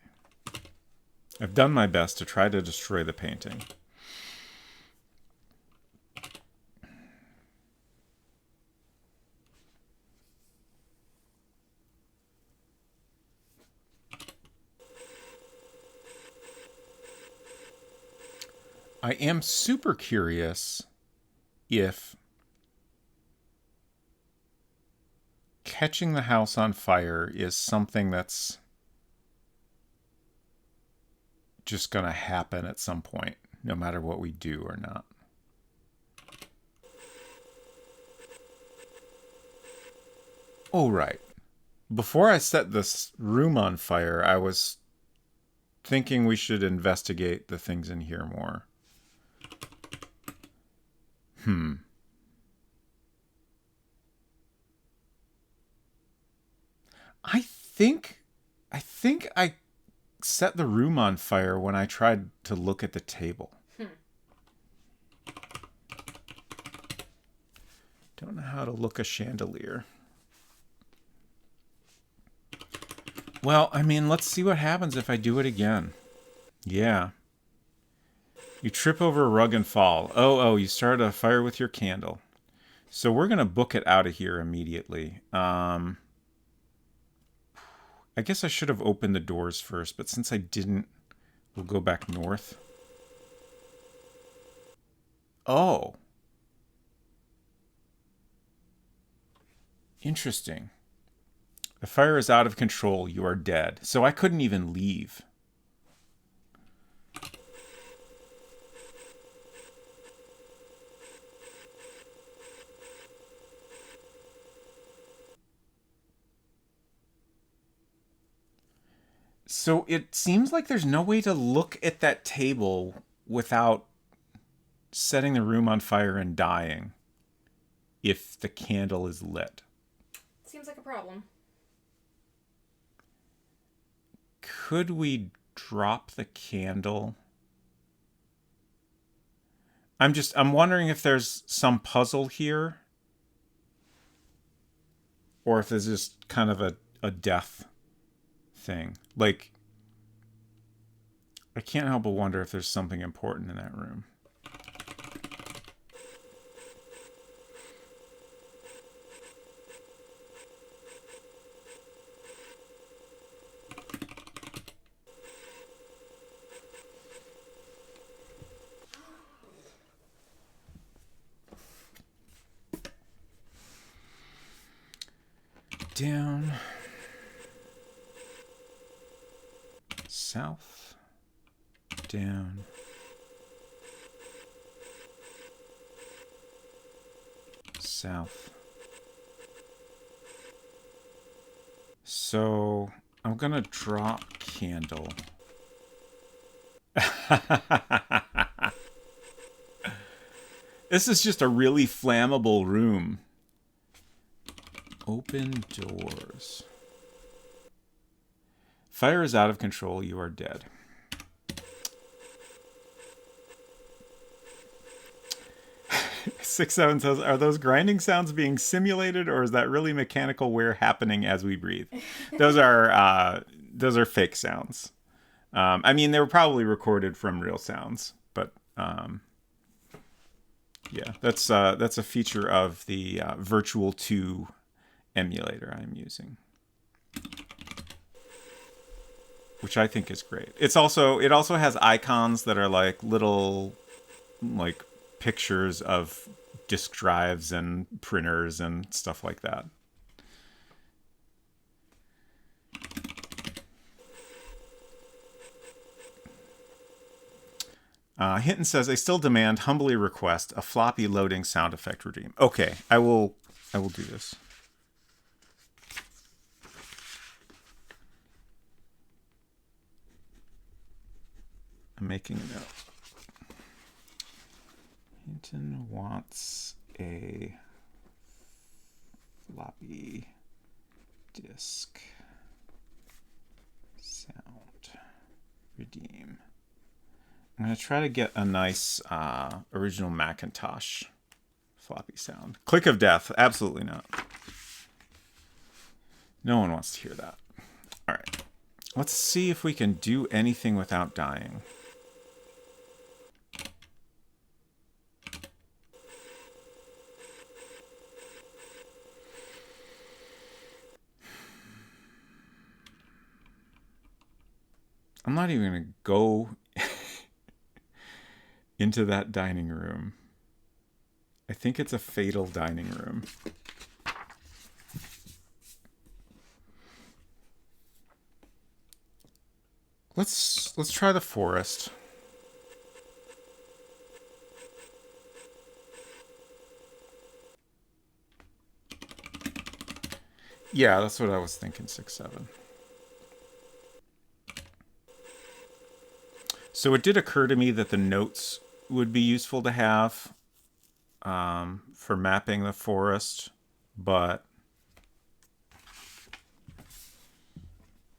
I've done my best to try to destroy the painting. I am super curious if catching the house on fire is something that's just going to happen at some point, no matter what we do or not. Oh, right. Before I set this room on fire, I was thinking we should investigate the things in here more. I think I set the room on fire when I tried to look at the table. Don't know how to look a chandelier. Well, I mean, let's see what happens if I do it again. Yeah. You trip over a rug and fall. Oh, you started a fire with your candle. So we're going to book it out of here immediately. I guess I should have opened the doors first, but since I didn't, we'll go back north. Oh. Interesting. The fire is out of control. You are dead. So I couldn't even leave. So it seems like there's no way to look at that table without setting the room on fire and dying if the candle is lit. Seems like a problem. Could we drop the candle? I'm wondering if there's some puzzle here, or if there's just kind of a death thing. Like, I can't help but wonder if there's something important in that room. Down. South. Down. South. So I'm gonna drop candle. This is just a really flammable room. Open doors. Fire is out of control. You are dead. Six Seven says, "Are those grinding sounds being simulated, or is that really mechanical wear happening as we breathe?" Those are fake sounds. I mean, they were probably recorded from real sounds, but yeah, that's a feature of the Virtual 2 emulator I'm using, which I think is great. It also has icons that are like little like pictures of disk drives and printers and stuff like that. Hinton says, "I still demand, humbly request, a floppy loading sound effect regime." Okay, I will do this. I'm making a note. Hinton wants a floppy disk sound redeem. I'm going to try to get a nice original Macintosh floppy sound. Click of death. Absolutely not. No one wants to hear that. All right. Let's see if we can do anything without dying. I'm not even going to go into that dining room. I think it's a fatal dining room. Let's try the forest. Yeah, that's what I was thinking, 6-7. So it did occur to me that the notes would be useful to have for mapping the forest, but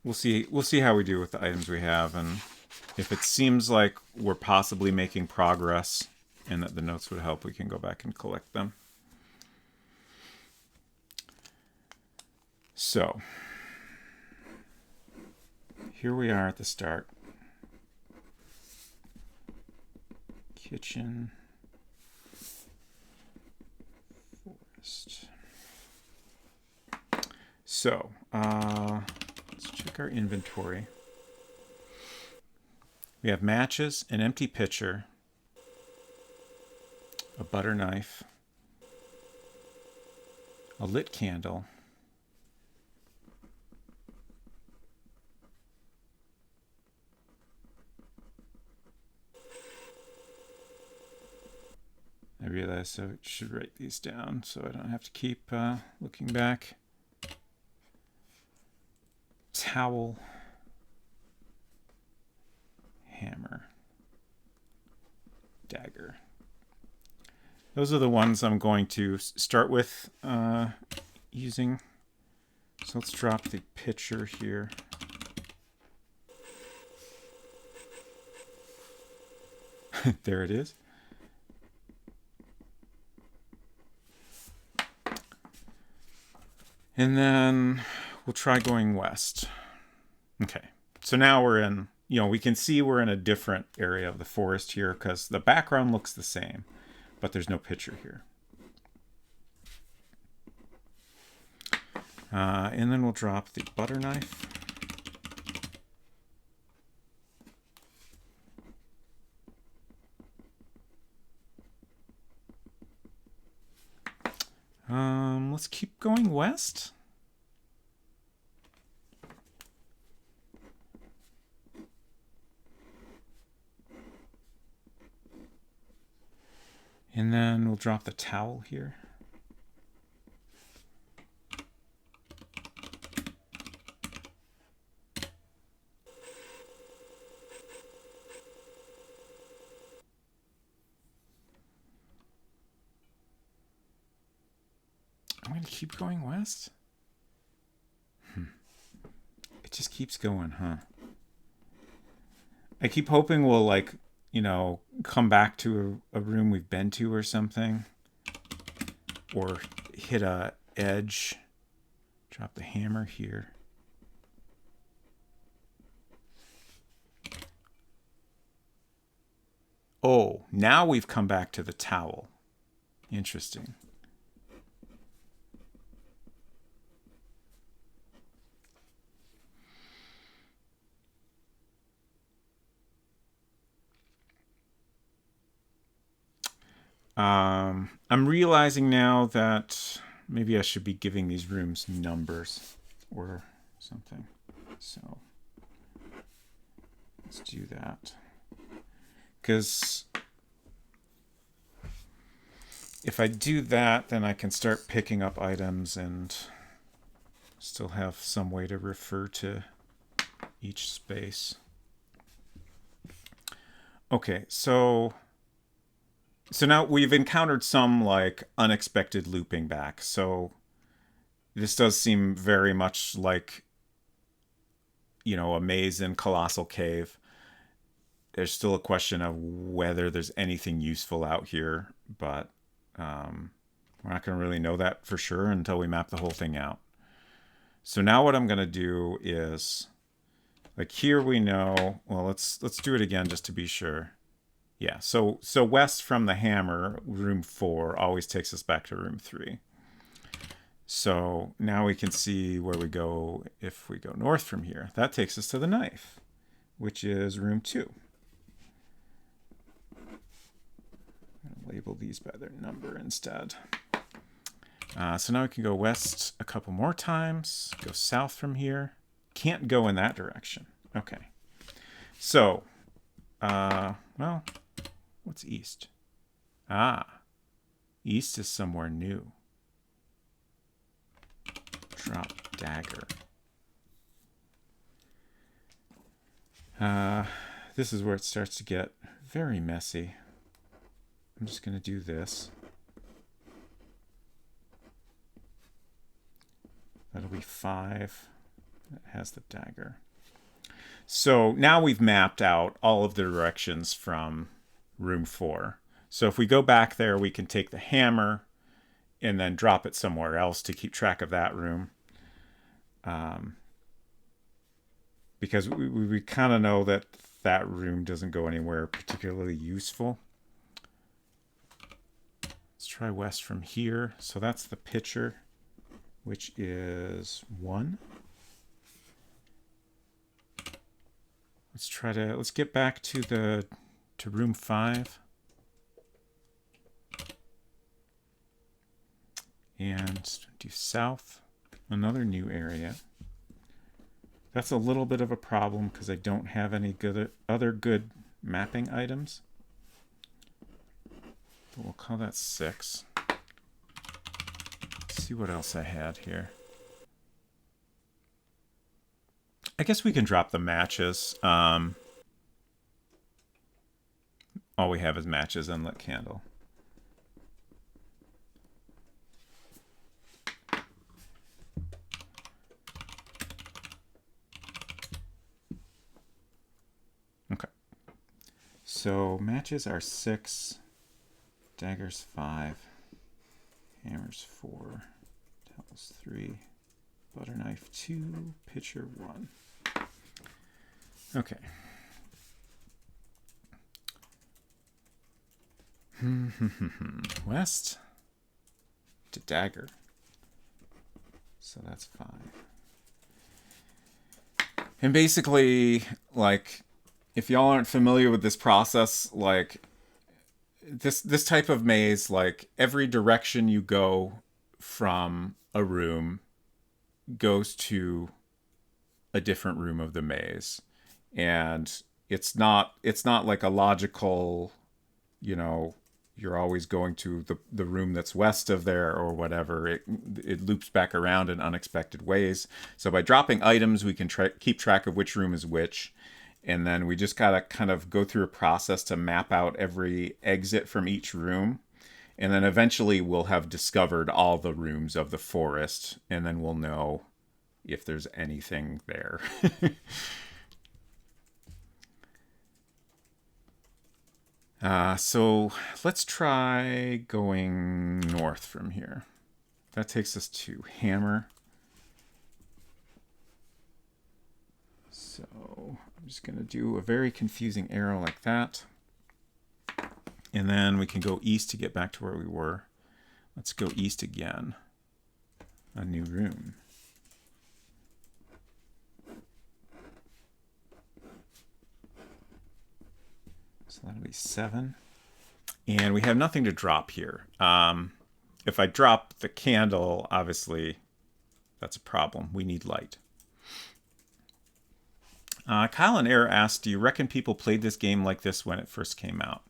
we'll see how we do with the items we have, and if it seems like we're possibly making progress and that the notes would help, we can go back and collect them. So here we are at the start. kitchen, forest. So, let's check our inventory. We have matches, an empty pitcher, a butter knife, a lit candle, I realized I should write these down so I don't have to keep looking back. Towel, hammer, dagger. Those are the ones I'm going to start with using. So let's drop the pitcher here. There it is. And then we'll try going west. Okay, so now we're in, we can see we're in a different area of the forest here because the background looks the same, but there's no picture here. And then we'll drop the butter knife. Let's keep going west. And then we'll drop the towel here. I'm going to keep going west. It just keeps going, huh? I keep hoping we'll come back to a room we've been to or something. Or hit a edge. Drop the hammer here. Oh, now we've come back to the towel. Interesting. I'm realizing now that maybe I should be giving these rooms numbers or something. So let's do that. Because if I do that, then I can start picking up items and still have some way to refer to each space. Okay, so now we've encountered some unexpected looping back. So this does seem very much like, a maze in Colossal Cave. There's still a question of whether there's anything useful out here, but we're not going to really know that for sure until we map the whole thing out. So now what I'm going to do is, here we know, well, let's do it again just to be sure. Yeah, so west from the hammer, room 4, always takes us back to room 3. So now we can see where we go if we go north from here. That takes us to the knife, which is room 2. I'm going to label these by their number instead. So now we can go west a couple more times, go south from here. Can't go in that direction. Okay. So, well, what's east? East is somewhere new. Drop dagger. This is where it starts to get very messy. I'm just going to do this. That'll be 5. That has the dagger. So now we've mapped out all of the directions from room 4. So if we go back there, we can take the hammer and then drop it somewhere else to keep track of that room. Because we kind of know that room doesn't go anywhere particularly useful. Let's try west from here. So that's the pitcher, which is 1. Let's get back to room 5. And do south, another new area. That's a little bit of a problem because I don't have any other good mapping items. But we'll call that 6. Let's see what else I had here. I guess we can drop the matches. All we have is matches and lit candle. Okay. So matches are 6, daggers 5, hammers 4, towels 3, butter knife 2, pitcher 1. Okay. West to dagger. So that's 5. And basically, like, if y'all aren't familiar with this process, like, this type of maze, like, every direction you go from a room goes to a different room of the maze. And it's not like a logical, you're always going to the room that's west of there or whatever. It loops back around in unexpected ways. So by dropping items, we can keep track of which room is which. And then we just got to kind of go through a process to map out every exit from each room. And then eventually we'll have discovered all the rooms of the forest. And then we'll know if there's anything there. So let's try going north from here. That takes us to hammer. So I'm just going to do a very confusing arrow like that. And then we can go east to get back to where we were. Let's go east again. A new room. So that'll be 7. And we have nothing to drop here. If I drop the candle, obviously, that's a problem. We need light. Kyle and Air asked, do you reckon people played this game like this when it first came out?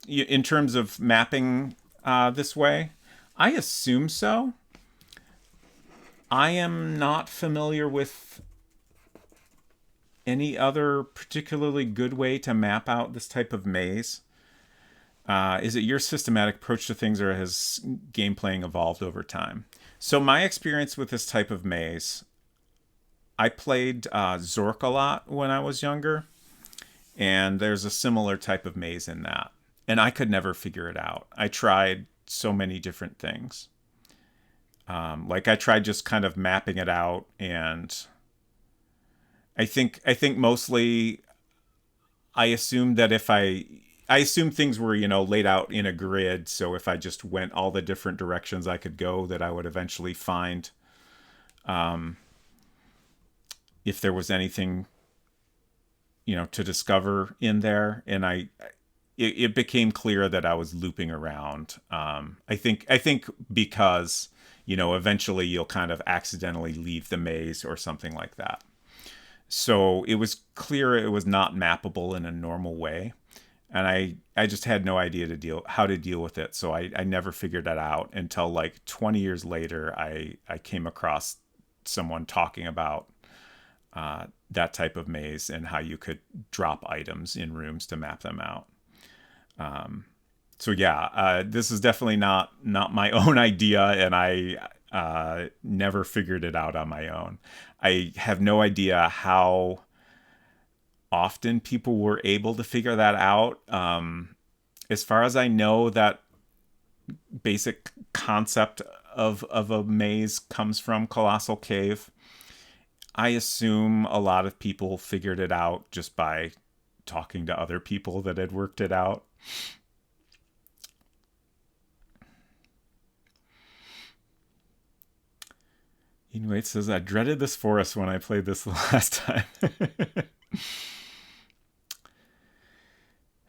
In terms of mapping this way, I assume so. I am not familiar with any other particularly good way to map out this type of maze. Is it your systematic approach to things, or has game playing evolved over time? So my experience with this type of maze, I played Zork a lot when I was younger, and there's a similar type of maze in that. And I could never figure it out. I tried so many different things. Like I tried just kind of mapping it out, and I think mostly I assumed that if I assumed things were, laid out in a grid. So if I just went all the different directions I could go, that I would eventually find if there was anything, to discover in there. And it became clear that I was looping around. I think because, eventually you'll kind of accidentally leave the maze or something like that. So it was clear it was not mappable in a normal way. And I just had no idea how to deal with it. So I never figured that out until like 20 years later, I came across someone talking about that type of maze and how you could drop items in rooms to map them out. So yeah, this is definitely not my own idea, and I never figured it out on my own. I have no idea how often people were able to figure that out. As far as I know, that basic concept of a maze comes from Colossal Cave. I assume a lot of people figured it out just by talking to other people that had worked it out. Inuit says, I dreaded this forest when I played this the last time.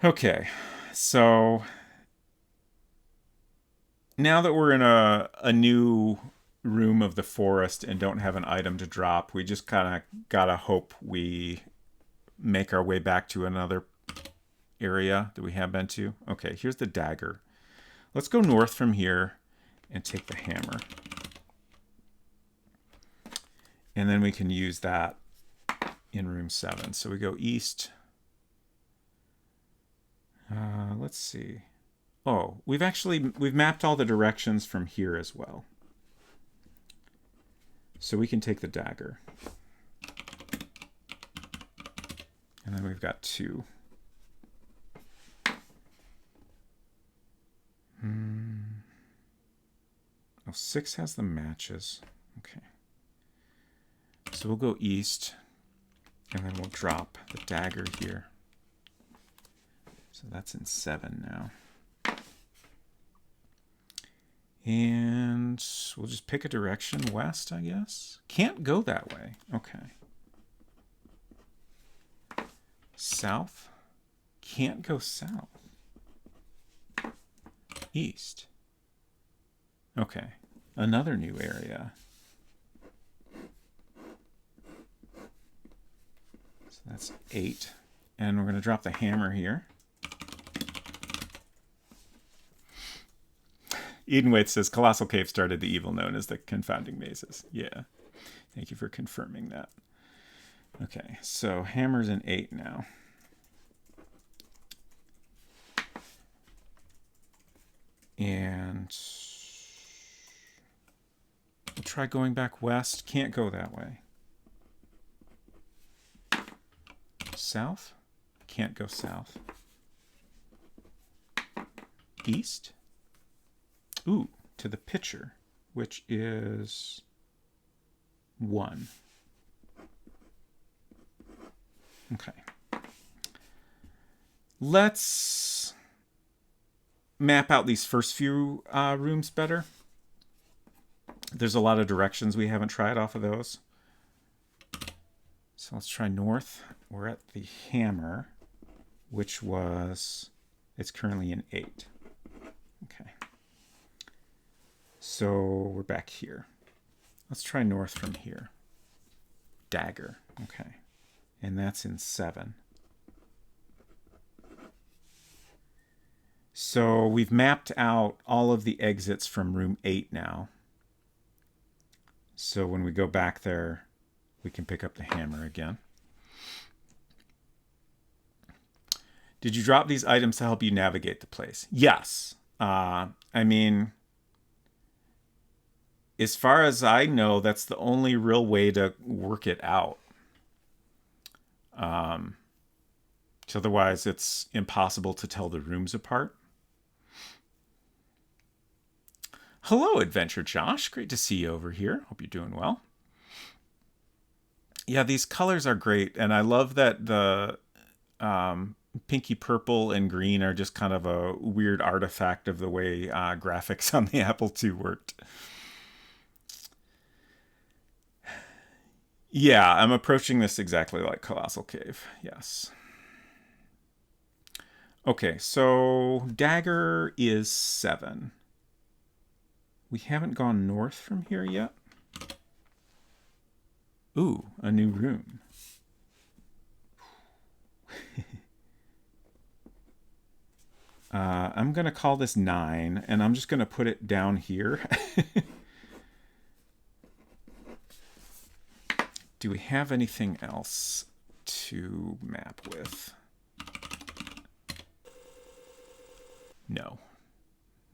Okay, so now that we're in a new room of the forest and don't have an item to drop, we just kind of gotta hope we make our way back to another area that we have been to. Okay, here's the dagger. Let's go north from here and take the hammer. And then we can use that in room 7. So we go east. Let's see. Oh, we've mapped all the directions from here as well. So we can take the dagger. And then we've got 2. Oh, 6 has the matches. Okay. So we'll go east, and then we'll drop the dagger here. So that's in 7 now. And we'll just pick a direction west, I guess. Can't go that way. Okay. South. Can't go south. East. Okay. Another new area. So that's 8. And we're going to drop the hammer here. Edenwaite says, Colossal Cave started the evil known as the Confounding Mazes. Yeah. Thank you for confirming that. Okay, so hammer's in 8 now. And we'll try going back west. Can't go that way. South? Can't go south. East? Ooh, to the pitcher, which is 1. Okay. Let's map out these first few rooms better. There's a lot of directions we haven't tried off of those. So let's try north. We're at the hammer, which was, it's currently in 8. Okay. So we're back here. Let's try north from here. Dagger. Okay. And that's in 7. So we've mapped out all of the exits from room 8 now. So when we go back there, we can pick up the hammer again. Did you drop these items to help you navigate the place? Yes. I mean, as far as I know, that's the only real way to work it out. Otherwise, it's impossible to tell the rooms apart. Hello, Adventure Josh. Great to see you over here. Hope you're doing well. Yeah, these colors are great, and I love that the pinky purple and green are just kind of a weird artifact of the way graphics on the Apple II worked. Yeah, I'm approaching this exactly like Colossal Cave. Yes. Okay, so dagger is 7. We haven't gone north from here yet. Ooh, a new room. I'm going to call this 9, and I'm just going to put it down here. Do we have anything else to map with? No.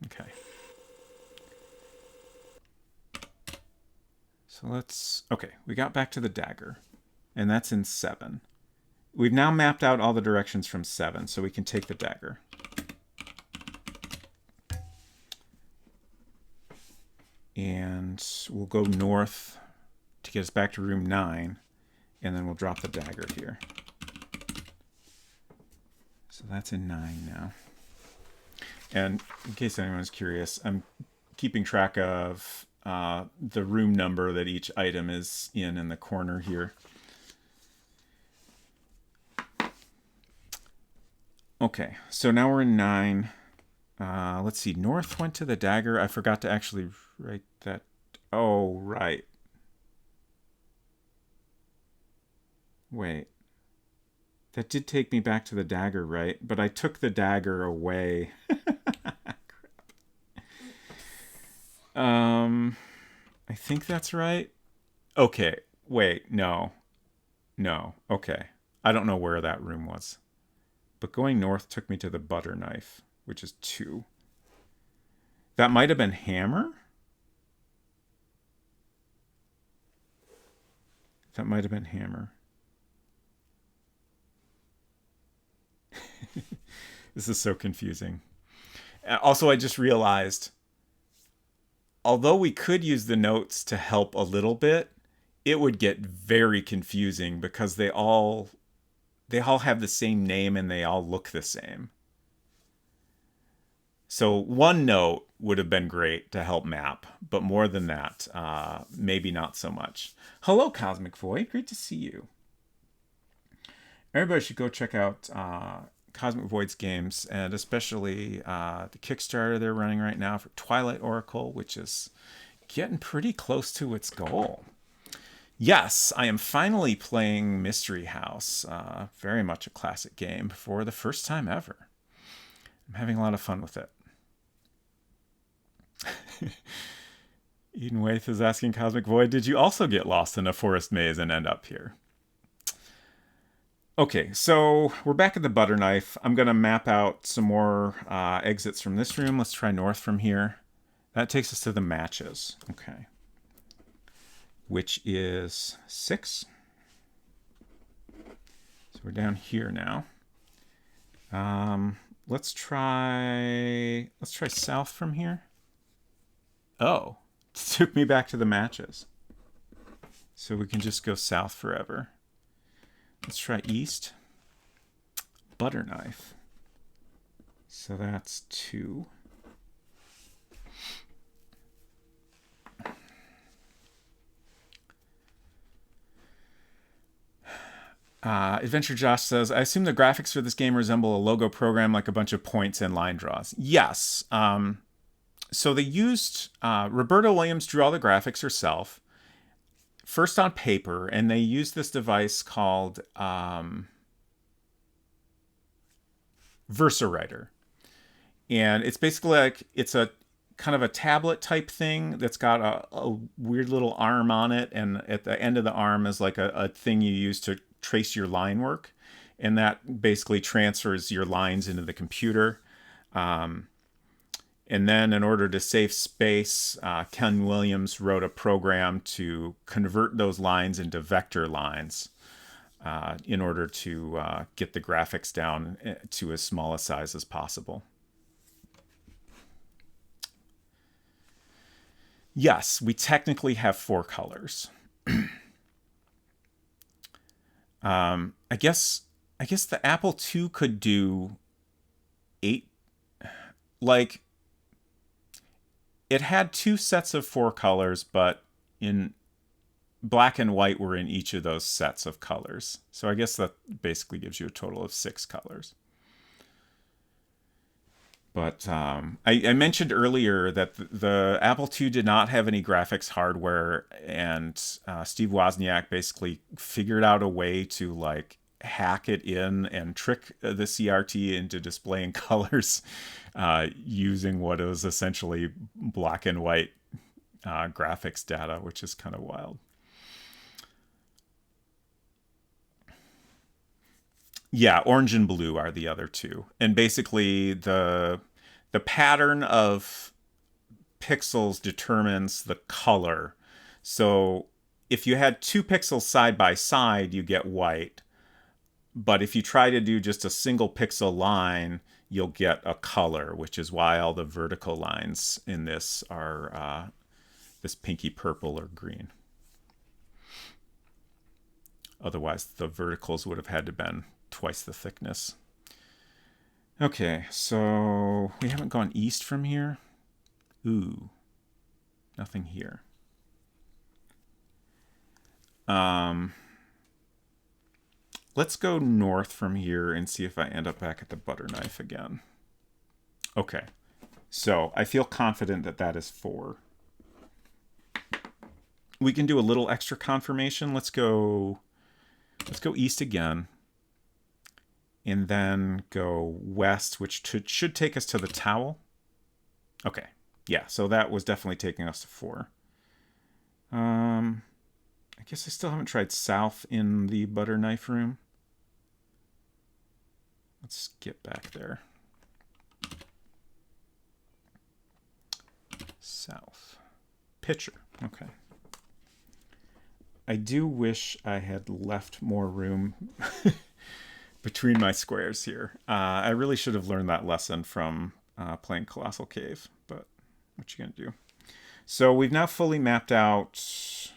Okay. So let's... Okay, we got back to the dagger, and that's in 7. We've now mapped out all the directions from 7, so we can take the dagger. And we'll go north to get us back to room 9, and then we'll drop the dagger here. So that's in 9 now. And in case anyone's curious, I'm keeping track of the room number that each item is in the corner here. Okay, so now we're in 9. Let's see. North went to the dagger. I forgot to actually write that. Oh, right. Wait. That did take me back to the dagger, right? But I took the dagger away. Crap. I think that's right. Okay. Wait. No. No. Okay. I don't know where that room was. But going north took me to the butter knife, which is 2. That might have been hammer? That might have been hammer. This is so confusing. Also, I just realized, although we could use the notes to help a little bit, it would get very confusing because they all have the same name and they all look the same. So one note would have been great to help map, but more than that, maybe not so much. Hello, Cosmic Void. Great to see you. Everybody should go check out Cosmic Void's games, and especially the Kickstarter they're running right now for Twilight Oracle, which is getting pretty close to its goal. Yes, I am finally playing Mystery House. Very much a classic game for the first time ever. I'm having a lot of fun with it. Eden Waith is asking Cosmic Void, did you also get lost in a forest maze and end up here? Okay, so we're back at the butter knife. I'm going to map out some more exits from this room. Let's try north from here. That takes us to the matches. Okay. Which is 6. So we're down here now. Let's try south from here. Oh, it took me back to the matches. So we can just go south forever. Let's try east. Butter knife. So that's 2. Adventure Josh says, I assume the graphics for this game resemble a logo program like a bunch of points and line draws. Yes. So they used, Roberta Williams drew all the graphics herself, first on paper, and they used this device called VersaWriter. And it's basically like, it's a kind of a tablet type thing that's got a weird little arm on it, and at the end of the arm is like a thing you use to trace your line work, and that basically transfers your lines into the computer. And then in order to save space, Ken Williams wrote a program to convert those lines into vector lines in order to get the graphics down to as small a size as possible. Yes, we technically have 4 colors. I guess the Apple II could do 8. Like, it had 2 sets of 4 colors, but in black and white were in each of those sets of colors. So I guess that basically gives you a total of 6 colors. But I mentioned earlier that the Apple II did not have any graphics hardware, and Steve Wozniak basically figured out a way to like hack it in and trick the CRT into displaying colors using what is essentially black and white graphics data, which is kind of wild. Yeah, orange and blue are the other 2. And basically the pattern of pixels determines the color. So if you had 2 pixels side by side, you get white. But if you try to do just a single pixel line, you'll get a color, which is why all the vertical lines in this are this pinky purple or green. Otherwise, the verticals would have had to been twice the thickness. Okay, so we haven't gone east from here. Ooh. Nothing here. Let's go north from here and see if I end up back at the butter knife again. Okay. So I feel confident that that is 4. We can do a little extra confirmation. Let's go east again. And then go west, which should take us to the towel. Okay. Yeah, so that was definitely taking us to 4. I guess I still haven't tried south in the butter knife room. Let's get back there. South. Pitcher. Okay. I do wish I had left more room between my squares here. I really should have learned that lesson from playing Colossal Cave, but what you gonna do? So we've now fully mapped out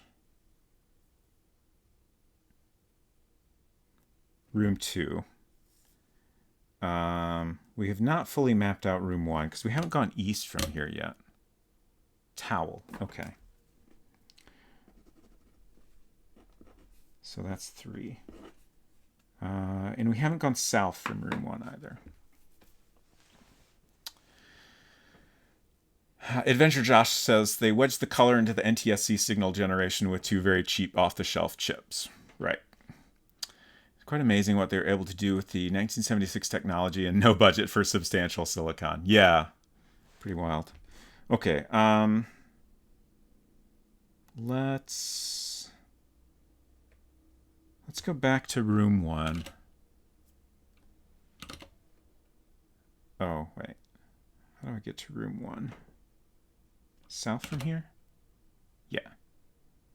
room 2. We have not fully mapped out room 1 because we haven't gone east from here yet. Towel. Okay. So that's 3. And we haven't gone south from room 1 either. Adventure Josh says they wedged the color into the NTSC signal generation with 2 very cheap off-the-shelf chips. Right. It's quite amazing what they were able to do with the 1976 technology and no budget for substantial silicon. Yeah. Pretty wild. Okay. Let's go back to room 1. Oh, wait. How do I get to room 1? South from here? Yeah.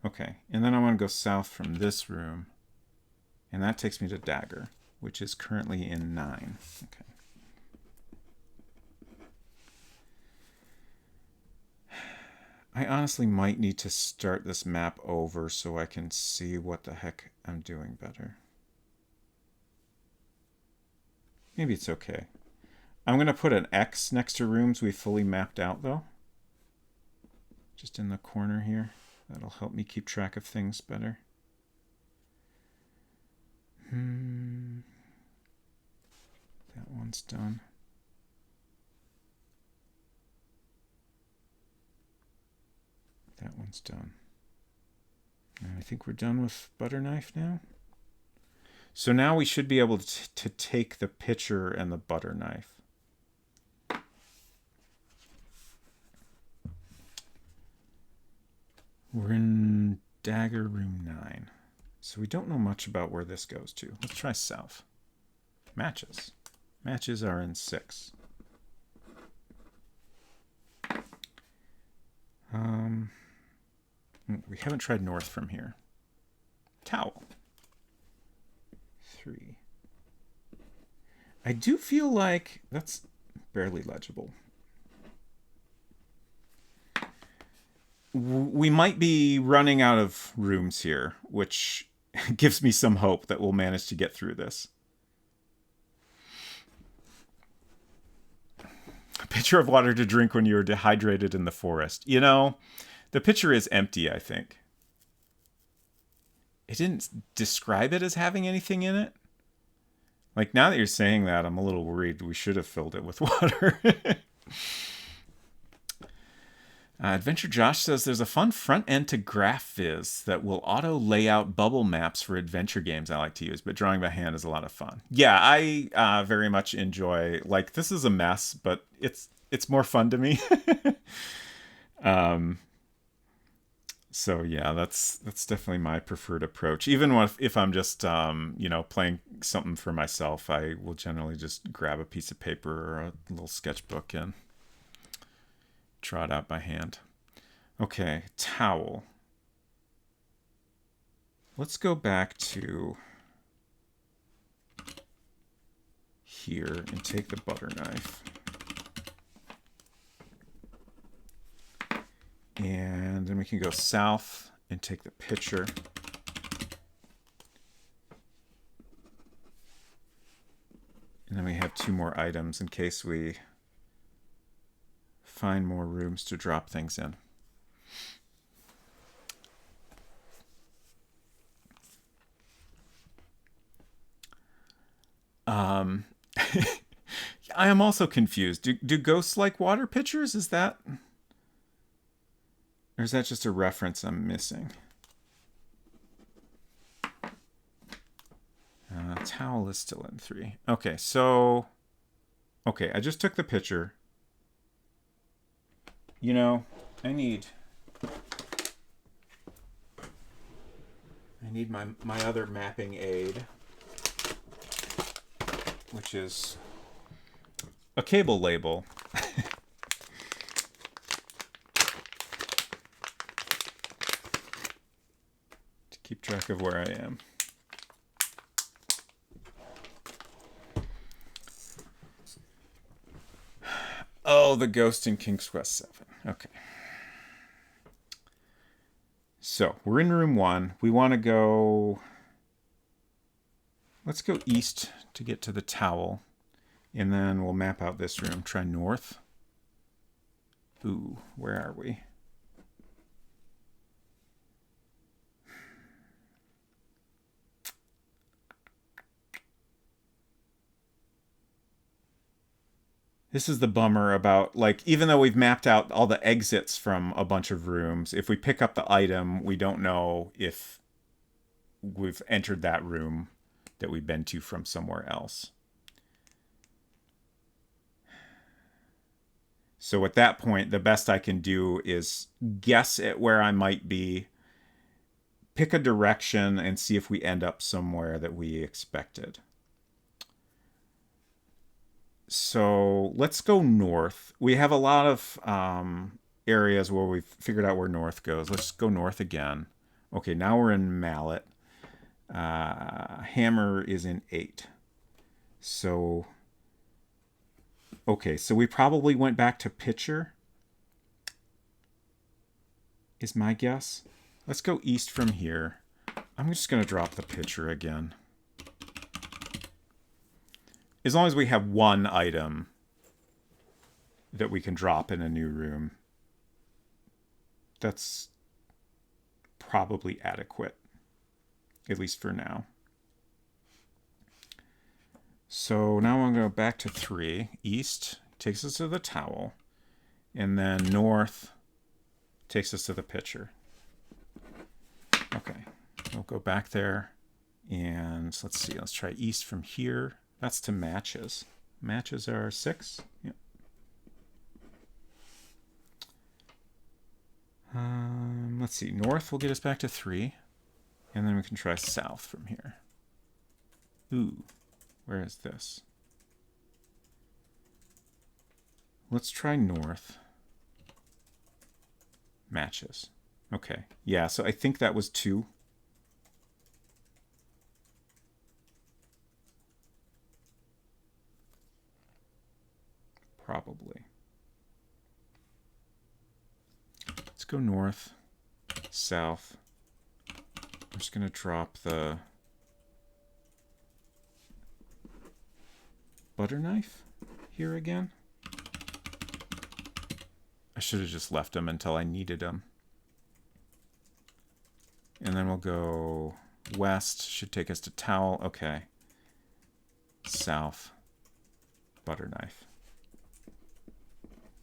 Okay. And then I want to go south from this room. And that takes me to Dagger, which is currently in 9. Okay. I honestly might need to start this map over so I can see what the heck I'm doing better. Maybe it's okay. I'm going to put an X next to rooms we fully mapped out, though. Just in the corner here. That'll help me keep track of things better. That one's done. That one's done. And I think we're done with butter knife now. So now we should be able to take the pitcher and the butter knife. We're in Dagger room 9. So we don't know much about where this goes to. Let's try south. Matches. Matches are in 6. We haven't tried north from here. Towel. 3. I do feel like that's barely legible. We might be running out of rooms here, which gives me some hope that we'll manage to get through this. A pitcher of water to drink when you're dehydrated in the forest. You know, the pitcher is empty, I think. It didn't describe it as having anything in it. Like, now that you're saying that, I'm a little worried we should have filled it with water. Adventure Josh says there's a fun front end to GraphViz that will auto lay out bubble maps for adventure games I like to use, but drawing by hand is a lot of fun. Yeah, I very much enjoy, like, this is a mess, but it's more fun to me. So yeah, that's definitely my preferred approach. Even if I'm just playing something for myself, I will generally just grab a piece of paper or a little sketchbook and draw it out by hand. Okay, towel. Let's go back to here and take the butter knife. And then we can go south and take the pitcher. And then we have 2 more items in case we find more rooms to drop things in. Um, I am also confused. Do ghosts like water pitchers? Is that... Or is that just a reference I'm missing? Towel is still in 3. Okay, so... Okay, I just took the picture. You know, I need my other mapping aid, which is a cable label. To keep track of where I am. Oh, the ghost in King's Quest 7. Okay. So, we're in room 1. We want to go... Let's go east to get to the towel. And then we'll map out this room. Try north. Ooh, where are we? This is the bummer about, like, even though we've mapped out all the exits from a bunch of rooms, if we pick up the item, we don't know if we've entered that room that we've been to from somewhere else. So at that point, the best I can do is guess at where I might be, pick a direction, and see if we end up somewhere that we expected. So let's go north. We have a lot of areas where we've figured out where north goes. Let's go north again. Okay, now we're in Mallet. Hammer is in 8. So, okay, so we probably went back to Pitcher, is my guess. Let's go east from here. I'm just going to drop the Pitcher again. As long as we have one item that we can drop in a new room, that's probably adequate, at least for now. So now I'm going to go back to 3. East takes us to the towel, and then north takes us to the pitcher. Okay, we'll go back there, and let's see, let's try east from here. That's to matches. Matches are 6. Yep. Let's see. North will get us back to 3. And then we can try south from here. Ooh. Where is this? Let's try north. Matches. Okay. Yeah, so I think that was 2. Probably. Let's go north, south. I'm just going to drop the butter knife here again. I should have just left them until I needed them. And then we'll go west. Should take us to towel. Okay. South. Butter knife.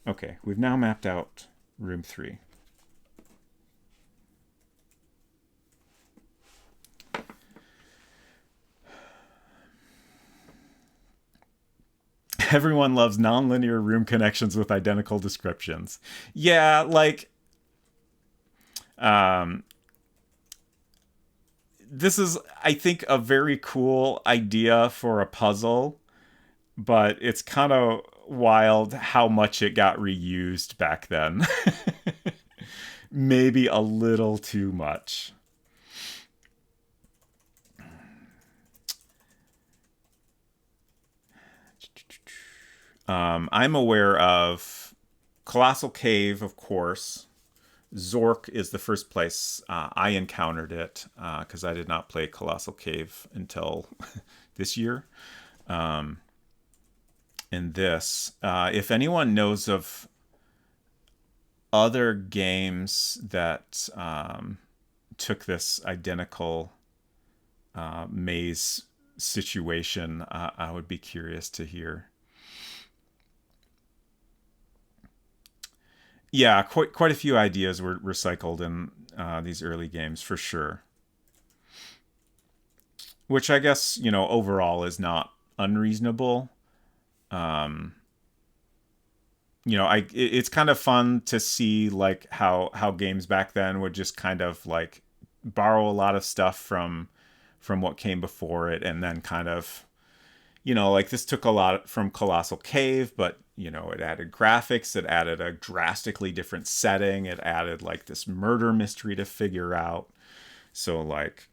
Okay, we've now mapped out room 3. Everyone loves nonlinear room connections with identical descriptions. Yeah, like... this is, I think, a very cool idea for a puzzle, but it's kind of wild how much it got reused back then. Maybe a little too much. I'm aware of Colossal Cave, of course. Zork is the first place I encountered it, because I did not play Colossal Cave until this year. And this, if anyone knows of other games that took this identical maze situation, I would be curious to hear. Yeah, quite a few ideas were recycled in these early games for sure. Which I guess, overall is not unreasonable. Um, it's kind of fun to see like how games back then would just kind of like borrow a lot of stuff from what came before it, and then kind of, like this took a lot from Colossal Cave, but it added graphics, it added a drastically different setting, it added like this murder mystery to figure out. So like,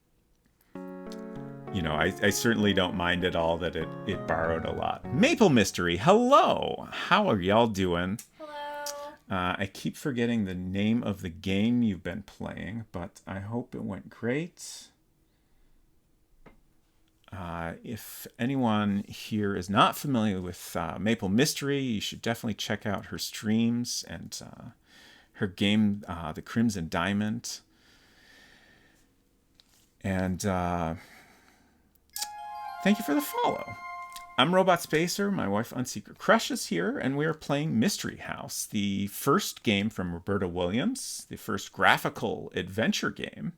I certainly don't mind at all that it borrowed a lot. Maple Mystery, hello! How are y'all doing? Hello. I keep forgetting the name of the game you've been playing, but I hope it went great. If anyone here is not familiar with Maple Mystery, you should definitely check out her streams and her game, The Crimson Diamond. And thank you for the follow. I'm Robot Spacer, my wife Unsecret Crush is here, and we are playing Mystery House, the first game from Roberta Williams, the first graphical adventure game.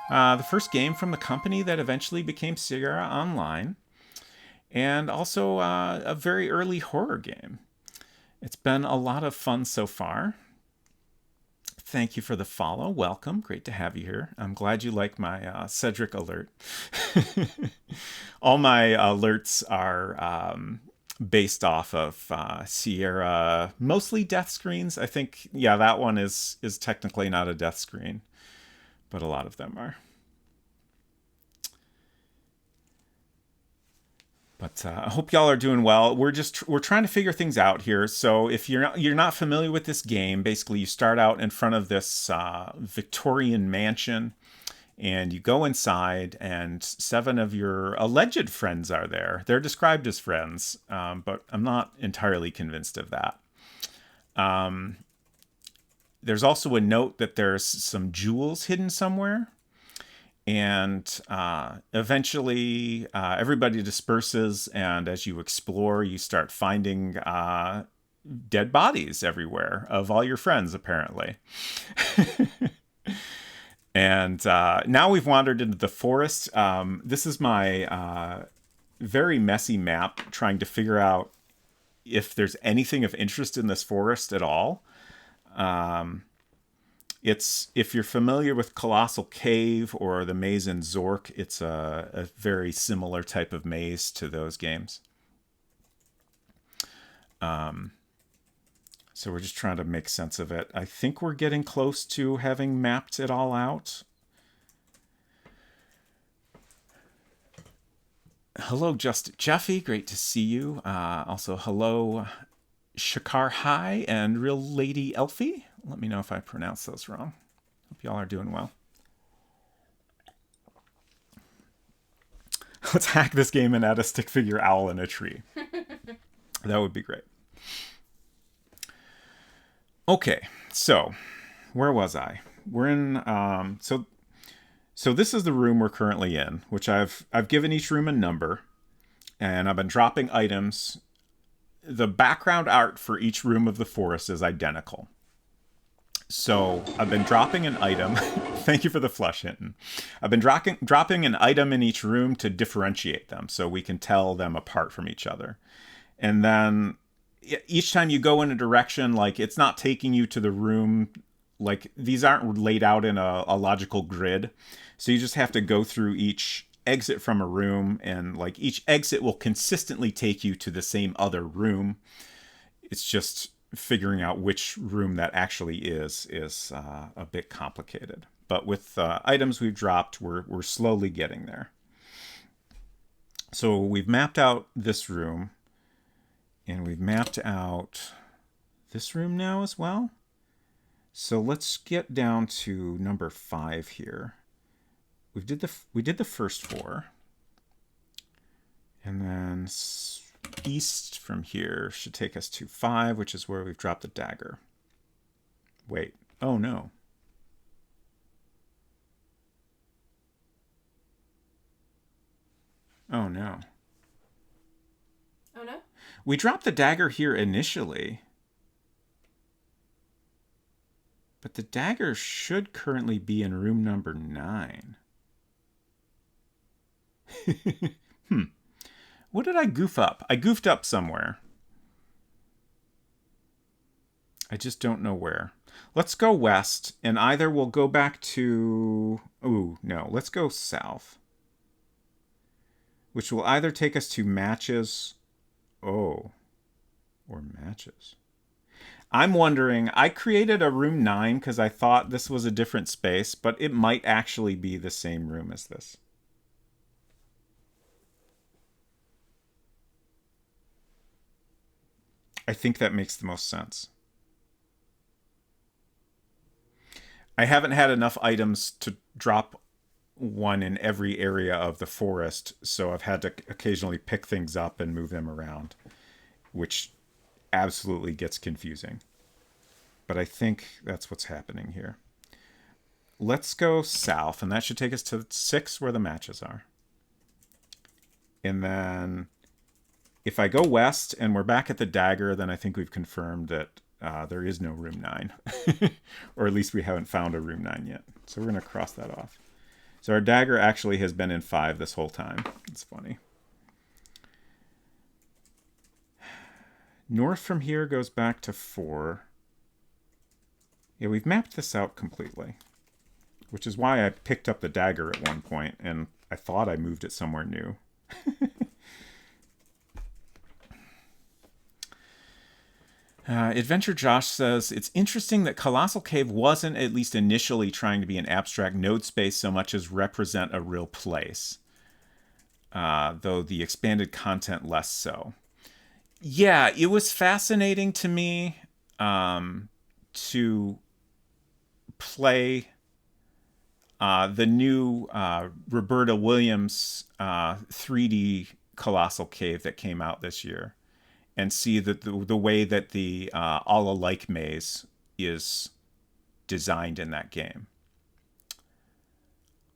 The first game from the company that eventually became Sierra Online, and also a very early horror game. It's been a lot of fun so far. Thank you for the follow. Welcome. Great to have you here. I'm glad you like my Cedric alert. All my alerts are based off of Sierra, mostly death screens. I think, yeah, that one is technically not a death screen, but a lot of them are. But I hope y'all are doing well. We're trying to figure things out here. So if you're not familiar with this game, basically you start out in front of this Victorian mansion, and you go inside, and 7 of your alleged friends are there. They're described as friends, but I'm not entirely convinced of that. There's also a note that there's some jewels hidden somewhere. And eventually everybody disperses, and as you explore, you start finding dead bodies everywhere of all your friends, apparently. And now we've wandered into the forest. This is my very messy map, trying to figure out if there's anything of interest in this forest at all. If you're familiar with Colossal Cave or the maze in Zork, it's a very similar type of maze to those games. So we're just trying to make sense of it. I think we're getting close to having mapped it all out. Hello, Just Jeffy. Great to see you. Also, hello, Shakar High and Real Lady Elfie. Let me know if I pronounce those wrong. Hope y'all are doing well. Let's hack this game and add a stick figure owl in a tree. That would be great. Okay, so where was I? We're in so this is the room we're currently in, which I've given each room a number, and I've been dropping items. The background art for each room of the forest is identical. So I've been dropping an item. Thank you for the flush, Hinton. I've been dropping an item in each room to differentiate them so we can tell them apart from each other. And then each time you go in a direction, like it's not taking you to the room, like these aren't laid out in a logical grid. So you just have to go through each exit from a room, and like each exit will consistently take you to the same other room. It's just figuring out which room that actually is a bit complicated. But with items we've dropped, we're slowly getting there. So we've mapped out this room, and we've mapped out this room now as well. So let's get down to number 5 here. We did the first 4, and then east from here should take us to 5, which is where we've dropped the dagger. Wait. Oh, no. Oh, no. Oh, no? We dropped the dagger here initially. But the dagger should currently be in room number 9. What did I goof up? I goofed up somewhere. I just don't know where. Let's go west, and either we'll go back to... Ooh, no. Let's go south. Which will either take us to matches... Oh. Or matches. I'm wondering, I created a room 9 because I thought this was a different space, but it might actually be the same room as this. I think that makes the most sense. I haven't had enough items to drop one in every area of the forest, so I've had to occasionally pick things up and move them around, which absolutely gets confusing. But I think that's what's happening here. Let's go south, and that should take us to 6 where the matches are. And then if I go west and we're back at the dagger, then I think we've confirmed that there is no room 9. Or at least we haven't found a room 9 yet. So we're going to cross that off. So our dagger actually has been in 5 this whole time. It's funny. North from here goes back to 4. Yeah, we've mapped this out completely. Which is why I picked up the dagger at one point, and I thought I moved it somewhere new. Adventure Josh says, it's interesting that Colossal Cave wasn't, at least initially, trying to be an abstract node space so much as represent a real place. Though the expanded content less so. Yeah, it was fascinating to me to play the new Roberta Williams 3D Colossal Cave that came out this year. And see that the way that the all alike maze is designed in that game.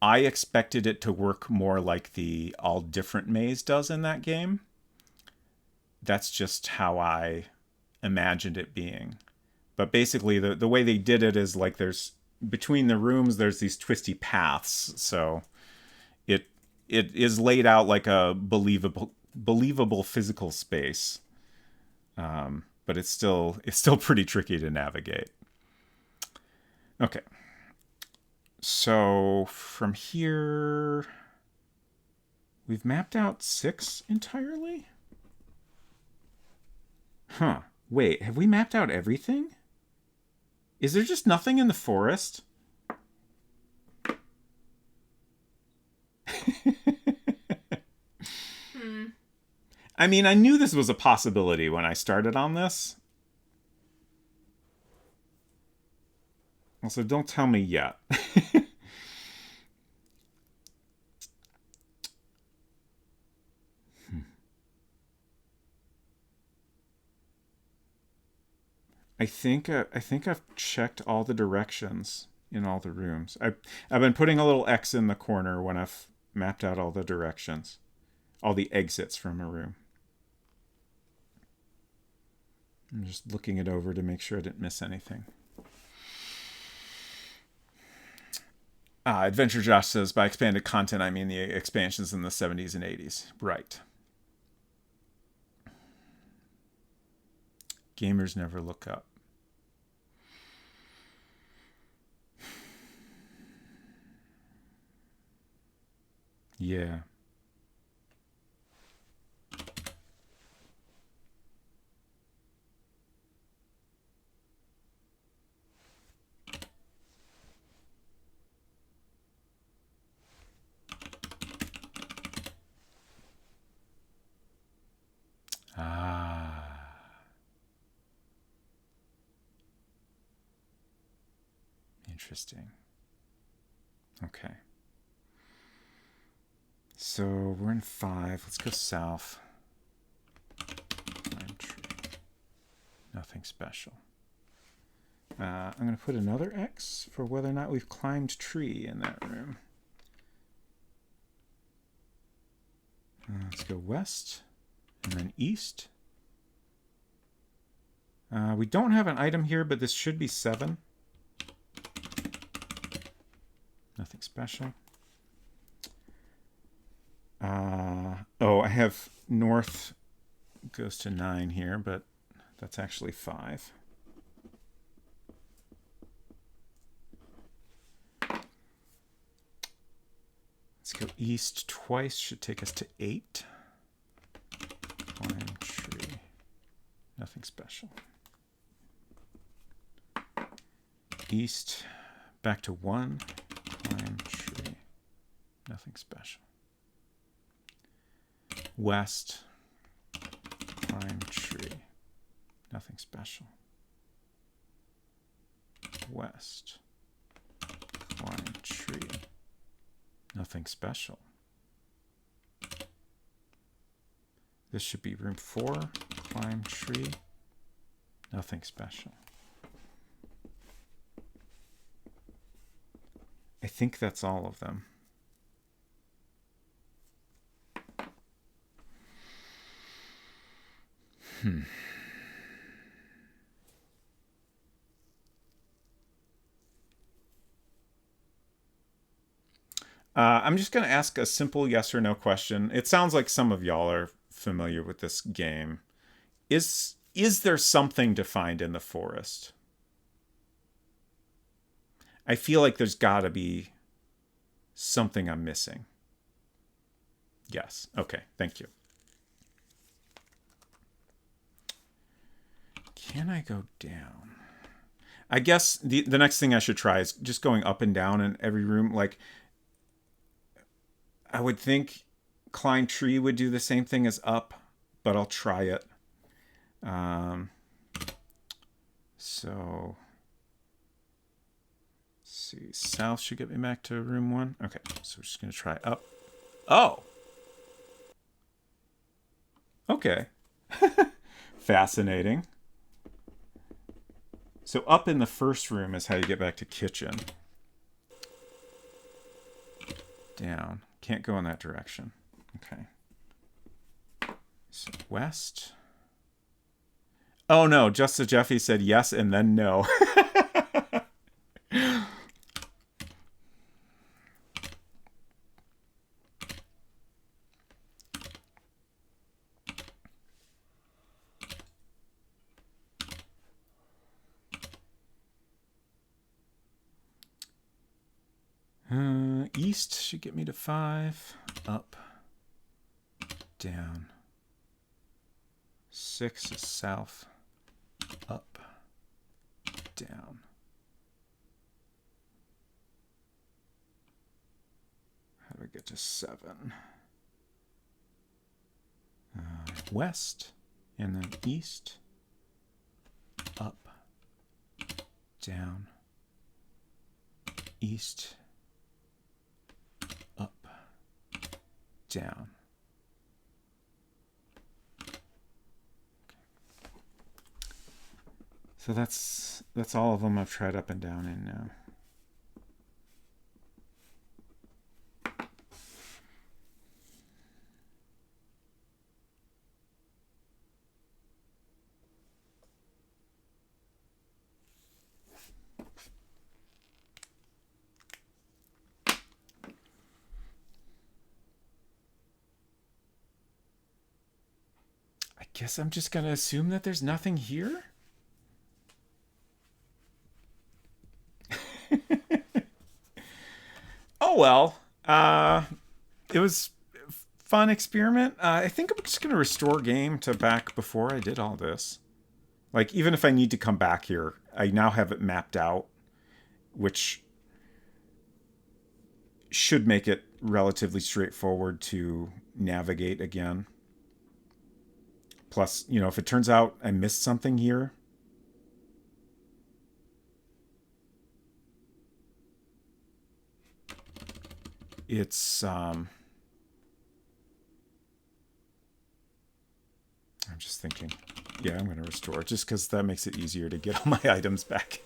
I expected it to work more like the all different maze does in that game. That's just how I imagined it being. But basically the way they did it is like there's between the rooms there's these twisty paths, so it is laid out like a believable physical space. But it's still pretty tricky to navigate. Okay. So from here, we've mapped out 6 entirely? Huh. Wait, have we mapped out everything? Is there just nothing in the forest? I mean, I knew this was a possibility when I started on this. Also, don't tell me yet. I think I've checked all the directions in all the rooms. I've been putting a little X in the corner when I've mapped out all the directions, all the exits from a room. I'm just looking it over to make sure I didn't miss anything. Adventure Josh says, by expanded content, I mean the expansions in the 70s and 80s. Right. Gamers never look up. Yeah. Interesting. Okay. So we're in 5. Let's go south. Nothing special. I'm going to put another X for whether or not we've climbed tree in that room. Let's go west and then east. We don't have an item here, but this should be 7. Nothing special. Oh, I have north goes to 9 here, but that's actually 5. Let's go east twice. Should take us to 8. Climb tree. Nothing special. East back to 1. Climb tree. Nothing special. West. Climb tree. Nothing special. West. Climb tree. Nothing special. This should be room 4. Climb tree. Nothing special. I think that's all of them. I'm just going to ask a simple yes or no question. It sounds like some of y'all are familiar with this game. Is there something to find in the forest? I feel like there's got to be something I'm missing. Yes. Okay. Thank you. Can I go down? I guess the next thing I should try is just going up and down in every room. Like, I would think climb tree would do the same thing as up, but I'll try it. So, let's see. South should get me back to room 1. Okay, so we're just going to try up. Oh! Okay. Fascinating. So up in the first room is how you get back to kitchen. Down. Can't go in that direction. Okay. So west. Oh no, Just as Jeffy said yes and then no. East should get me to 5. Up. Down. 6 is south. Up. Down. How do I get to 7? West. And then east. Up. Down. East. Up. Down. So that's all of them I've tried up and down in now. I guess I'm just gonna assume that there's nothing here. Oh well, it was a fun experiment. I think I'm just going to restore game to back before I did all this. Like, even if I need to come back here, I now have it mapped out, which should make it relatively straightforward to navigate again. Plus, you know, if it turns out I missed something here, it's I'm just thinking, yeah, I'm going to restore just because that makes it easier to get all my items back.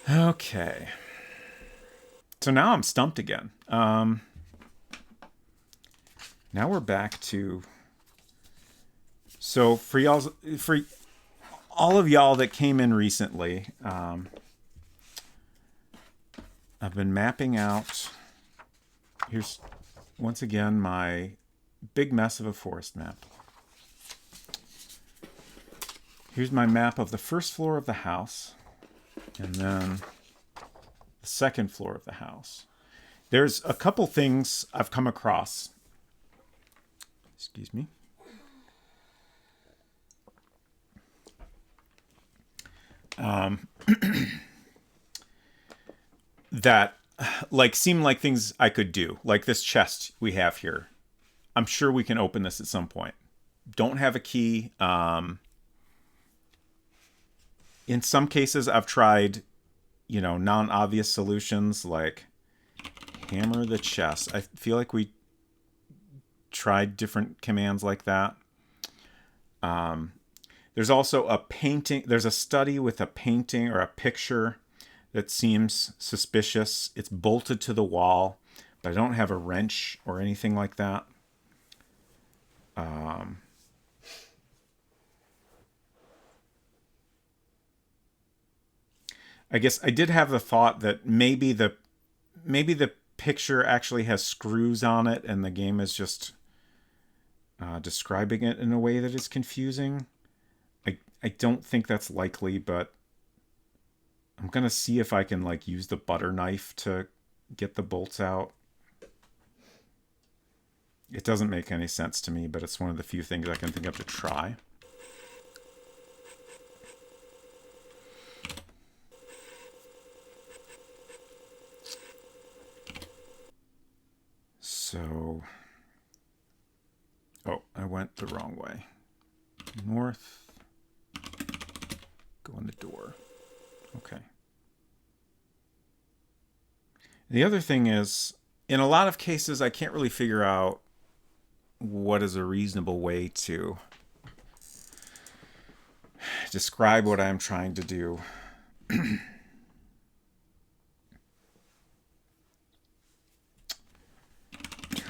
Okay. So now I'm stumped again. Now we're back to... So for all of y'all that came in recently, I've been mapping out... Here's, once again, my big mess of a forest map. Here's my map of the first floor of the house, and then the second floor of the house. There's a couple things I've come across. Excuse me. That like seem like things I could do. Like this chest we have here. I'm sure we can open this at some point. Don't have a key. In some cases, I've tried, non-obvious solutions like hammer the chest. I feel like we tried different commands like that. There's also a painting. There's a study with a painting or a picture that seems suspicious. It's bolted to the wall, but I don't have a wrench or anything like that. I guess I did have the thought that maybe the picture actually has screws on it and the game is just describing it in a way that is confusing. I don't think that's likely, but I'm going to see if I can use the butter knife to get the bolts out. It doesn't make any sense to me, but it's one of the few things I can think of to try. So, I went the wrong way. North, go in the door. Okay. The other thing is, in a lot of cases, I can't really figure out what is a reasonable way to describe what I'm trying to do.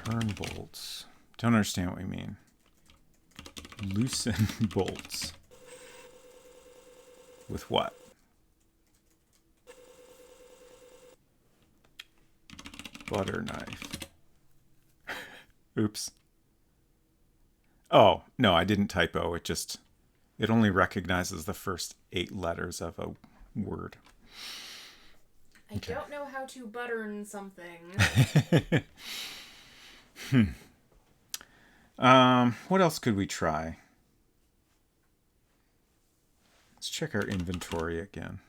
Turn bolts. Don't understand what we mean. Loosen bolts. With what? Butter knife. Oops. Oh, no, I didn't typo. It only recognizes the first 8 letters of a word. I don't know how to buttern something. What else could we try? Let's check our inventory again.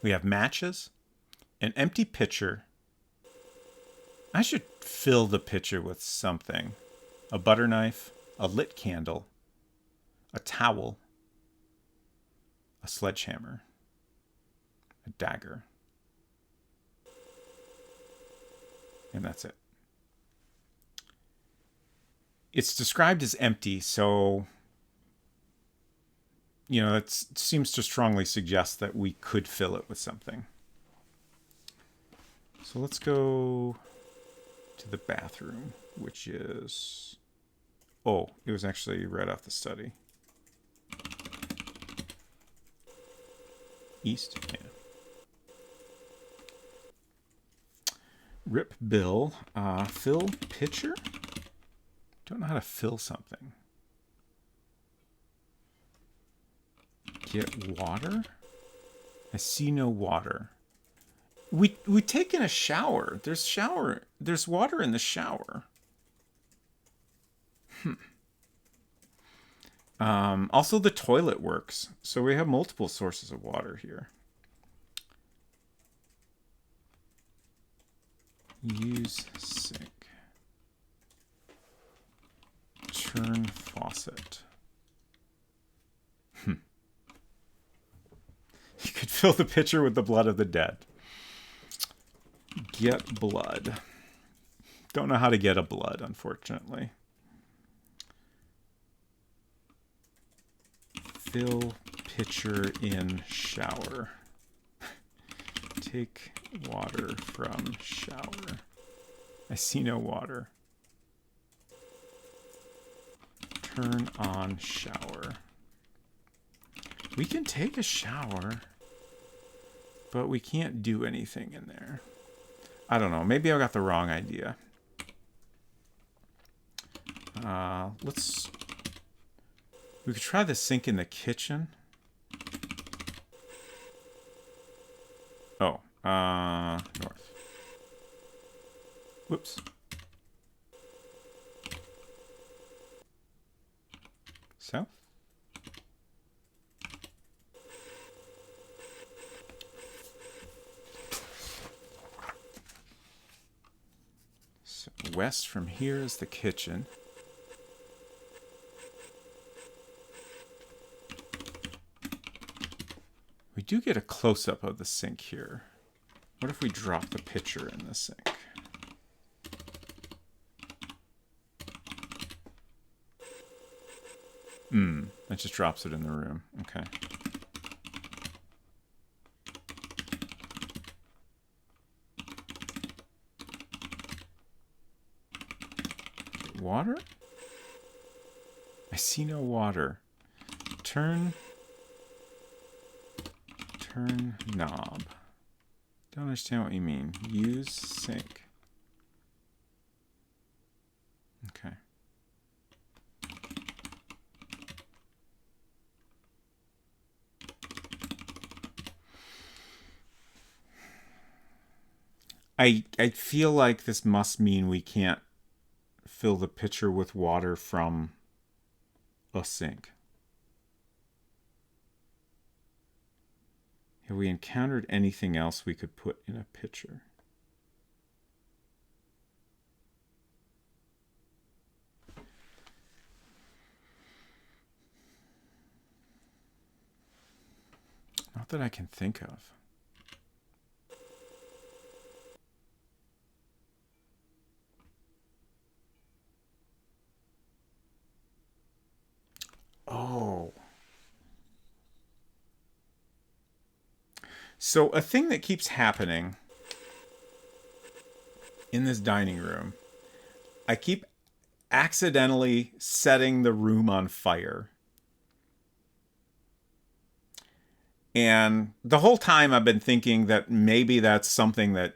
We have matches, an empty pitcher. I should fill the pitcher with something. A butter knife, a lit candle, a towel, a sledgehammer, a dagger. And that's it. It's described as empty, so it seems to strongly suggest that we could fill it with something. So let's go to the bathroom, which is... Oh, it was actually right off the study. East, yeah. Rip bill. Fill pitcher? Don't know how to fill something. Get water? I see no water. We taken a shower. There's water in the shower. Also the toilet works. So we have multiple sources of water here. Use sink. Turn faucet. You could fill the pitcher with the blood of the dead. Get blood. Don't know how to get a blood, unfortunately. Fill pitcher in shower. Take water from shower. I see no water. Turn on shower. We can take a shower, but we can't do anything in there. I don't know. Maybe I got the wrong idea. We could try the sink in the kitchen. Oh, north. Whoops. South? So west from here is the kitchen. We do get a close-up of the sink here. What if we drop the pitcher in the sink? That just drops it in the room. Okay. Water? I see no water. Turn knob. Don't understand what you mean. Use sink. Okay. I feel like this must mean we can't fill the pitcher with water from a sink. Have we encountered anything else we could put in a pitcher? Not that I can think of. Oh. So a thing that keeps happening in this dining room, I keep accidentally setting the room on fire. And the whole time I've been thinking that maybe that's something that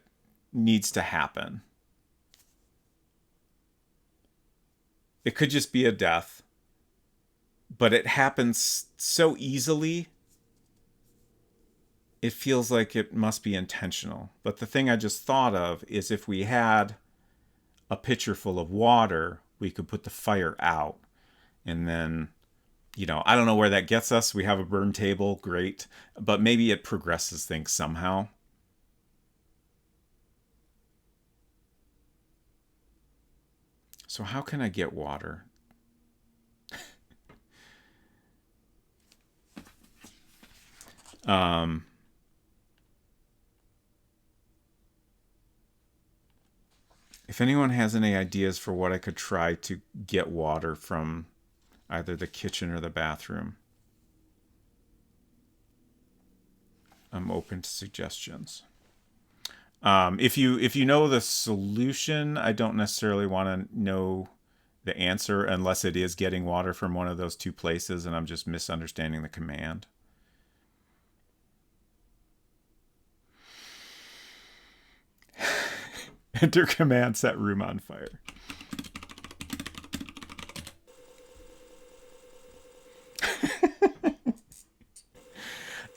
needs to happen. It could just be a death. But it happens so easily, it feels like it must be intentional. But the thing I just thought of is if we had a pitcher full of water, we could put the fire out. And then, you know, I don't know where that gets us. We have a burn table, great. But maybe it progresses things somehow. So how can I get water? If anyone has any ideas for what I could try to get water from either the kitchen or the bathroom, I'm open to suggestions. If you know the solution, I don't necessarily want to know the answer unless it is getting water from one of those two places and I'm just misunderstanding the command. Enter command, set room on fire.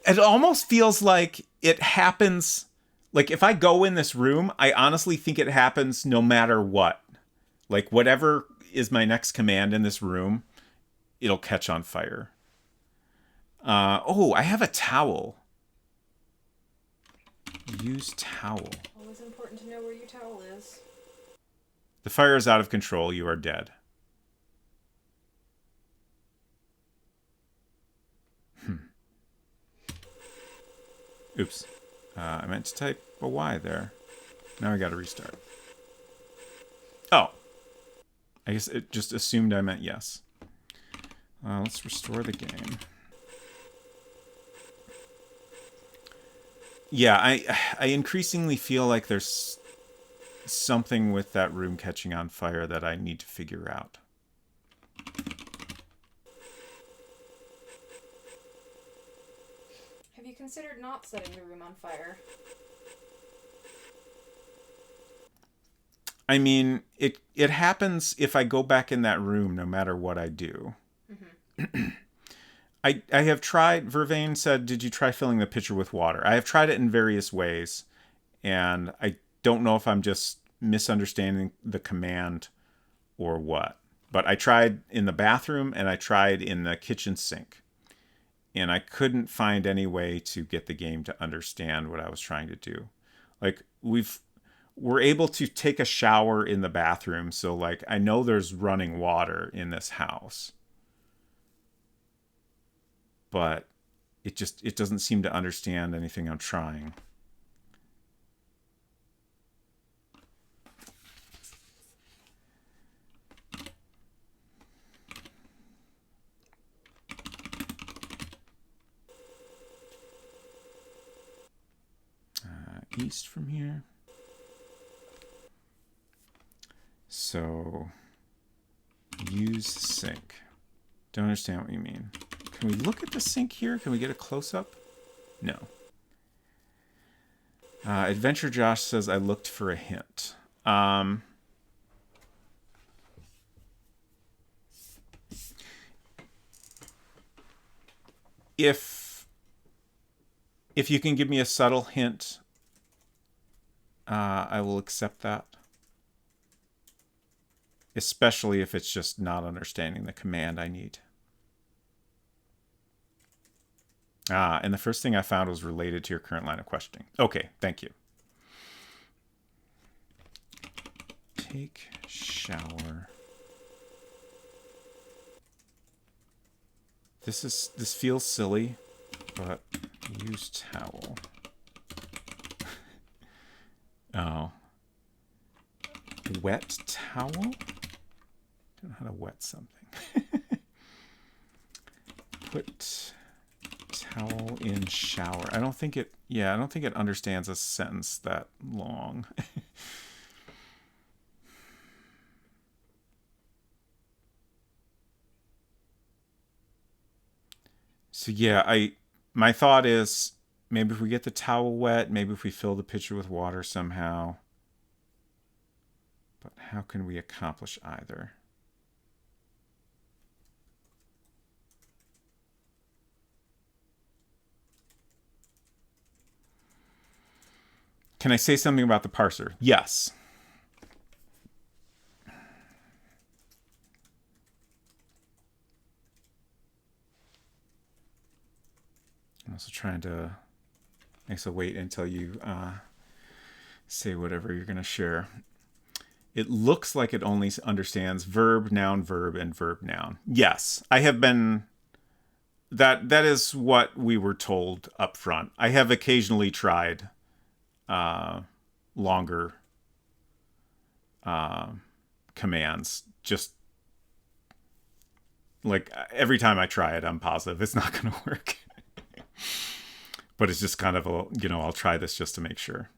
It almost feels like it happens. Like if I go in this room, I honestly think it happens no matter what. Like whatever is my next command in this room, it'll catch on fire. Oh, I have a towel. Use towel. Always important to know where your towel is. The fire is out of control. You are dead. Oops. I meant to type a Y there. Now I got to restart. Oh. I guess it just assumed I meant yes. Let's restore the game. Yeah, I increasingly feel like there's something with that room catching on fire that I need to figure out. Have you considered not setting the room on fire? I mean, it happens if I go back in that room no matter what I do. Mm-hmm. I have tried, Vervain said, did you try filling the pitcher with water? I have tried it in various ways, and I don't know if I'm just misunderstanding the command or what. But I tried in the bathroom and I tried in the kitchen sink. And I couldn't find any way to get the game to understand what I was trying to do. Like we're able to take a shower in the bathroom, so like I know there's running water in this house. But it doesn't seem to understand anything I'm trying. East from here. So use sink. Don't understand what you mean. Can we look at the sink here? Can we get a close-up? No. Adventure Josh says I looked for a hint. If you can give me a subtle hint, I will accept that. Especially if it's just not understanding the command I need. And the first thing I found was related to your current line of questioning. Okay, thank you. Take shower. This feels silly, but use towel. Oh. Wet towel? I don't know how to wet something. Put towel in shower. I don't think it understands a sentence that long. So yeah, my thought is maybe if we get the towel wet, maybe if we fill the pitcher with water somehow. But how can we accomplish either? Can I say something about the parser? Yes. I'm also trying to... I guess I'll wait until you say whatever you're going to share. It looks like it only understands verb, noun, and verb, noun. Yes, I have been... That is what we were told up front. I have occasionally tried longer commands. Just like every time I try it, I'm positive it's not going to work. But it's just kind of a, I'll try this just to make sure.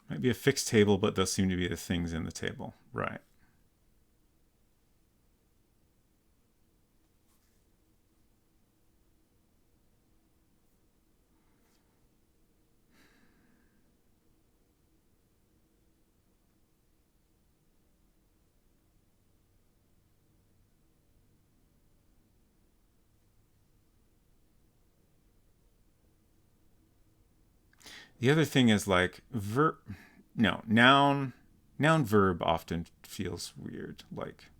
Might be a fixed table, but those seem to be the things in the table. Right. The other thing is like noun verb often feels weird. Like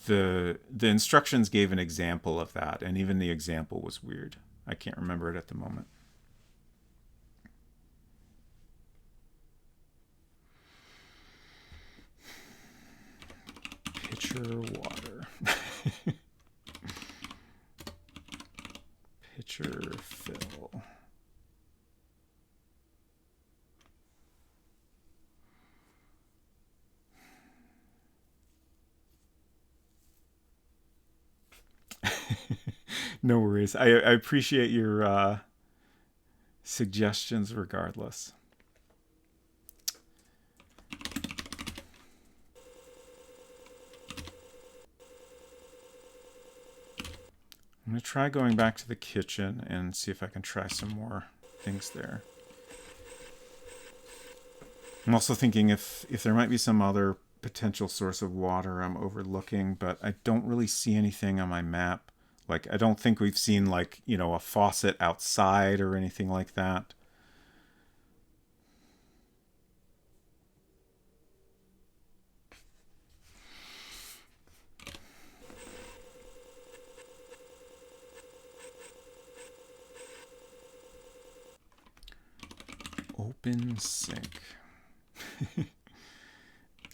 the instructions gave an example of that, and even the example was weird. I can't remember it at the moment. Pitcher water. Pitcher fill. No worries. I appreciate your suggestions regardless. I'm going to try going back to the kitchen and see if I can try some more things there. I'm also thinking if there might be some other potential source of water I'm overlooking, but I don't really see anything on my map. Like, I don't think we've seen, like, you know, a faucet outside or anything like that. Open sink.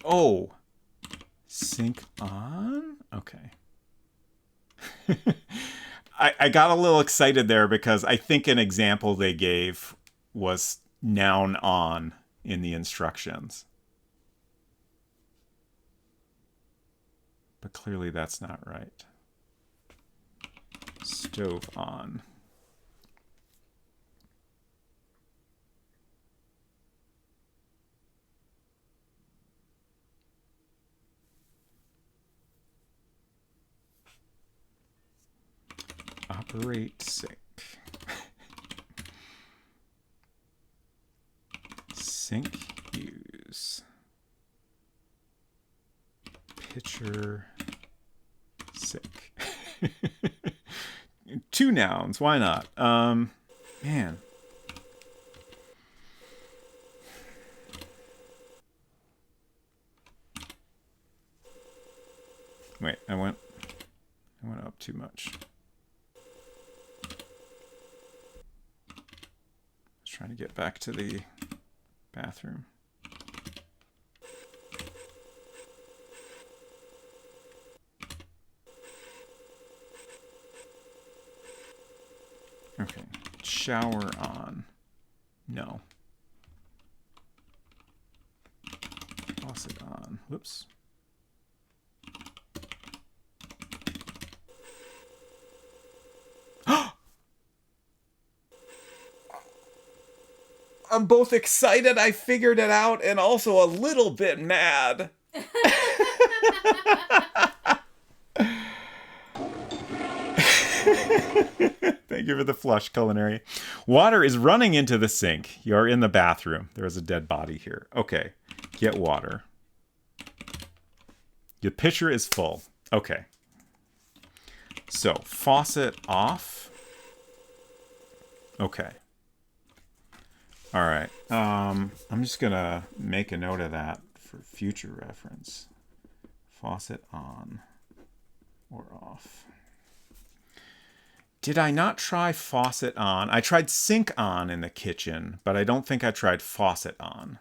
Oh, sink on? Okay. I got a little excited there because I think an example they gave was noun on in the instructions. But clearly that's not right. Stove on. Operate sink. Sink use. Pitcher sink. Two nouns, why not? Man. Wait, I went up too much. Trying to get back to the bathroom. Okay, shower on. No. Faucet on. Whoops. I'm both excited I figured it out and also a little bit mad. Thank you for the flush, culinary. Water is running into the sink. You're in the bathroom. There is a dead body here. Okay, get water. Your pitcher is full. Okay. So, faucet off. Okay. All right. I'm just going to make a note of that for future reference. Faucet on or off. Did I not try faucet on? I tried sink on in the kitchen, but I don't think I tried faucet on.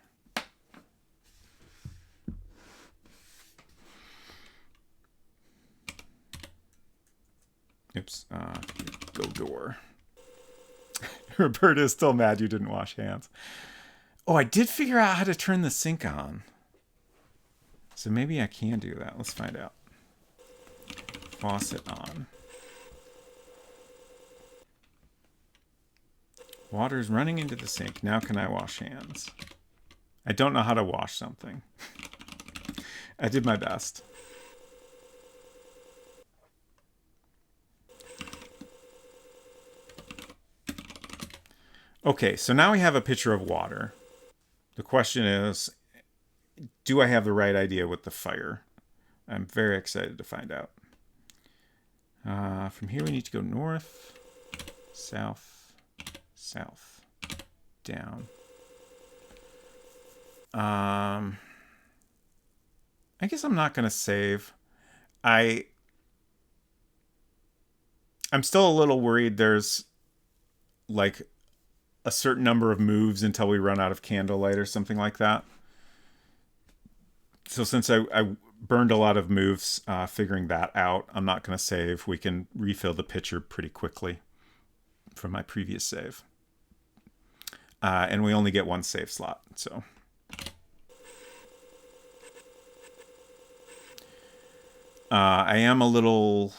Oops. Go door. Roberta is still mad you didn't wash hands. Oh, I did figure out how to turn the sink on. So maybe I can do that. Let's find out. Faucet on. Water's running into the sink. Now can I wash hands? I don't know how to wash something. I did my best. Okay, so now we have a pitcher of water. The question is, do I have the right idea with the fire? I'm very excited to find out. From here we need to go north, south, south, down. I guess I'm not going to save. I'm still a little worried there's like a certain number of moves until we run out of candlelight or something like that. So since I burned a lot of moves figuring that out, I'm not going to save. We can refill the pitcher pretty quickly from my previous save. And we only get one save slot, so... I am a little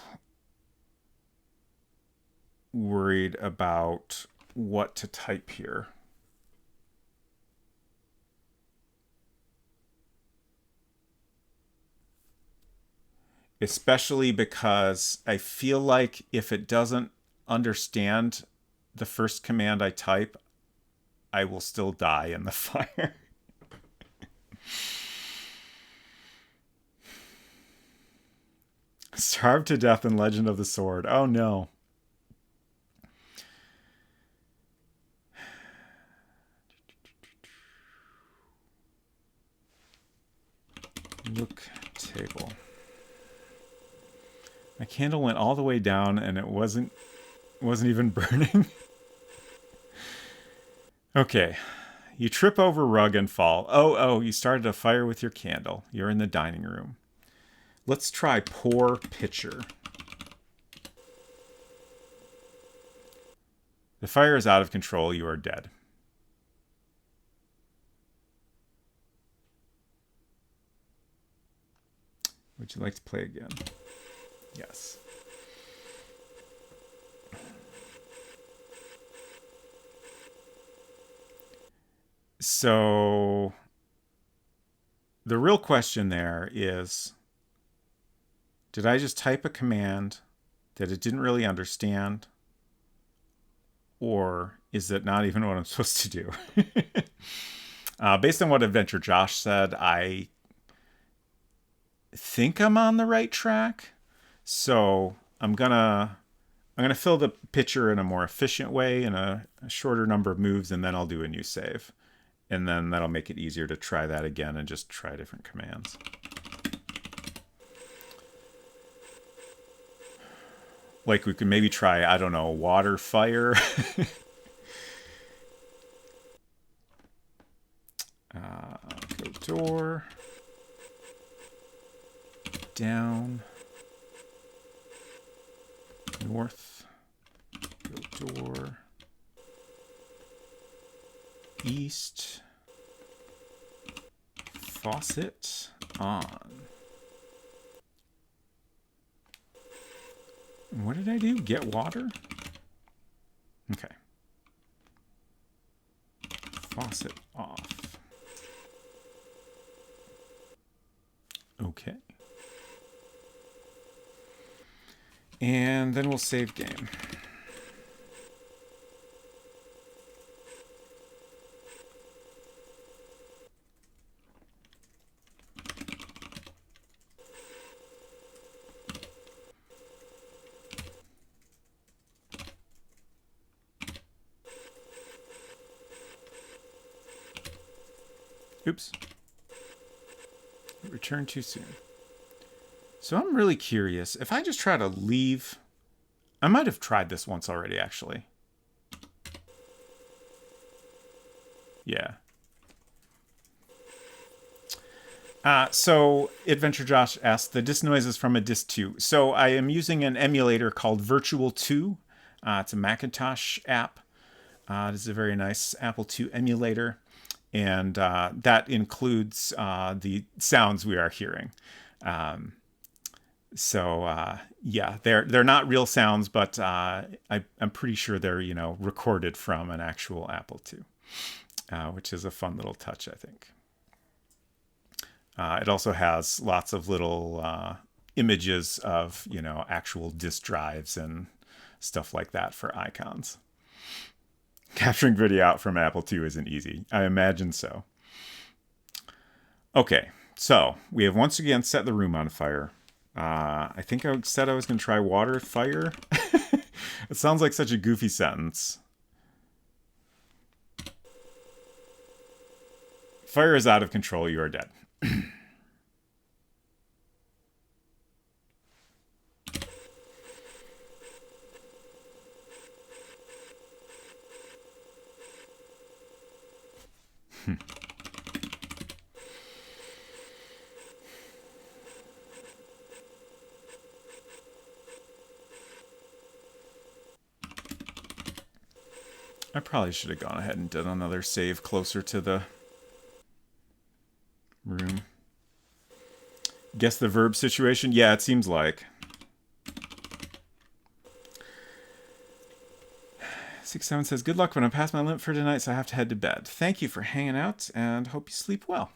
worried about what to type here. Especially because I feel like if it doesn't understand the first command I type, I will still die in the fire. Starved to death in Legend of the Sword. Oh no. Look table. My candle went all the way down and it wasn't even burning. Okay. You trip over rug and fall. Oh, you started a fire with your candle. You're in the dining room. Let's try pour pitcher. The fire is out of control. You are dead. Would you like to play again? Yes. So the real question there is, did I just type a command that it didn't really understand? Or is it not even what I'm supposed to do? Based on what Adventure Josh said, I think I'm on the right track. So I'm gonna fill the pitcher in a more efficient way in a shorter number of moves, and then I'll do a new save. And then that'll make it easier to try that again and just try different commands. Like we could maybe try, I don't know, water, fire. Go door. Down. North. Go door. East. Faucet on. What did I do? Get water? Okay. Faucet off. Okay. And then we'll save game. Oops. Return too soon. So I'm really curious. If I just try to leave... I might have tried this once already, actually. Yeah. So Adventure Josh asked, the disk noise is from a disk 2. So I am using an emulator called Virtual 2. It's a Macintosh app. It is a very nice Apple II emulator. And that includes the sounds we are hearing. Yeah, they're not real sounds, but I'm pretty sure they're recorded from an actual Apple II, which is a fun little touch, I think. It also has lots of little images of actual disk drives and stuff like that for icons. Capturing video out from Apple II isn't easy. I imagine so. Okay, so we have once again set the room on fire. I think I said I was going to try water, fire. It sounds like such a goofy sentence. Fire is out of control. You are dead. I probably should have gone ahead and done another save closer to the room. Guess the verb situation? Yeah, it seems like. 6-7 says, good luck when I'm past my limit for tonight, so I have to head to bed. Thank you for hanging out, and hope you sleep well.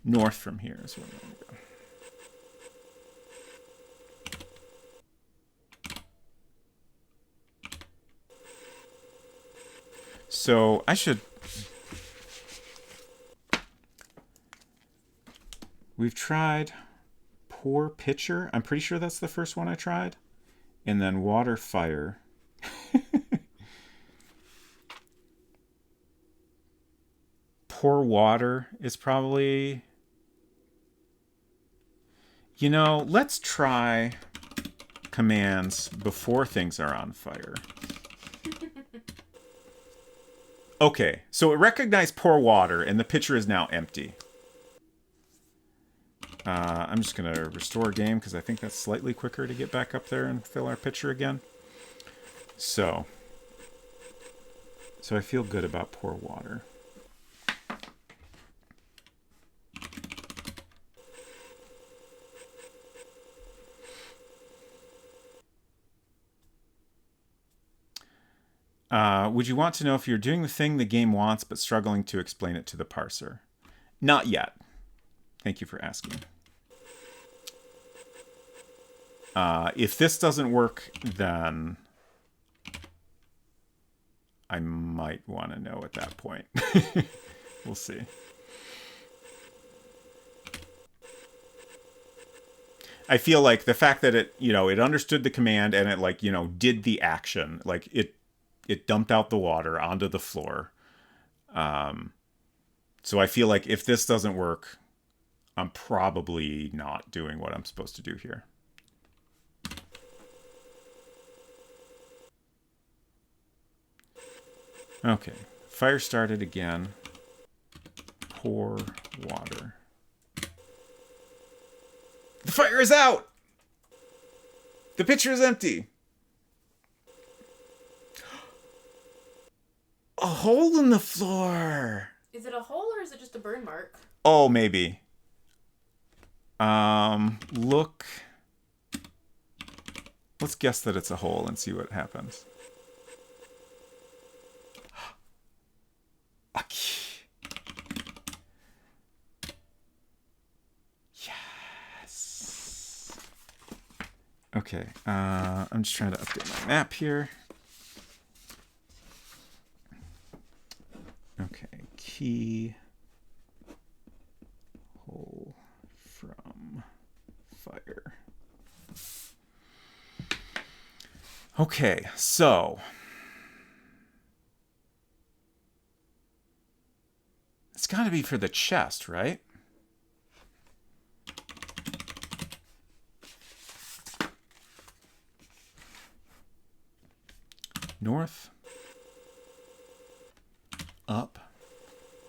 North from here is where I'm going to go. So I should... We've tried Pour Pitcher. I'm pretty sure that's the first one I tried. And then Water Fire. Pour Water is probably... You know, let's try commands before things are on fire. Okay, so it recognized Pour Water, and the pitcher is now empty. I'm just going to restore game, because I think that's slightly quicker to get back up there and fill our pitcher again. So I feel good about Pour Water. Would you want to know if you're doing the thing the game wants but struggling to explain it to the parser? Not yet. Thank you for asking. If this doesn't work, then I might want to know at that point. We'll see. I feel like the fact that it understood the command and it did the action, it dumped out the water onto the floor. So I feel like if this doesn't work, I'm probably not doing what I'm supposed to do here. Okay, fire started again. Pour water. The fire is out! The pitcher is empty. A hole in the floor. Is it a hole or is it just a burn mark? Oh, maybe. Look. Let's guess that it's a hole and see what happens. Yes. Okay, I'm just trying to update my map here. Okay, key hole from fire. Okay, so it's got to be for the chest, right? North. Up.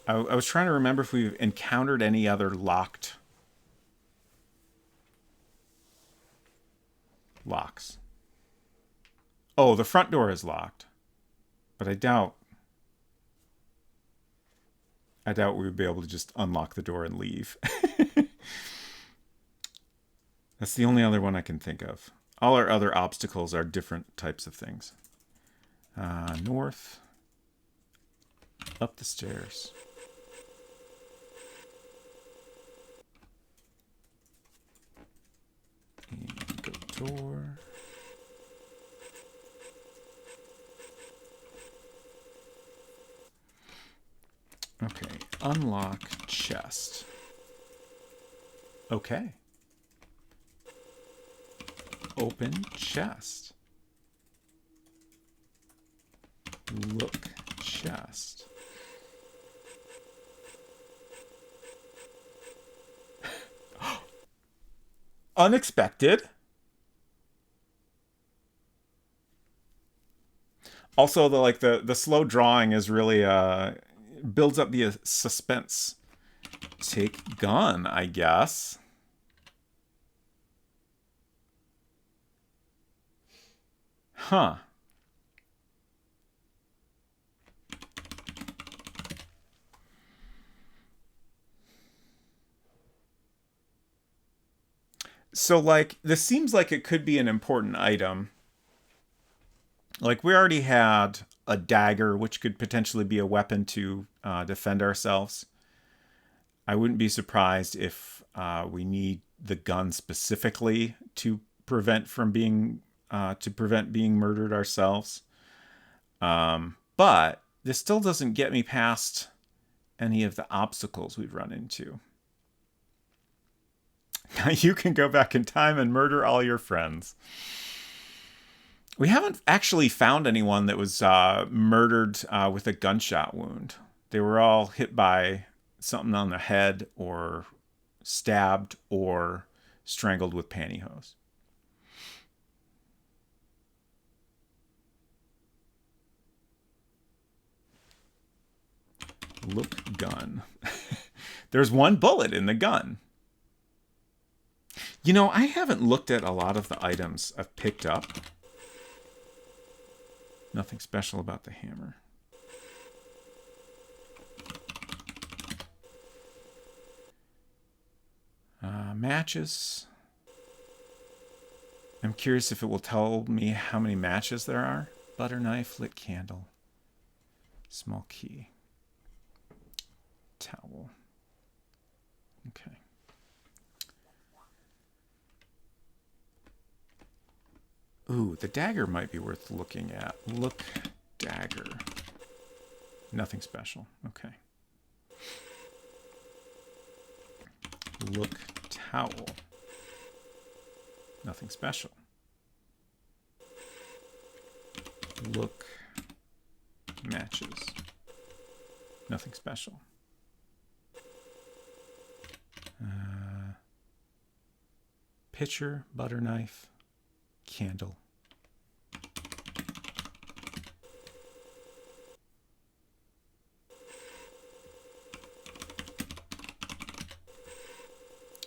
I was trying to remember if we've encountered any other locked locks. Oh, the front door is locked. But I doubt we would be able to just unlock the door and leave. That's the only other one I can think of. All our other obstacles are different types of things. North. Up the stairs. And go door. Okay, unlock chest. Okay. Open chest. Look chest. Unexpected. Also, the slow drawing is really builds up the suspense. Take gun, I guess. Huh. So, this seems like it could be an important item. Like, we already had a dagger, which could potentially be a weapon to defend ourselves. I wouldn't be surprised if we need the gun specifically to prevent being murdered ourselves. But this still doesn't get me past any of the obstacles we've run into. Now you can go back in time and murder all your friends. We haven't actually found anyone that was murdered with a gunshot wound. They were all hit by something on the head, or stabbed, or strangled with pantyhose. Look gun. There's one bullet in the gun. You know, I haven't looked at a lot of the items I've picked up. Nothing special about the hammer. Matches. I'm curious if it will tell me how many matches there are. Butter knife, lit candle, small key, towel. Okay. Ooh, the dagger might be worth looking at. Look, dagger. Nothing special. Okay. Look, towel. Nothing special. Look, matches. Nothing special. Pitcher, butter knife, candle.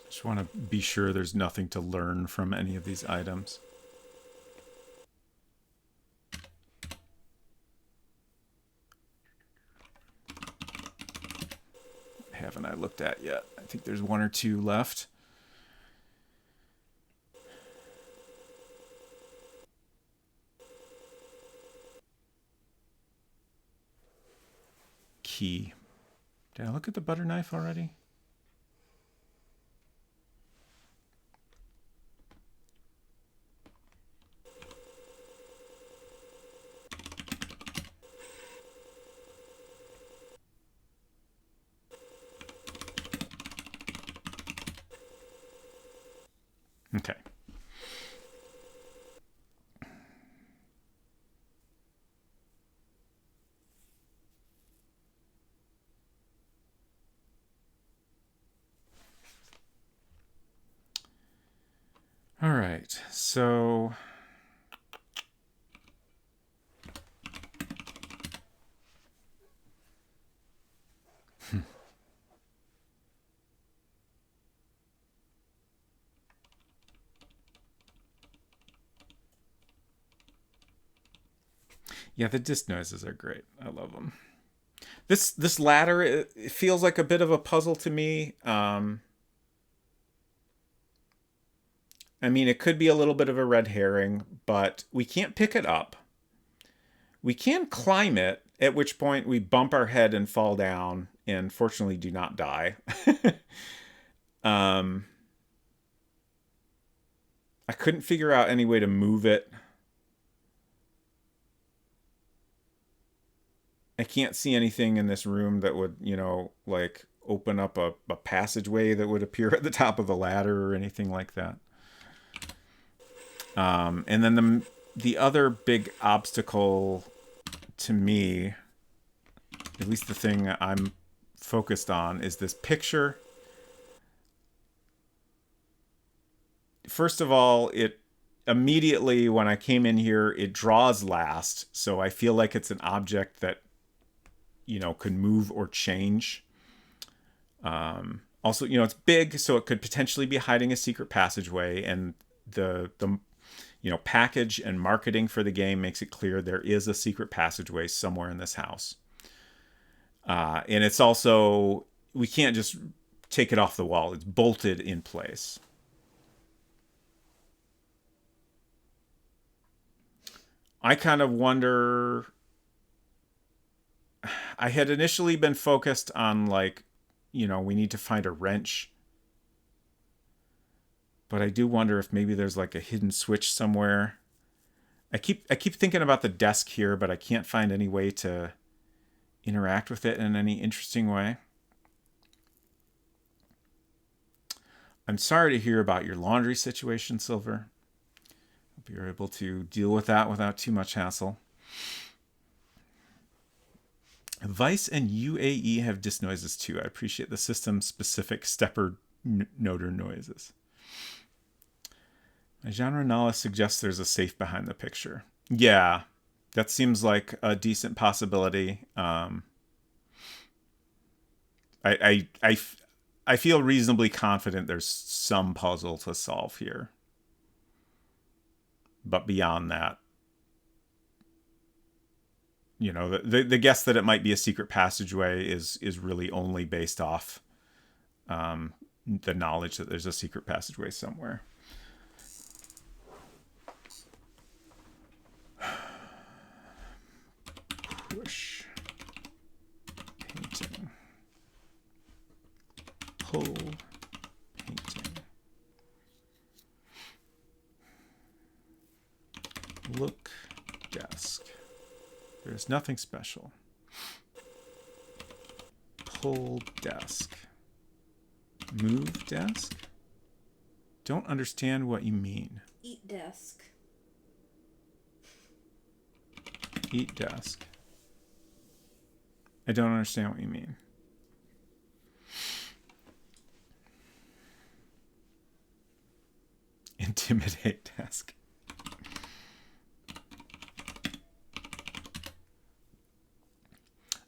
Just want to be sure there's nothing to learn from any of these items. Haven't I looked at yet? I think there's one or two left. Key. Did I look at the butter knife already? Okay. All right, so yeah, the disc noises are great. I love them. This ladder, it feels like a bit of a puzzle to me. I mean, it could be a little bit of a red herring, but we can't pick it up. We can climb it, at which point we bump our head and fall down, and fortunately do not die. I couldn't figure out any way to move it. I can't see anything in this room that would, like open up a passageway that would appear at the top of the ladder or anything like that. And then the other big obstacle to me, at least the thing I'm focused on, is this picture. First of all, it immediately, when I came in here, it draws last. So I feel like it's an object that, could move or change. Also, it's big, so it could potentially be hiding a secret passageway, and the package and marketing for the game makes it clear there is a secret passageway somewhere in this house. And it's also, we can't just take it off the wall. It's bolted in place. I kind of wonder. I had initially been focused on like, we need to find a wrench. But I do wonder if maybe there's like a hidden switch somewhere. I keep thinking about the desk here, but I can't find any way to interact with it in any interesting way. I'm sorry to hear about your laundry situation, Silver. Hope you're able to deal with that without too much hassle. Vice and UAE have disk noises too. I appreciate the system-specific stepper noter noises. My genre knowledge suggests there's a safe behind the picture. Yeah, that seems like a decent possibility. I feel reasonably confident there's some puzzle to solve here. But beyond that, the guess that it might be a secret passageway is really only based off the knowledge that there's a secret passageway somewhere. Push. Painting. Pull. Painting. Look. Desk. There's nothing special. Pull desk. Move desk? Don't understand what you mean. Eat desk. Eat desk. I don't understand what you mean. Intimidate desk.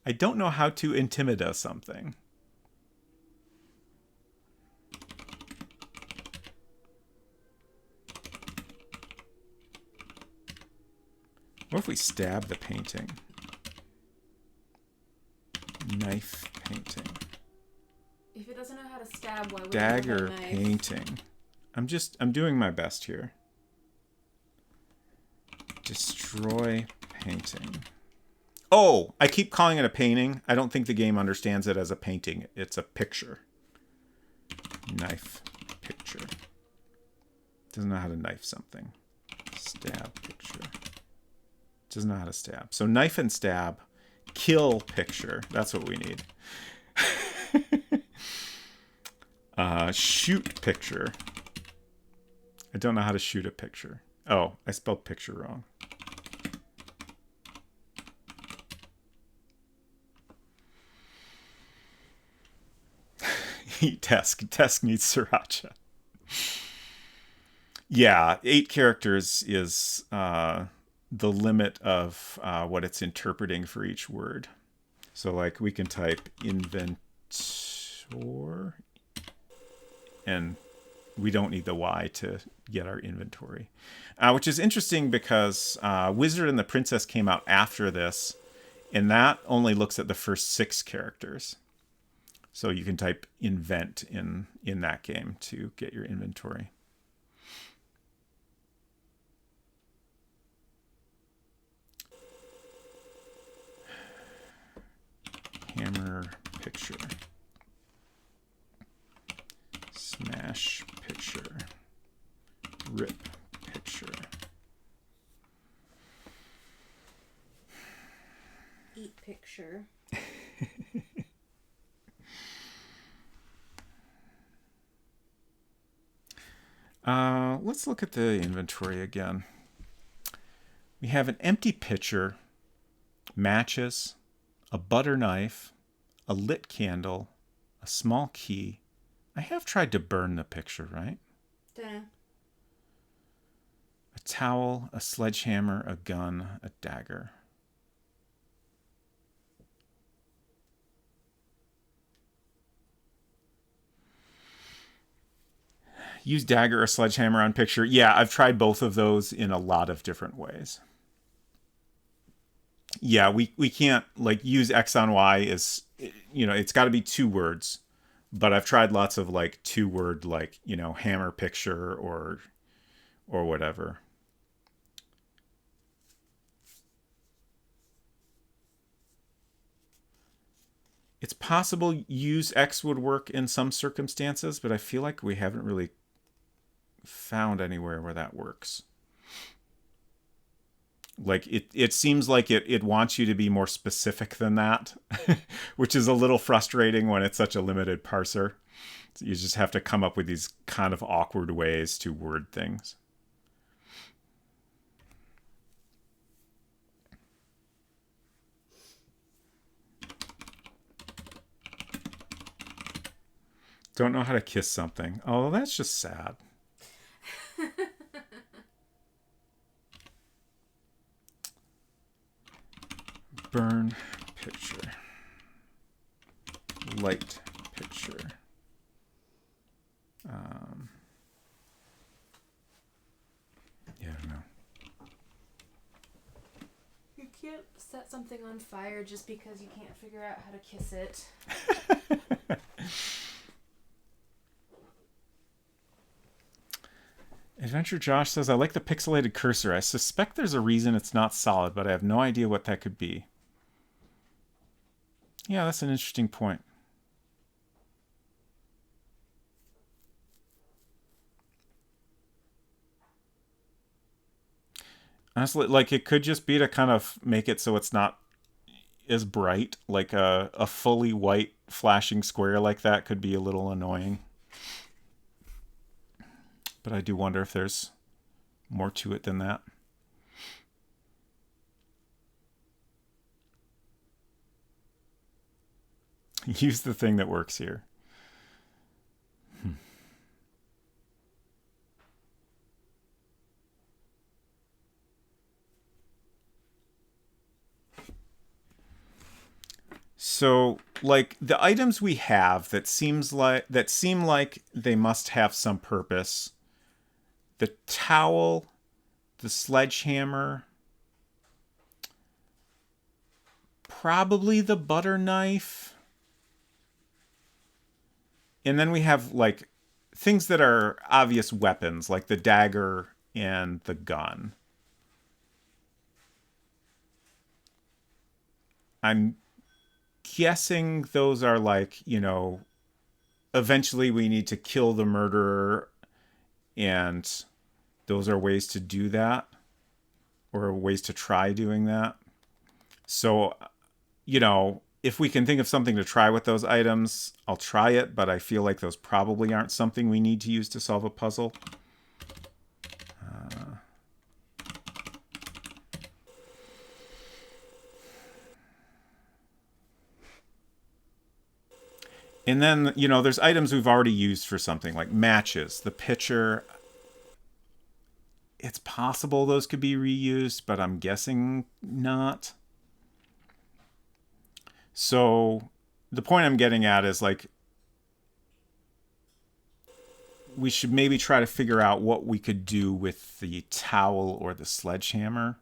I don't know how to intimidate something. What if we stab the painting? Knife painting. If it doesn't know how to stab, why would Dagger it have a knife? painting. I'm doing my best here. Destroy painting. Oh, I keep calling it a painting. I don't think the game understands it as a painting. It's a picture. Knife picture. Doesn't know how to knife something. Stab picture. Doesn't know how to stab. So knife and stab. Kill picture. That's what we need. Shoot picture. I don't know how to shoot a picture. Oh, I spelled picture wrong. Desk. Desk needs sriracha. Yeah, 8 characters is the limit of what it's interpreting for each word. So like we can type inventor and we don't need the Y to get our inventory. Which is interesting because Wizard and the Princess came out after this, and that only looks at the first 6 characters. So you can type invent in that game to get your inventory. Hammer picture. Smash picture. Rip picture. Eat picture. Let's look at the inventory again. We have an empty pitcher, matches, a butter knife, a lit candle, a small key. I have tried to burn the picture, right? Dunno. A towel, a sledgehammer, a gun, a dagger. Use dagger or sledgehammer on picture. Yeah, I've tried both of those in a lot of different ways. Yeah, we can't like use X on Y as, it's got to be 2 words. But I've tried lots of like 2-word like, hammer picture or whatever. It's possible use X would work in some circumstances, but I feel like we haven't really found anywhere where that works. Like it seems like it wants you to be more specific than that, which is a little frustrating when it's such a limited parser. You just have to come up with these kind of awkward ways to word things. Don't know how to kiss something. Oh, that's just sad. Burn picture. Light picture. Yeah, I don't know. You can't set something on fire just because you can't figure out how to kiss it. Adventure Josh says, I like the pixelated cursor. I suspect there's a reason it's not solid, but I have no idea what that could be. Yeah, that's an interesting point. Honestly, like it could just be to kind of make it so it's not as bright. Like a fully white flashing square like that could be a little annoying. But I do wonder if there's more to it than that. Use the thing that works here. So, like the items we have that seem like they must have some purpose. The towel, the sledgehammer, probably the butter knife. And then we have like things that are obvious weapons, like the dagger and the gun. I'm guessing those are like, eventually we need to kill the murderer, and those are ways to do that, or ways to try doing that. So, if we can think of something to try with those items, I'll try it, but I feel like those probably aren't something we need to use to solve a puzzle. And then, there's items we've already used for something, like matches, the pitcher. It's possible those could be reused, but I'm guessing not. So the point I'm getting at is like, we should maybe try to figure out what we could do with the towel or the sledgehammer.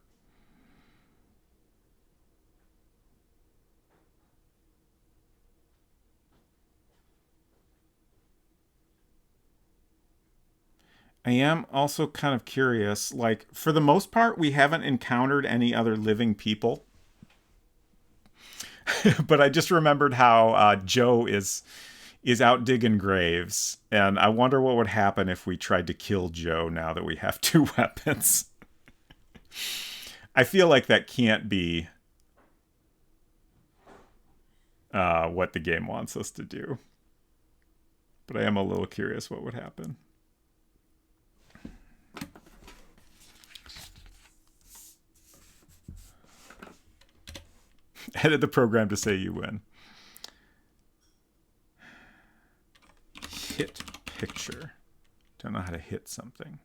I am also kind of curious, like, for the most part, we haven't encountered any other living people. But I just remembered how Joe is out digging graves, and I wonder what would happen if we tried to kill Joe now that we have two weapons. I feel like that can't be what the game wants us to do. But I am a little curious what would happen. Edit the program to say you win. Hit picture. Don't know how to hit something.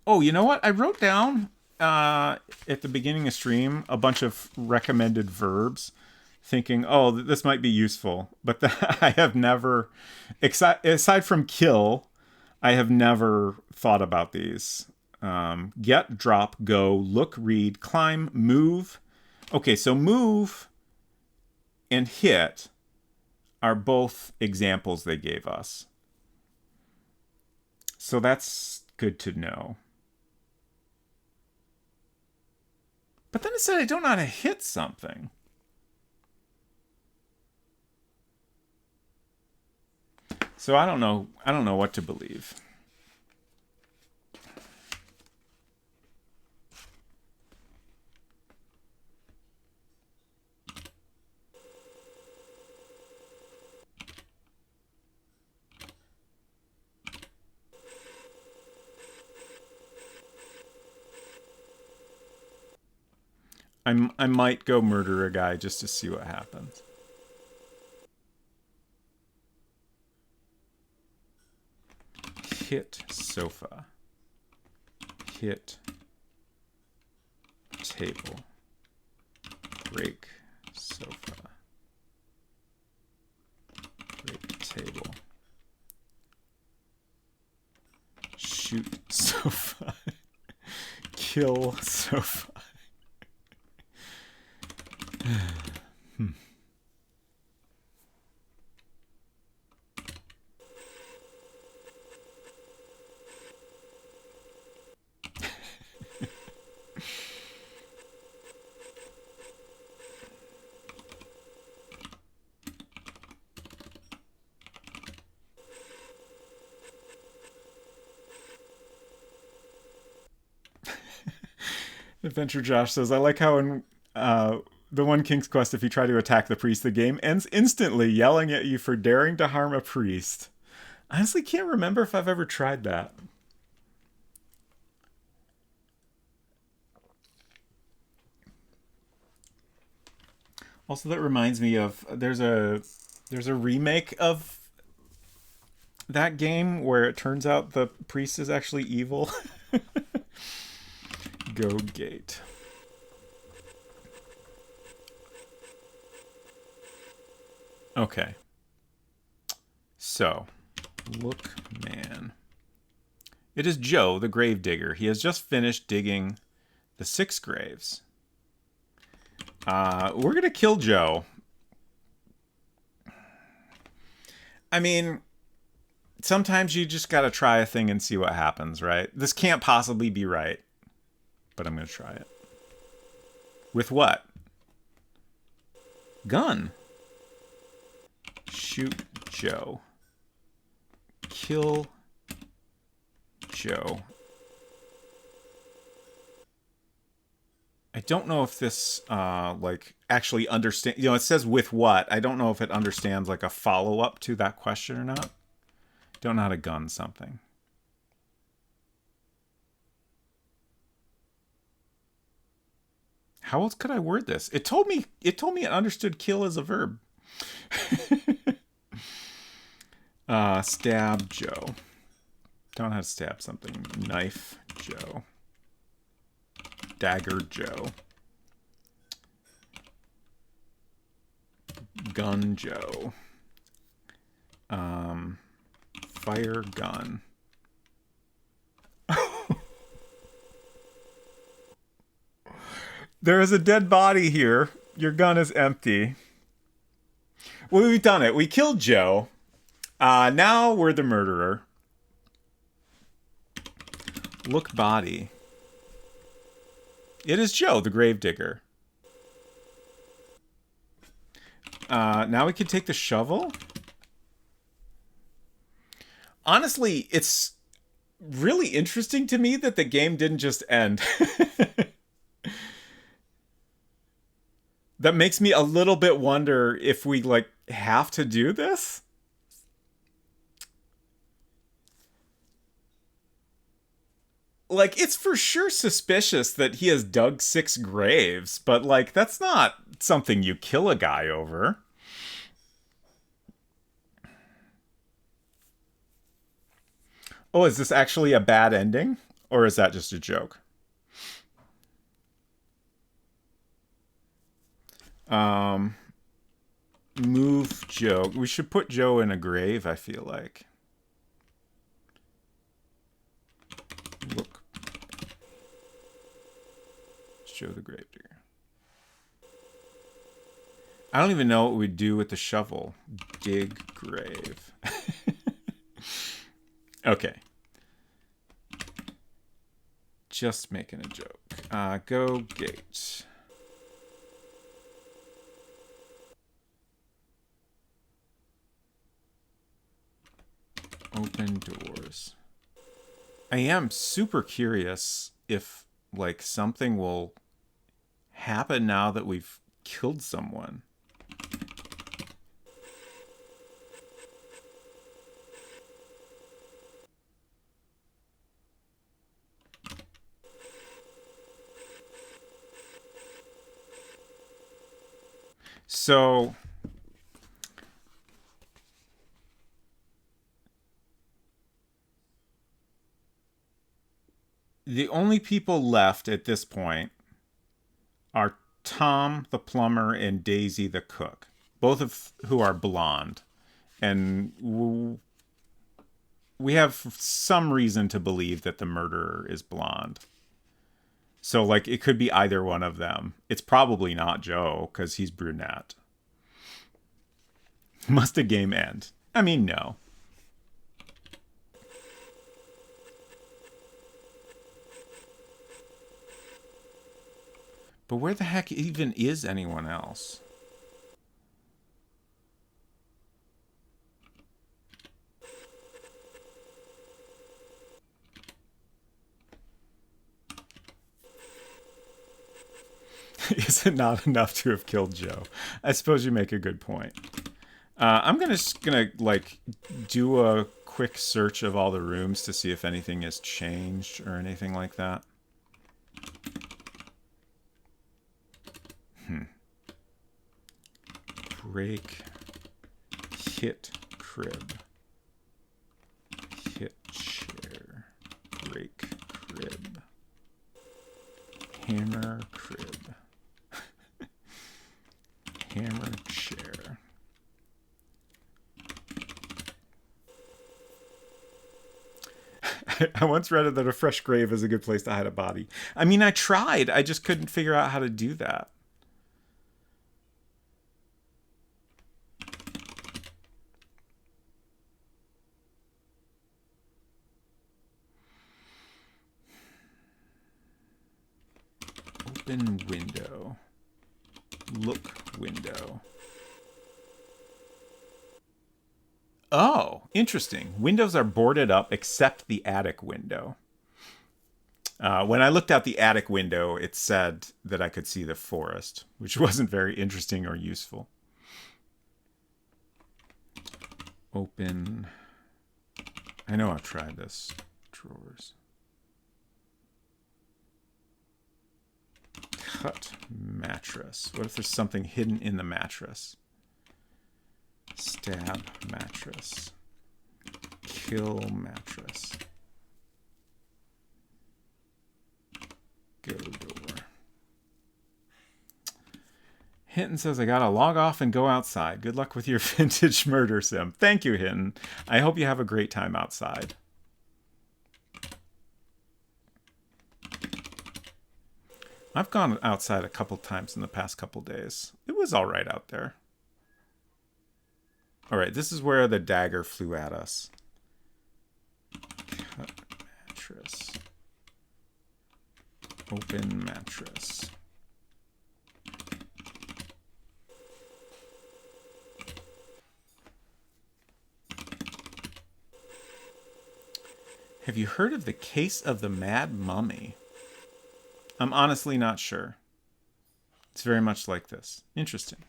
Oh, you know what? I wrote down at the beginning of stream a bunch of recommended verbs, thinking, oh, this might be useful. But I have never, aside from kill, I have never thought about these. Get, drop, go, look, read, climb, move. Okay, so move and hit are both examples they gave us. So that's good to know. But then it said I don't know how to hit something. So I don't know. I don't know what to believe. I might go murder a guy just to see what happens. Hit sofa. Hit table. Break sofa. Break table. Shoot sofa. Kill sofa. Adventure Josh says, I like how in the one King's Quest, if you try to attack the priest, the game ends instantly, yelling at you for daring to harm a priest. I honestly can't remember if I've ever tried that. Also, that reminds me of there's a remake of that game where it turns out the priest is actually evil. Go gate. Okay. So, look, man. It is Joe, the gravedigger. He has just finished digging the 6 graves. We're gonna kill Joe. I mean, sometimes you just gotta try a thing and see what happens, right? This can't possibly be right, but I'm gonna try it. With what? Gun. Shoot Joe. Kill Joe. I don't know if this, like, actually understand. You know, it says with what. I don't know if it understands, like, a follow-up to that question or not. Don't know how to gun something. How else could I word this? It told me it understood kill as a verb. Stab Joe. Don't know how to stab something. Knife Joe. Dagger Joe. Gun Joe. Fire gun. There is a dead body here. Your gun is empty. Well, we've done it. We killed Joe. Now we're the murderer. Look body. It is Joe, the gravedigger. Now we can take the shovel. Honestly, it's really interesting to me that the game didn't just end. That makes me a little bit wonder if we, like, have to do this. Like, it's for sure suspicious that he has dug 6 graves, but, like, that's not something you kill a guy over. Oh, is this actually a bad ending? Or is that just a joke? Move Joe. We should put Joe in a grave, I feel like. Look. Joe the gravedigger. I don't even know what we'd do with the shovel. Dig grave. Okay. Just making a joke. Go gate. Open doors. I am super curious if, like, something will happen now that we've killed someone. So the only people left at this point are Tom the plumber and Daisy the cook, both of who are blonde. And we have some reason to believe that the murderer is blonde. So, like, it could be either one of them. It's probably not Joe, because he's brunette. Must the game end? I mean, no. But where the heck even is anyone else? Is it not enough to have killed Joe? I suppose you make a good point. I'm just gonna like do a quick search of all the rooms to see if anything has changed or anything like that. Break, hit crib, hit chair, break crib, hammer crib, hammer chair. I once read that a fresh grave is a good place to hide a body. I mean, I tried. I just couldn't figure out how to do that. Open window. Look window. Oh, interesting. Windows are boarded up except the attic window. When I looked out the attic window, it said that I could see the forest, which wasn't very interesting or useful. Open. I know I've tried this. Drawers. Cut mattress. What if there's something hidden in the mattress? Stab mattress. Kill mattress. Go door. Hinton says, I gotta log off and go outside. Good luck with your vintage murder sim. Thank you, Hinton. I hope you have a great time outside. I've gone outside a couple times in the past couple days. It was all right out there. All right, this is where the dagger flew at us. Cut mattress. Open mattress. Have you heard of the case of the Mad Mummy? I'm honestly not sure. It's very much like this. Interesting.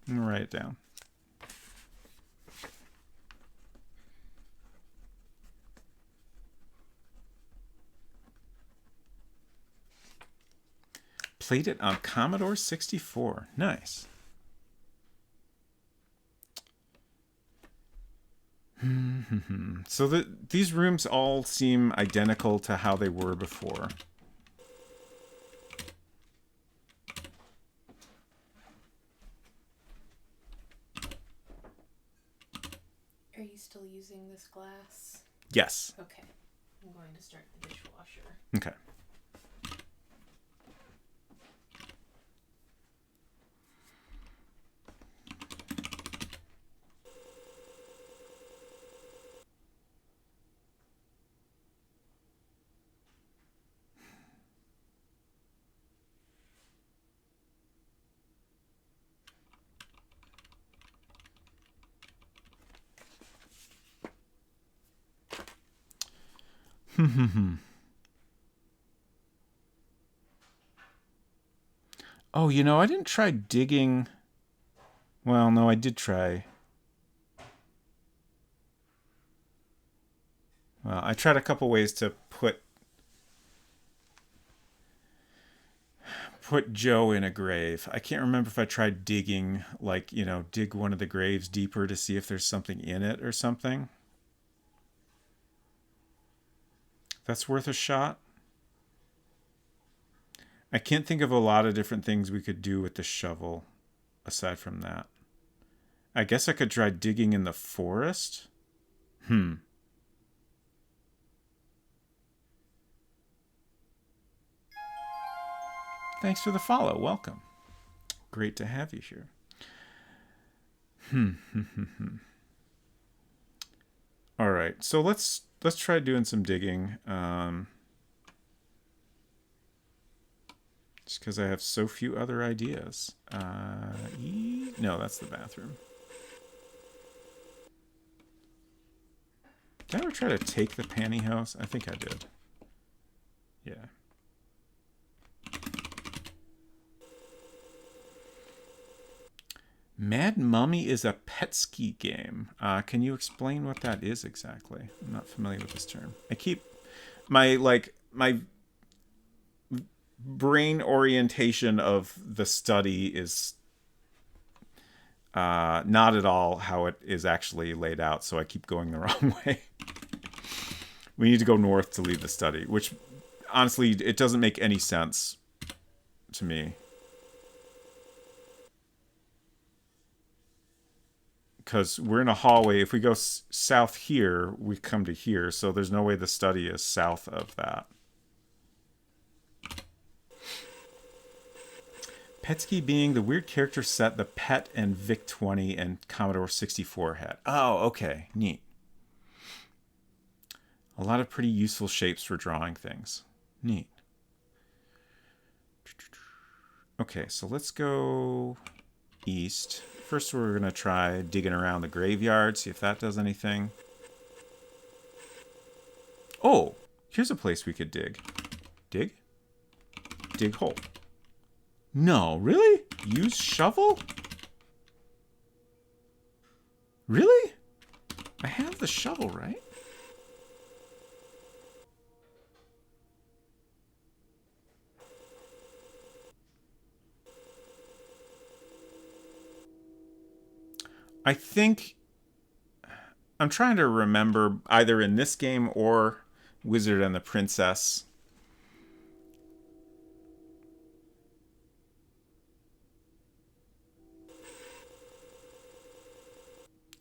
I'm going to write it down. Played it on Commodore 64. Nice. So these rooms all seem identical to how they were before. Are you still using this glass? Yes. Okay. I'm going to start the dishwasher. Okay. Oh, you know, I didn't try digging. Well, no, I did try. Well, I tried a couple ways to put Joe in a grave. I can't remember if I tried digging, like, you know, dig one of the graves deeper to see if there's something in it or something. That's worth a shot. I can't think of a lot of different things we could do with the shovel aside from that. I guess I could try digging in the forest. Thanks for the follow. Welcome. Great to have you here. All right. So let's try doing some digging. Just because I have so few other ideas. No, that's the bathroom. Did I ever try to take the pantyhose? I think I did. Yeah. Mad Mummy is a pet ski game. Can you explain what that is exactly? I'm not familiar with this term. I keep my brain orientation of the study is not at all how it is actually laid out, so I keep going the wrong way. We need to go north to leave the study, which honestly, it doesn't make any sense to me. Because we're in a hallway. If we go south here, we come to here. So there's no way the study is south of that. Petsky being the weird character set the PET and VIC-20 and Commodore 64 had. Oh, okay. Neat. A lot of pretty useful shapes for drawing things. Neat. Okay, so let's go east. First, we're going to try digging around the graveyard, see if that does anything. Oh, here's a place we could dig. Dig? Dig hole. No, really? Use shovel? Really? I have the shovel, right? I think I'm trying to remember either in this game or Wizard and the Princess.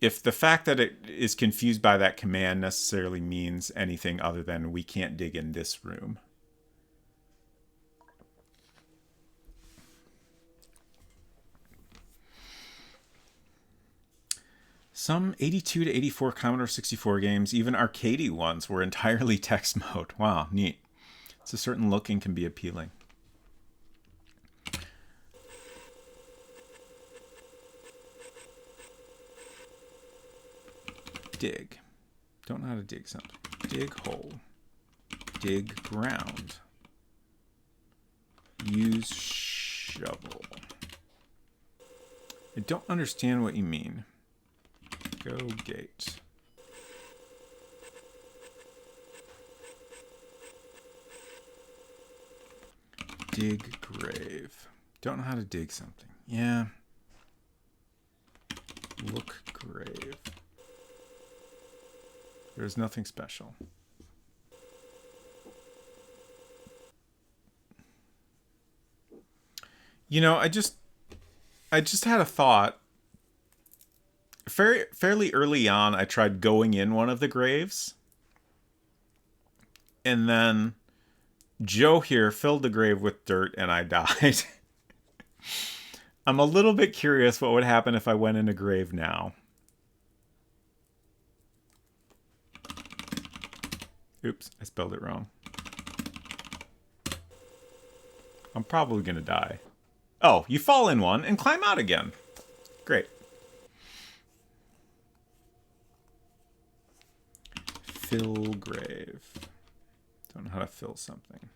If the fact that it is confused by that command necessarily means anything other than we can't dig in this room. Some 82 to 84 Commodore 64 games, even arcadey ones, were entirely text mode. Wow, neat. It's a certain look and can be appealing. Dig. Don't know how to dig something. Dig hole. Dig ground. Use shovel. I don't understand what you mean. Go gate. Dig grave. Don't know how to dig something. Yeah. Look grave. There's nothing special. You know, I just had a thought. Fairly early on, I tried going in one of the graves. And then Joe here filled the grave with dirt and I died. I'm a little bit curious what would happen if I went in a grave now. Oops, I spelled it wrong. I'm probably going to die. Oh, you fall in one and climb out again. Great. Fill grave. Don't know how to fill something.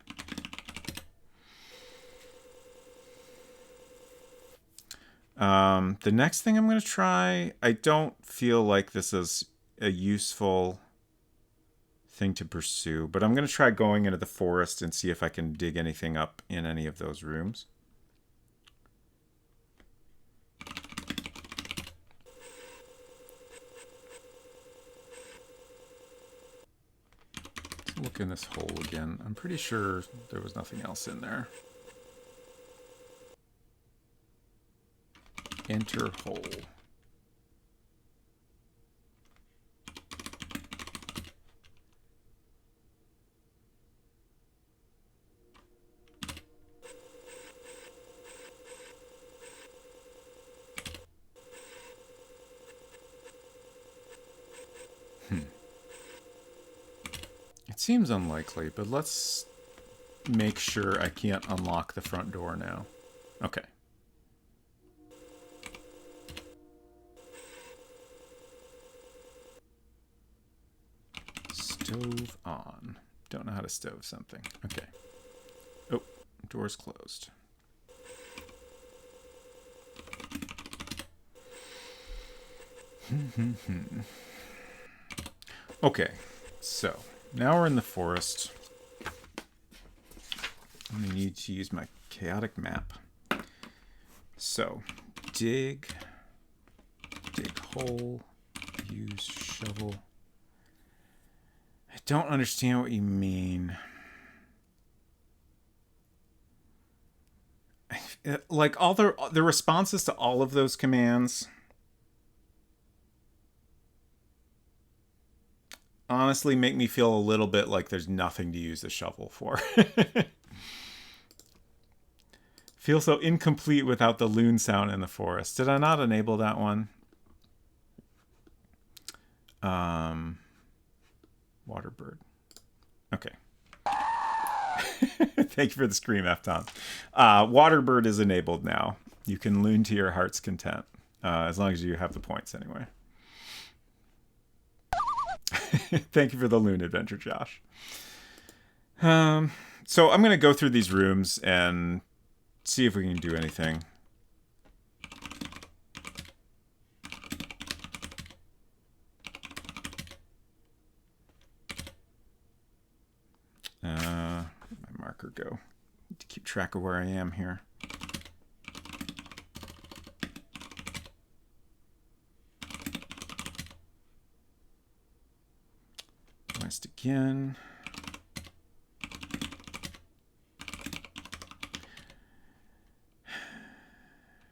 The next thing I'm going to try, I don't feel like this is a useful thing to pursue, but I'm going to try going into the forest and see if I can dig anything up in any of those rooms. Let's look in this hole again. I'm pretty sure there was nothing else in there. Enter hole. It seems unlikely, but let's make sure I can't unlock the front door now. Okay. Stove on. Don't know how to stove something. Okay. Oh, door's closed. Okay, so now we're in the forest. I need to use my chaotic map. So, dig hole, use shovel. I don't understand what you mean. Like all the responses to all of those commands honestly make me feel a little bit like there's nothing to use the shovel for. Feel so incomplete without the loon sound in the forest. Did I not enable that one? Waterbird. Okay. Thank you for the scream, Efton. Waterbird is enabled now. You can loon to your heart's content. As long as you have the points anyway. Thank you for the loon adventure, Josh. So I'm going to go through these rooms and see if we can do anything. Where'd my marker go? Need to keep track of where I am here. West again.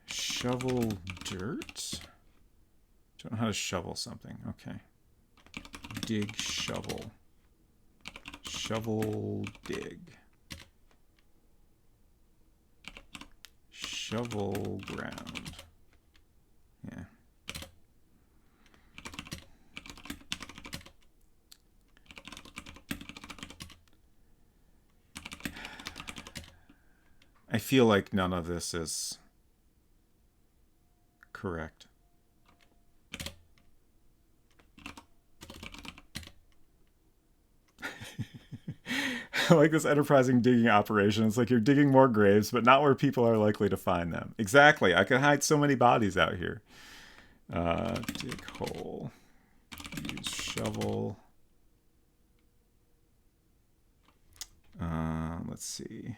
Shovel dirt? Don't know how to shovel something. Okay. Dig shovel. Shovel dig. Shovel ground. Yeah. I feel like none of this is correct. I like this enterprising digging operation. It's like you're digging more graves, but not where people are likely to find them. Exactly. I could hide so many bodies out here. Dig hole. Use shovel. Let's see.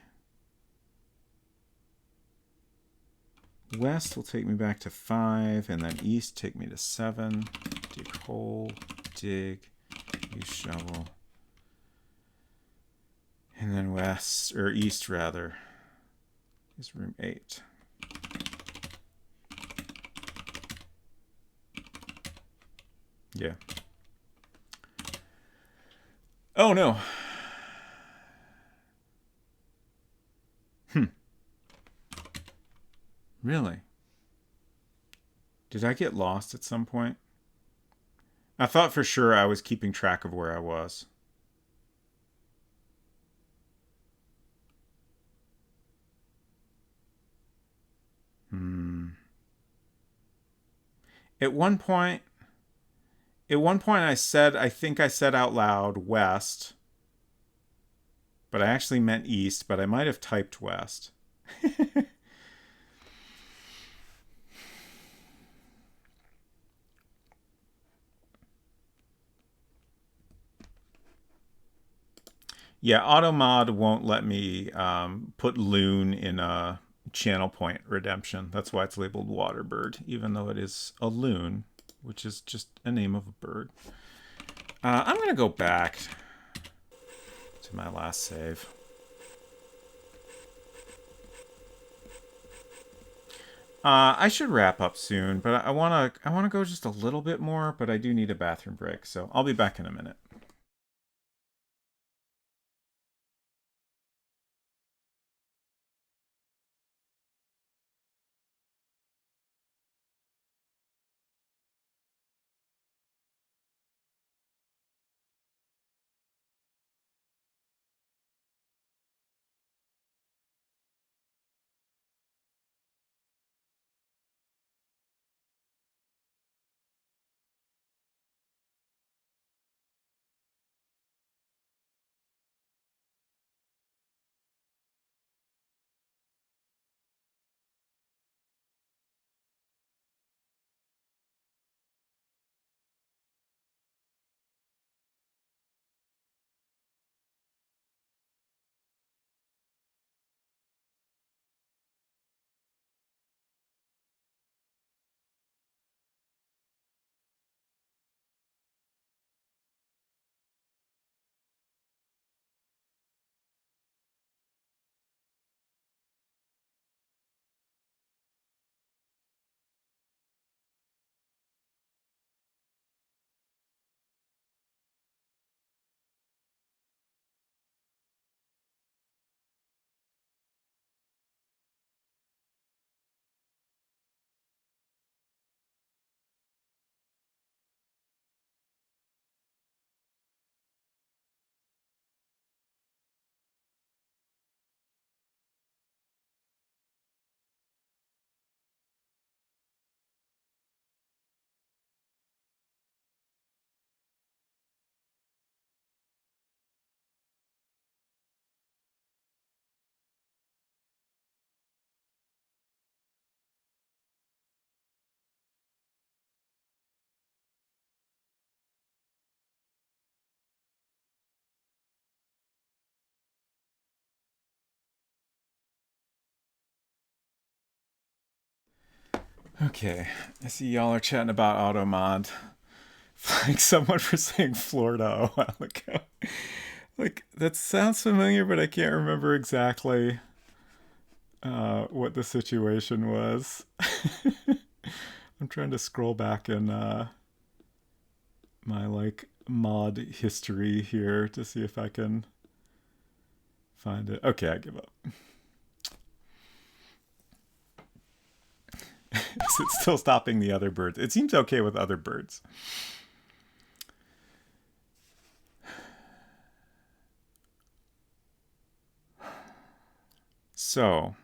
West will take me back to 5, and then east take me to 7. Dig hole, dig, use shovel. And then west, or east rather, is room 8. Yeah. Oh no. Really? Did I get lost at some point? I thought for sure I was keeping track of where I was. At one point I think I said out loud west. But I actually meant east, but I might have typed west. Yeah, AutoMod won't let me put loon in a channel point redemption. That's why it's labeled Waterbird, even though it is a loon, which is just a name of a bird. I'm going to go back to my last save. I should wrap up soon, but I wanna go just a little bit more, but I do need a bathroom break, so I'll be back in a minute. Okay, I see y'all are chatting about AutoMod. Like someone for saying Florida a while ago. Like, that sounds familiar, but I can't remember exactly what the situation was. I'm trying to scroll back in my like mod history here to see if I can find it. Okay, I give up. Is it still stopping the other birds? It seems okay with other birds. So,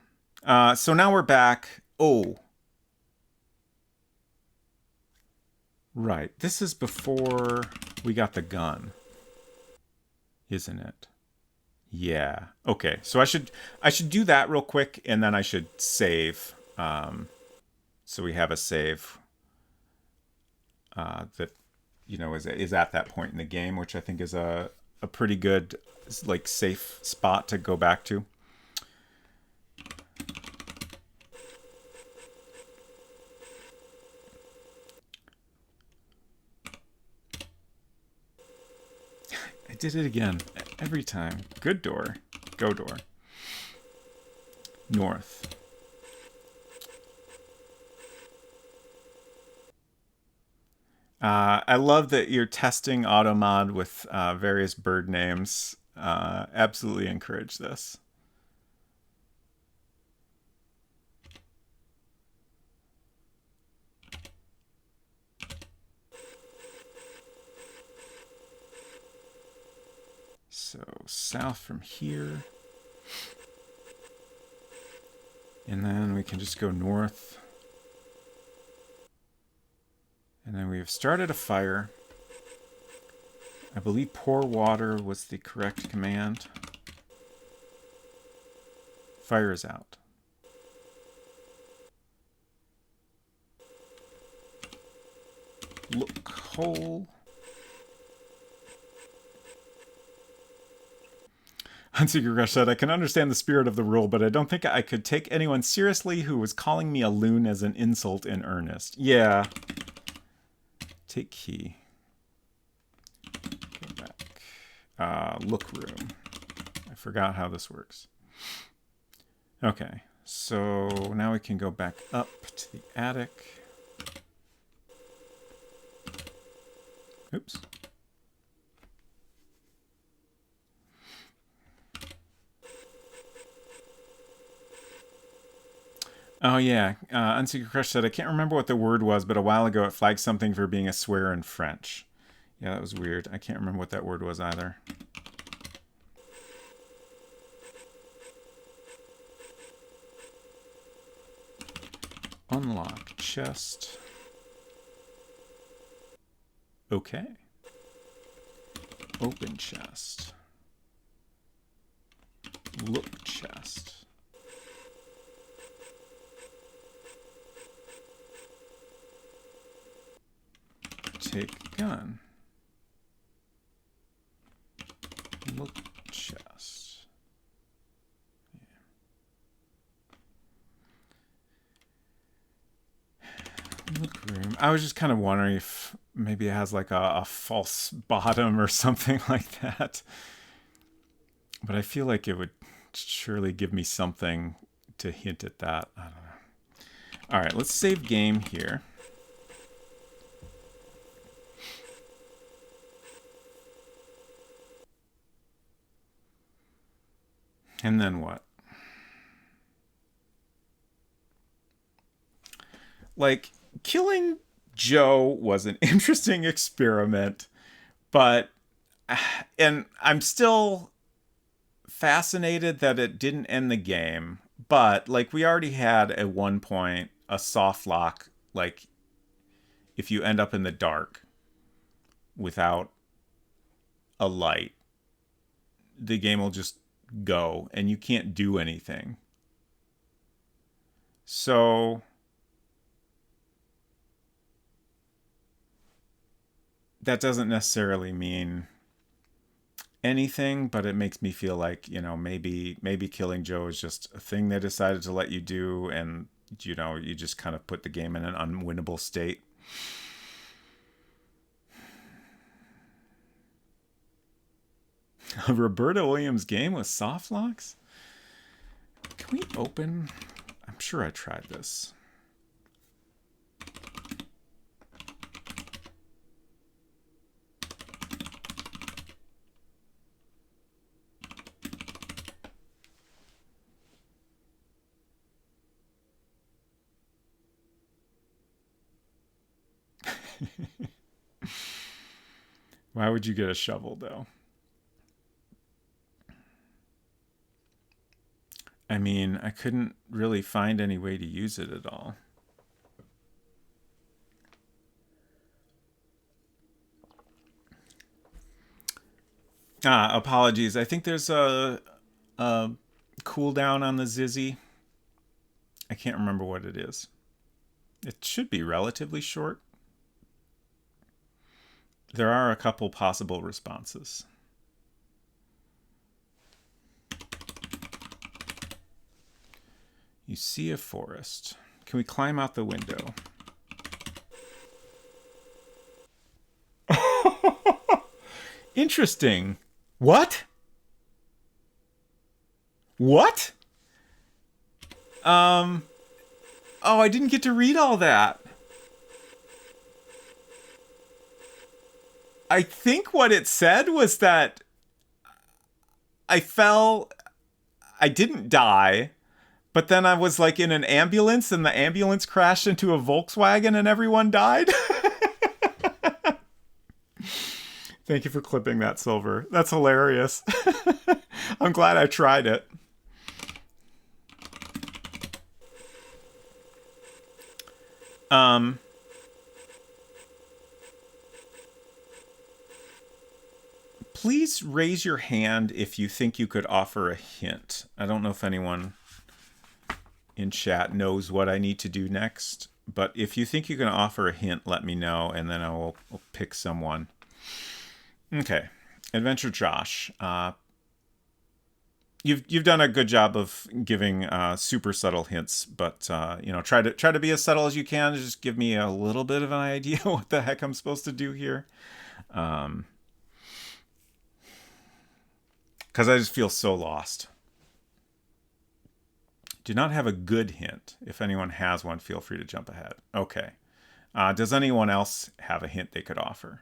so now we're back. Oh, right. This is before we got the gun, isn't it? Yeah. Okay. So I should do that real quick, and then I should save. So we have a save that is at that point in the game, which I think is a pretty good like safe spot to go back to. I did it again every time. Good door. Go door. North. I love that you're testing AutoMod with various bird names. Absolutely encourage this. So south from here. And then we can just go north. And then we have started a fire. I believe pour water was the correct command. Fire is out. Look hole. Unsecret Crush said, I can understand the spirit of the rule, but I don't think I could take anyone seriously who was calling me a loon as an insult in earnest. Yeah. Take key. Go back. Look room. I forgot how this works. Okay. So now we can go back up to the attic. Oops. Oh, yeah. Unsecret Crush said, I can't remember what the word was, but a while ago it flagged something for being a swear in French. Yeah, that was weird. I can't remember what that word was either. Unlock chest. Okay. Open chest. Look chest. Take gun. Look chest. Yeah. Look room. I was just kind of wondering if maybe it has like a false bottom or something like that. But I feel like it would surely give me something to hint at that. I don't know. All right, let's save game here. And then what? Like, killing Joe was an interesting experiment, but... And I'm still fascinated that it didn't end the game. But, like, we already had at one point a soft lock, like, if you end up in the dark without a light, the game will just go and you can't do anything. So that doesn't necessarily mean anything, but it makes me feel like, you know, maybe killing Joe is just a thing they decided to let you do, and you know, you just kind of put the game in an unwinnable state. A Roberta Williams game with soft locks? Can we open? I'm sure I tried this. Why would you get a shovel, though? I mean, I couldn't really find any way to use it at all. Apologies. I think there's a cooldown on the Zizzy. I can't remember what it is. It should be relatively short. There are a couple possible responses. You see a forest. Can we climb out the window? Interesting. What? What? Oh, I didn't get to read all that. I think what it said was that I didn't die, but then I was like in an ambulance and the ambulance crashed into a Volkswagen and everyone died. Thank you for clipping that, Silver. That's hilarious. I'm glad I tried it. Please raise your hand if you think you could offer a hint. I don't know if anyone in chat knows what I need to do next. But if you think you can offer a hint, let me know, and then I'll pick someone. Okay, Adventure Josh. You've done a good job of giving super subtle hints, but try to be as subtle as you can. Just give me a little bit of an idea what the heck I'm supposed to do here, because I just feel so lost. Do not have a good hint. If anyone has one, feel free to jump ahead. Okay. Does anyone else have a hint they could offer?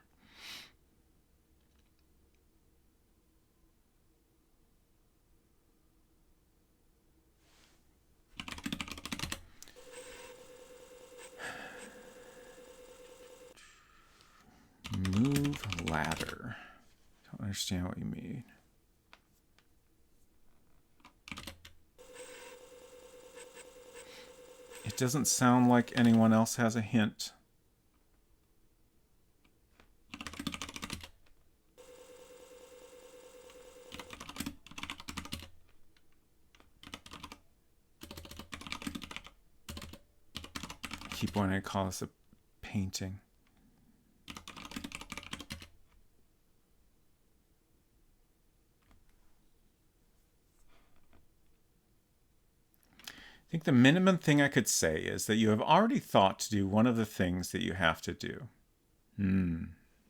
Move ladder. Don't understand what you mean. It doesn't sound like anyone else has a hint. I keep wanting to call this a painting. I think the minimum thing I could say is that you have already thought to do one of the things that you have to do.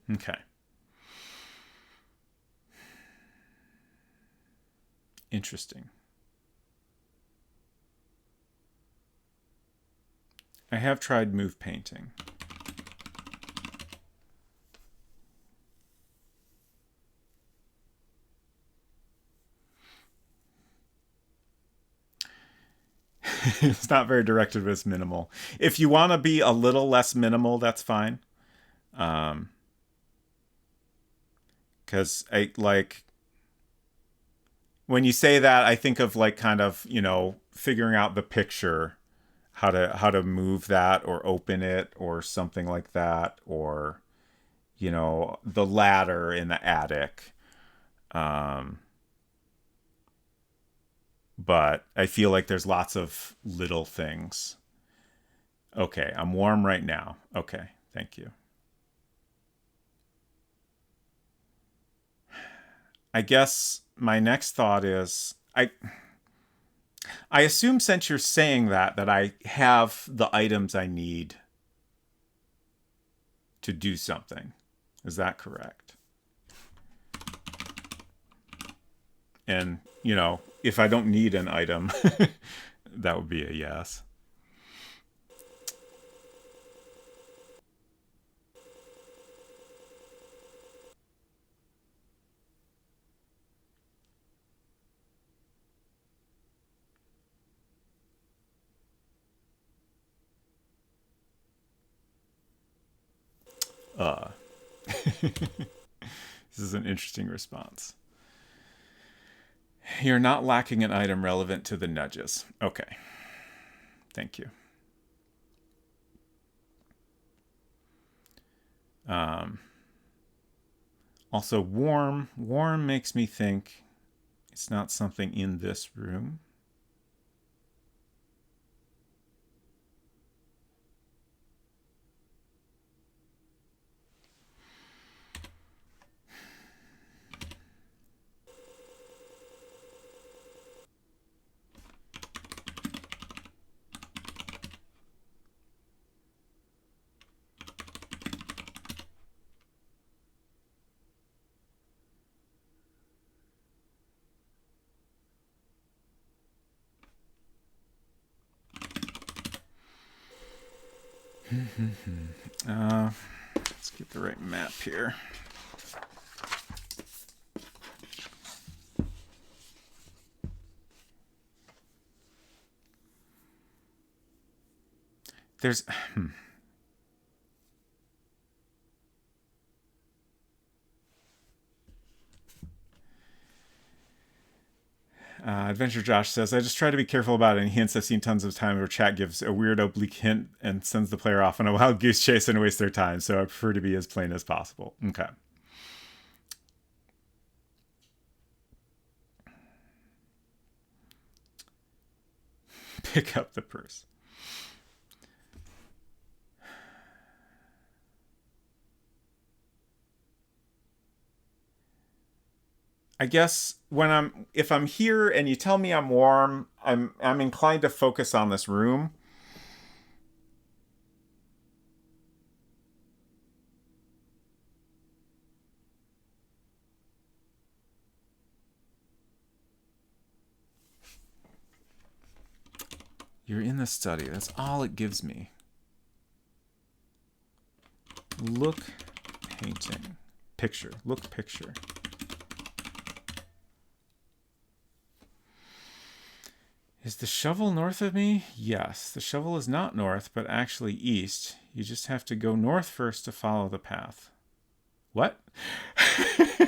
Okay. Interesting. I have tried move painting. It's not very directed, but it's minimal. If you want to be a little less minimal, that's fine. Because when you say that, I think of kind of, figuring out the picture, how to move that or open it or something like that, or, the ladder in the attic. But I feel like there's lots of little things. Okay, I'm warm right now. Okay, thank you. I guess my next thought is I assume since you're saying that I have the items I need to do something. Is that correct? And, if I don't need an item, that would be a yes. This is an interesting response. You're not lacking an item relevant to the nudges. Okay. Thank you. Also, warm. Warm makes me think it's not something in this room. Let's get the right map here. There's Adventure Josh says, I just try to be careful about any hints. I've seen tons of time where chat gives a weird oblique hint and sends the player off on a wild goose chase and waste their time, so I prefer to be as plain as possible. Okay. Pick up the purse. I guess if I'm here and you tell me I'm warm, I'm inclined to focus on this room. You're in the study. That's all it gives me. Look painting. Picture. Look picture. Is the shovel north of me? Yes. The shovel is not north, but actually east. You just have to go north first to follow the path. What?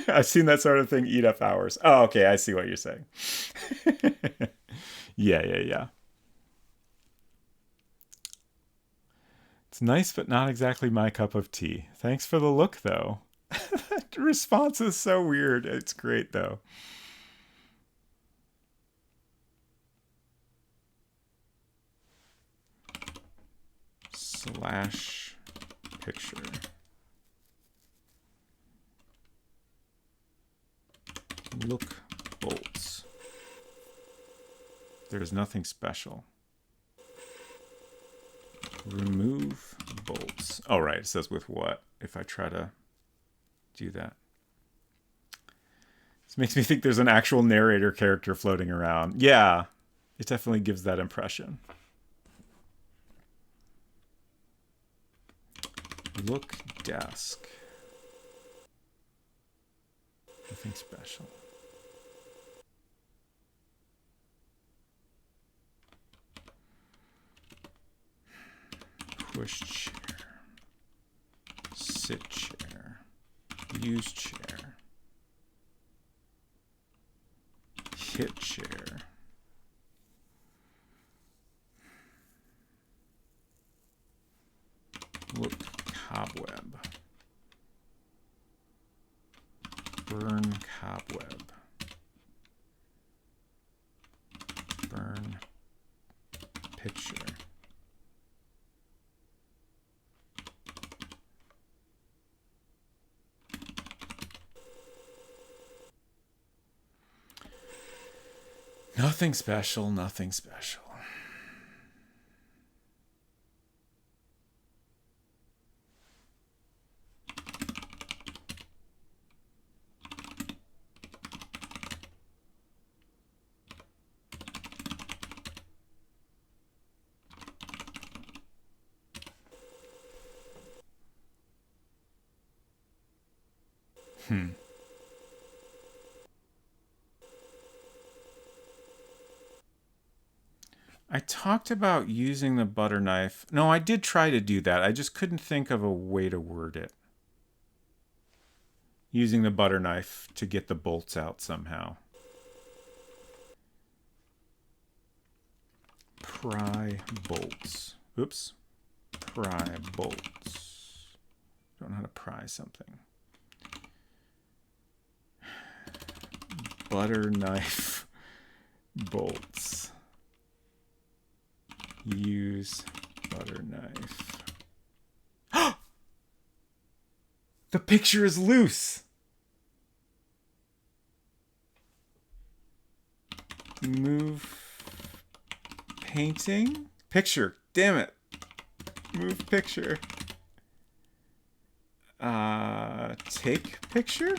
I've seen that sort of thing eat up hours. Oh, okay. I see what you're saying. Yeah. It's nice, but not exactly my cup of tea. Thanks for the look, though. The response is so weird. It's great, though. Slash picture. Look bolts. There's nothing special. Remove bolts. Oh, right. It says with what? If I try to do that. This makes me think there's an actual narrator character floating around. Yeah, it definitely gives that impression. Look desk. Nothing special. Push chair. Sit chair. Use chair. Hit chair. Look cobweb. Burn cobweb. Burn picture. Nothing special, nothing special. I talked about using the butter knife. No, I did try to do that. I just couldn't think of a way to word it. Using the butter knife to get the bolts out somehow. Pry bolts. Oops. Pry bolts. Don't know how to pry something. Butter knife bolts. Use butter knife. The picture is loose. Move painting. Picture. Damn it. Move picture. Take picture.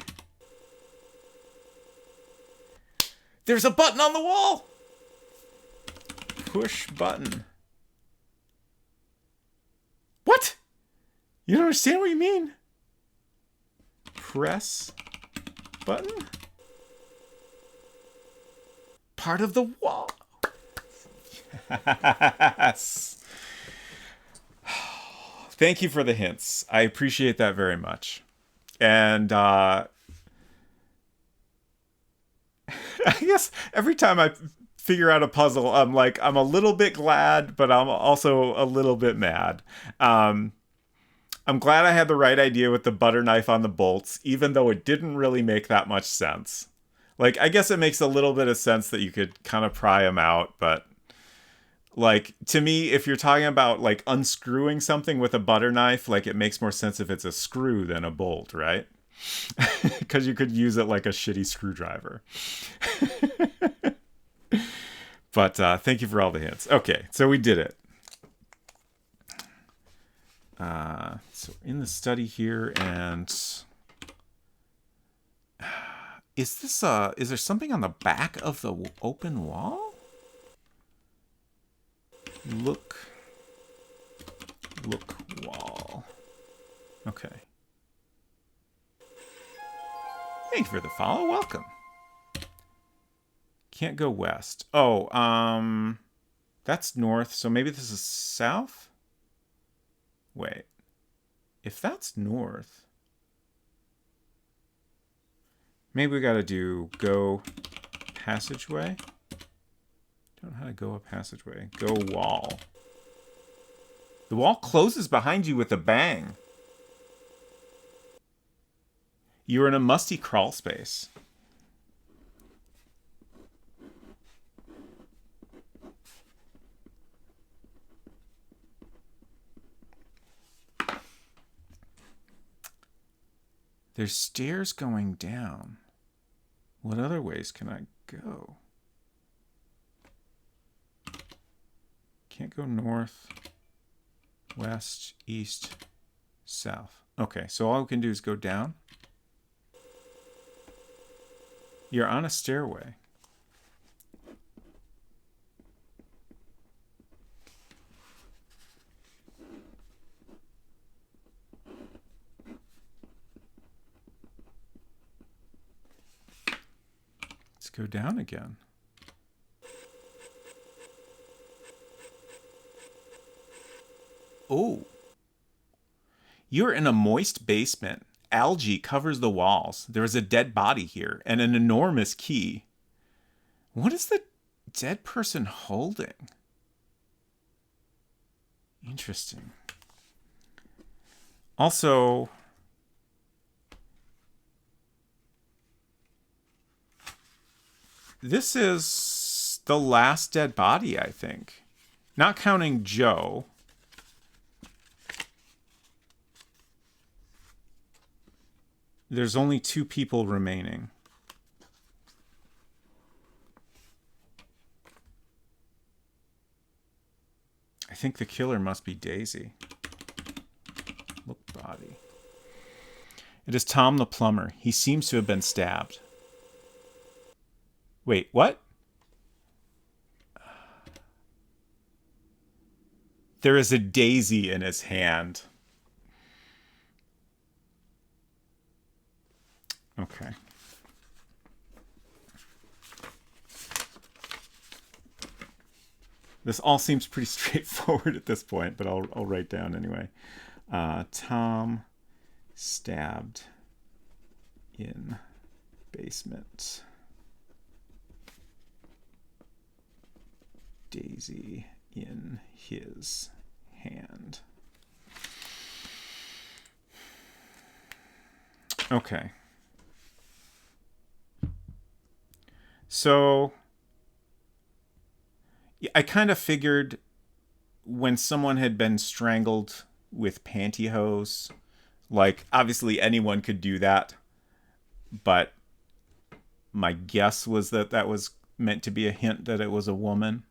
There's a button on the wall. Push button. What? You don't understand what you mean? Press button? Part of the wall. Yes. Thank you for the hints. I appreciate that very much. And I guess every time I figure out a puzzle, I'm a little bit glad, but I'm also a little bit mad. I'm glad I had the right idea with the butter knife on the bolts, even though it didn't really make that much sense. Like, I guess it makes a little bit of sense that you could kind of pry them out, but Like, to me, if you're talking about, like, unscrewing something with a butter knife, like, it makes more sense if it's a screw than a bolt, right? Because you could use it like a shitty screwdriver. But thank you for all the hints. Okay, so we did it. So in the study here, and is there something on the back of the open wall? Look wall. Okay. Thank you for the follow. Welcome. Can't go west. Oh, that's north, so maybe this is south? Wait. If that's north, maybe we gotta do go passageway. Don't know how to go a passageway. Go wall. The wall closes behind you with a bang. You're in a musty crawl space. There's stairs going down. What other ways can I go? Can't go north, west, east, south. Okay, so all we can do is go down. You're on a stairway. Let's go down again. Oh. You're in a moist basement. Algae covers the walls. There is a dead body here and an enormous key. What is the dead person holding? Interesting. Also, this is the last dead body, I think. Not counting Joe. There's only 2 people remaining. I think the killer must be Daisy. Look, body. It is Tom the plumber. He seems to have been stabbed. Wait, what? There is a daisy in his hand. Okay. This all seems pretty straightforward at this point, but I'll write down anyway. Tom stabbed in basement. Daisy in his hand. Okay. So I kind of figured when someone had been strangled with pantyhose, like obviously anyone could do that, but my guess was that that was meant to be a hint that it was a woman.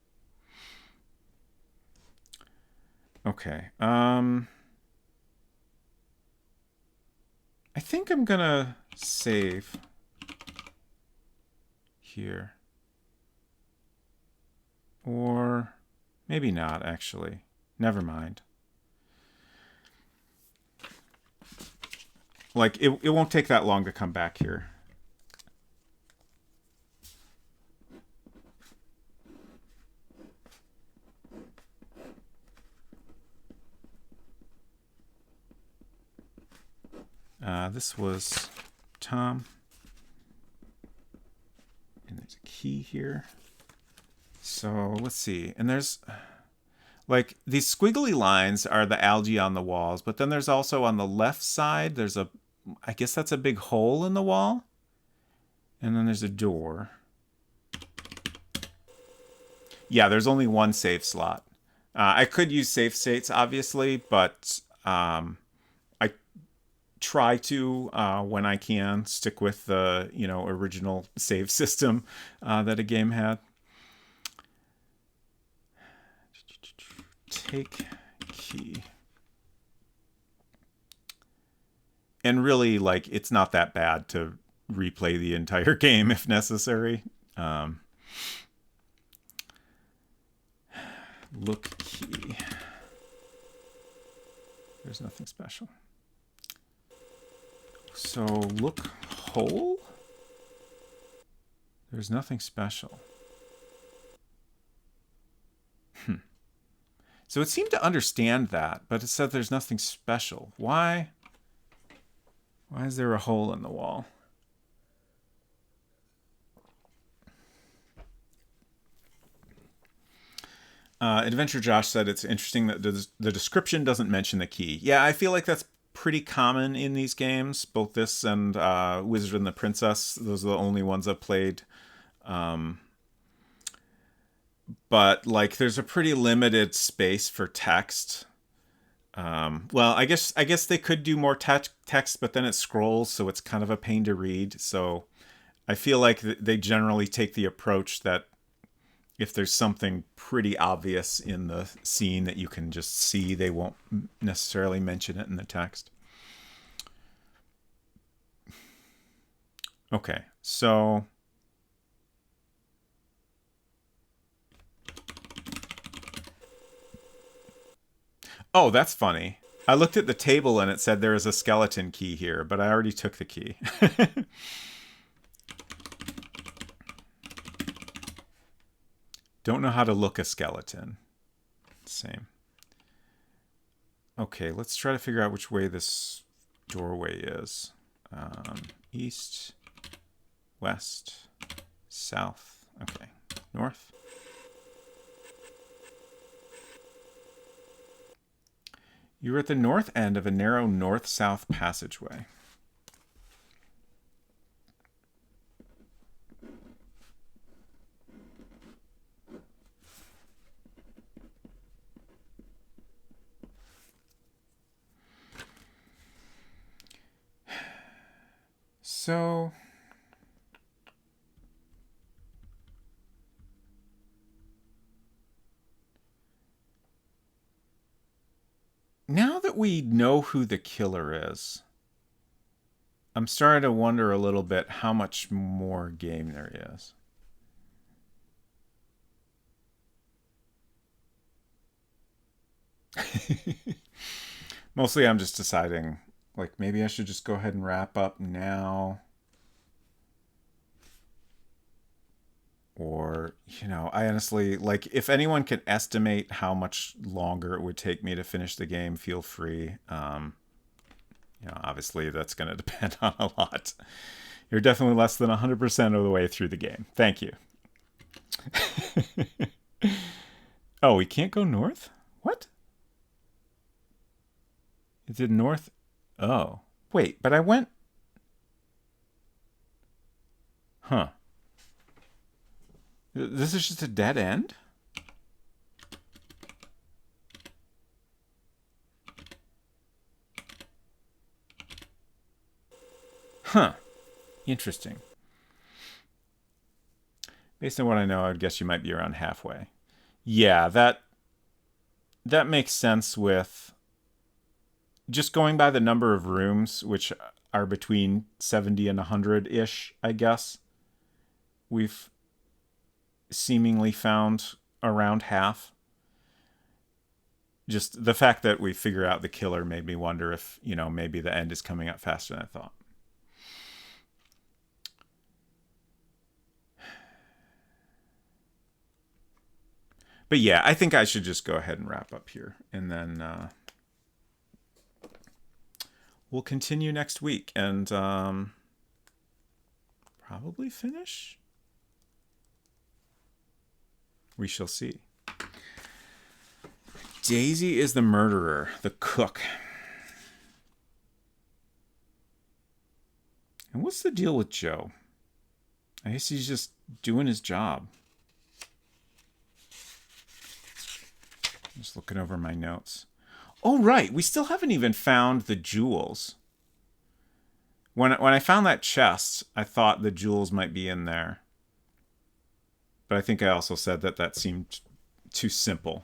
Okay. I think I'm gonna save here. Or maybe not, actually. Never mind. Like, it won't take that long to come back here. This was Tom. And there's a key here. So let's see. And there's like these squiggly lines are the algae on the walls, but then there's also on the left side, there's a, I guess that's a big hole in the wall. And then there's a door. Yeah, there's only one save slot. I could use save states, obviously, but I try to, when I can, stick with the original save system that a game had. Take key. And really, like, it's not that bad to replay the entire game if necessary. Look key. There's nothing special. So look hole? There's nothing special. So it seemed to understand that, but it said there's nothing special. Why? Why is there a hole in the wall? Adventure Josh said it's interesting that the description doesn't mention the key. Yeah, I feel like that's pretty common in these games. Both this and Wizard and the Princess. Those are the only ones I've played. But like, there's a pretty limited space for text. Well, I guess they could do more text, but then it scrolls, so it's kind of a pain to read. So I feel like they generally take the approach that if there's something pretty obvious in the scene that you can just see, they won't necessarily mention it in the text. Okay, so oh, that's funny. I looked at the table and it said there is a skeleton key here, but I already took the key. Don't know how to look a skeleton. Same. Okay, let's try to figure out which way this doorway is. East, west, south. Okay, north. You're at the north end of a narrow north-south passageway. So now that we know who the killer is, I'm starting to wonder a little bit how much more game there is. Mostly I'm just deciding, like, maybe I should just go ahead and wrap up now. Or, I honestly, like, if anyone can estimate how much longer it would take me to finish the game, feel free. Obviously that's going to depend on a lot. You're definitely less than 100% of the way through the game. Thank you. Oh, we can't go north? What? Is it north? Oh. Wait, but I went... Huh. This is just a dead end? Huh. Interesting. Based on what I know, I'd guess you might be around halfway. Yeah, that makes sense with just going by the number of rooms, which are between 70 and 100-ish, I guess. We've seemingly found around half. Just the fact that we figure out the killer made me wonder if, maybe the end is coming up faster than I thought. But yeah, I think I should just go ahead and wrap up here. And then we'll continue next week and probably finish. We shall see. Daisy is the murderer, the cook. And what's the deal with Joe? I guess he's just doing his job. Just looking over my notes. Oh, right. We still haven't even found the jewels. When I found that chest, I thought the jewels might be in there. But I think I also said that seemed too simple.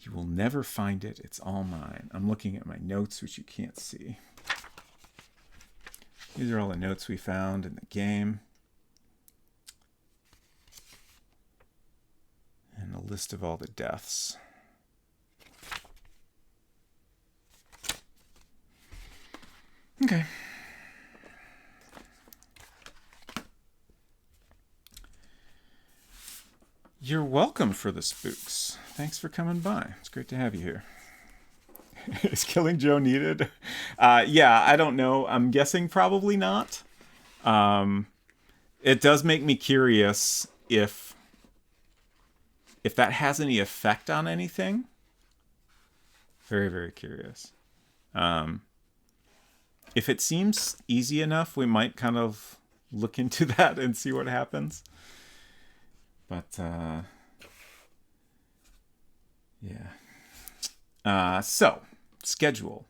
You will never find it. It's all mine. I'm looking at my notes, which you can't see. These are all the notes we found in the game. And a list of all the deaths. Okay. You're welcome for the spooks. Thanks for coming by. It's great to have you here. Is Killing Joe needed? Yeah, I don't know. I'm guessing probably not. It does make me curious if that has any effect on anything. Very, very curious. If it seems easy enough, we might kind of look into that and see what happens. But, yeah. So, schedule.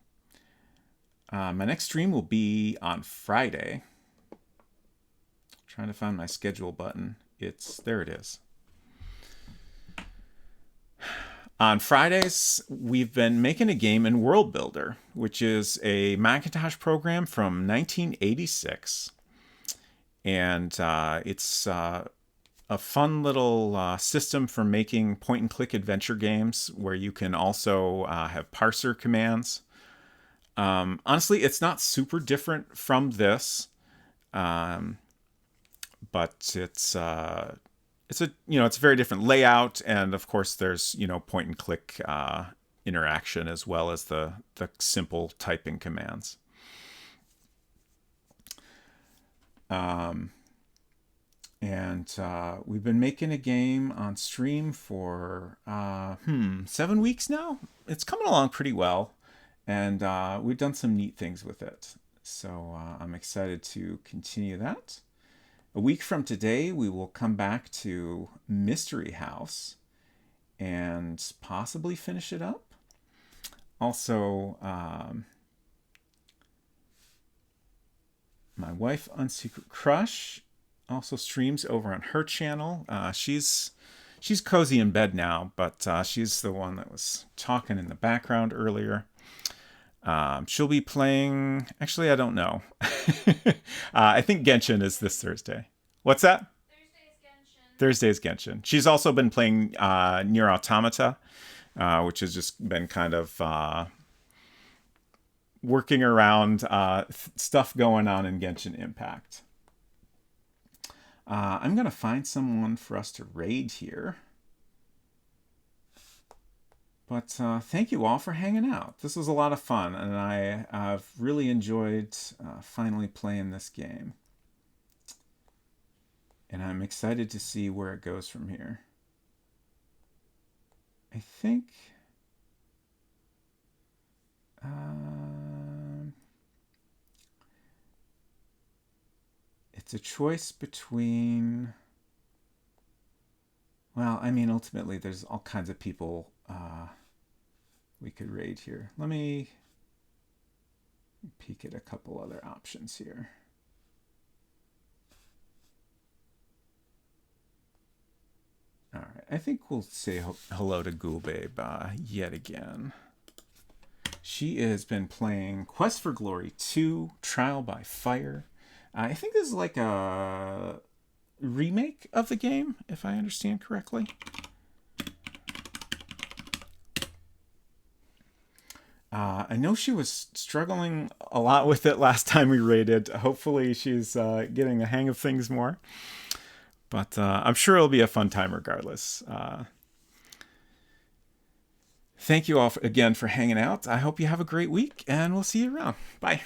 My next stream will be on Friday. Trying to find my schedule button. There it is. On Fridays, we've been making a game in World Builder, which is a Macintosh program from 1986. And it's a fun little system for making point-and-click adventure games where you can also have parser commands. Honestly, it's not super different from this, but it's a very different layout, and of course there's point-and-click interaction as well as the simple typing commands. And we've been making a game on stream for 7 weeks now. It's coming along pretty well, and we've done some neat things with it. So I'm excited to continue that. A week from today, we will come back to Mystery House and possibly finish it up. Also, my wife, Unsecret Crush, also streams over on her channel. She's cozy in bed now, but she's the one that was talking in the background earlier. She'll be playing... Actually, I don't know. I think Genshin is this Thursday. What's that? Thursday's Genshin. She's also been playing Nier Automata, which has just been kind of working around stuff going on in Genshin Impact. I'm going to find someone for us to raid here. But thank you all for hanging out. This was a lot of fun, and I've really enjoyed finally playing this game. And I'm excited to see where it goes from here. I think... it's a choice between... Well, I mean, ultimately, there's all kinds of people we could raid here. Let me peek at a couple other options here. All right, I think we'll say hello to Ghoul Babe yet again. She has been playing Quest for Glory 2, Trial by Fire. I think this is like a remake of the game, if I understand correctly. I know she was struggling a lot with it last time we raided. Hopefully she's getting the hang of things more. But I'm sure it'll be a fun time regardless. Thank you all again for hanging out. I hope you have a great week, and we'll see you around. Bye.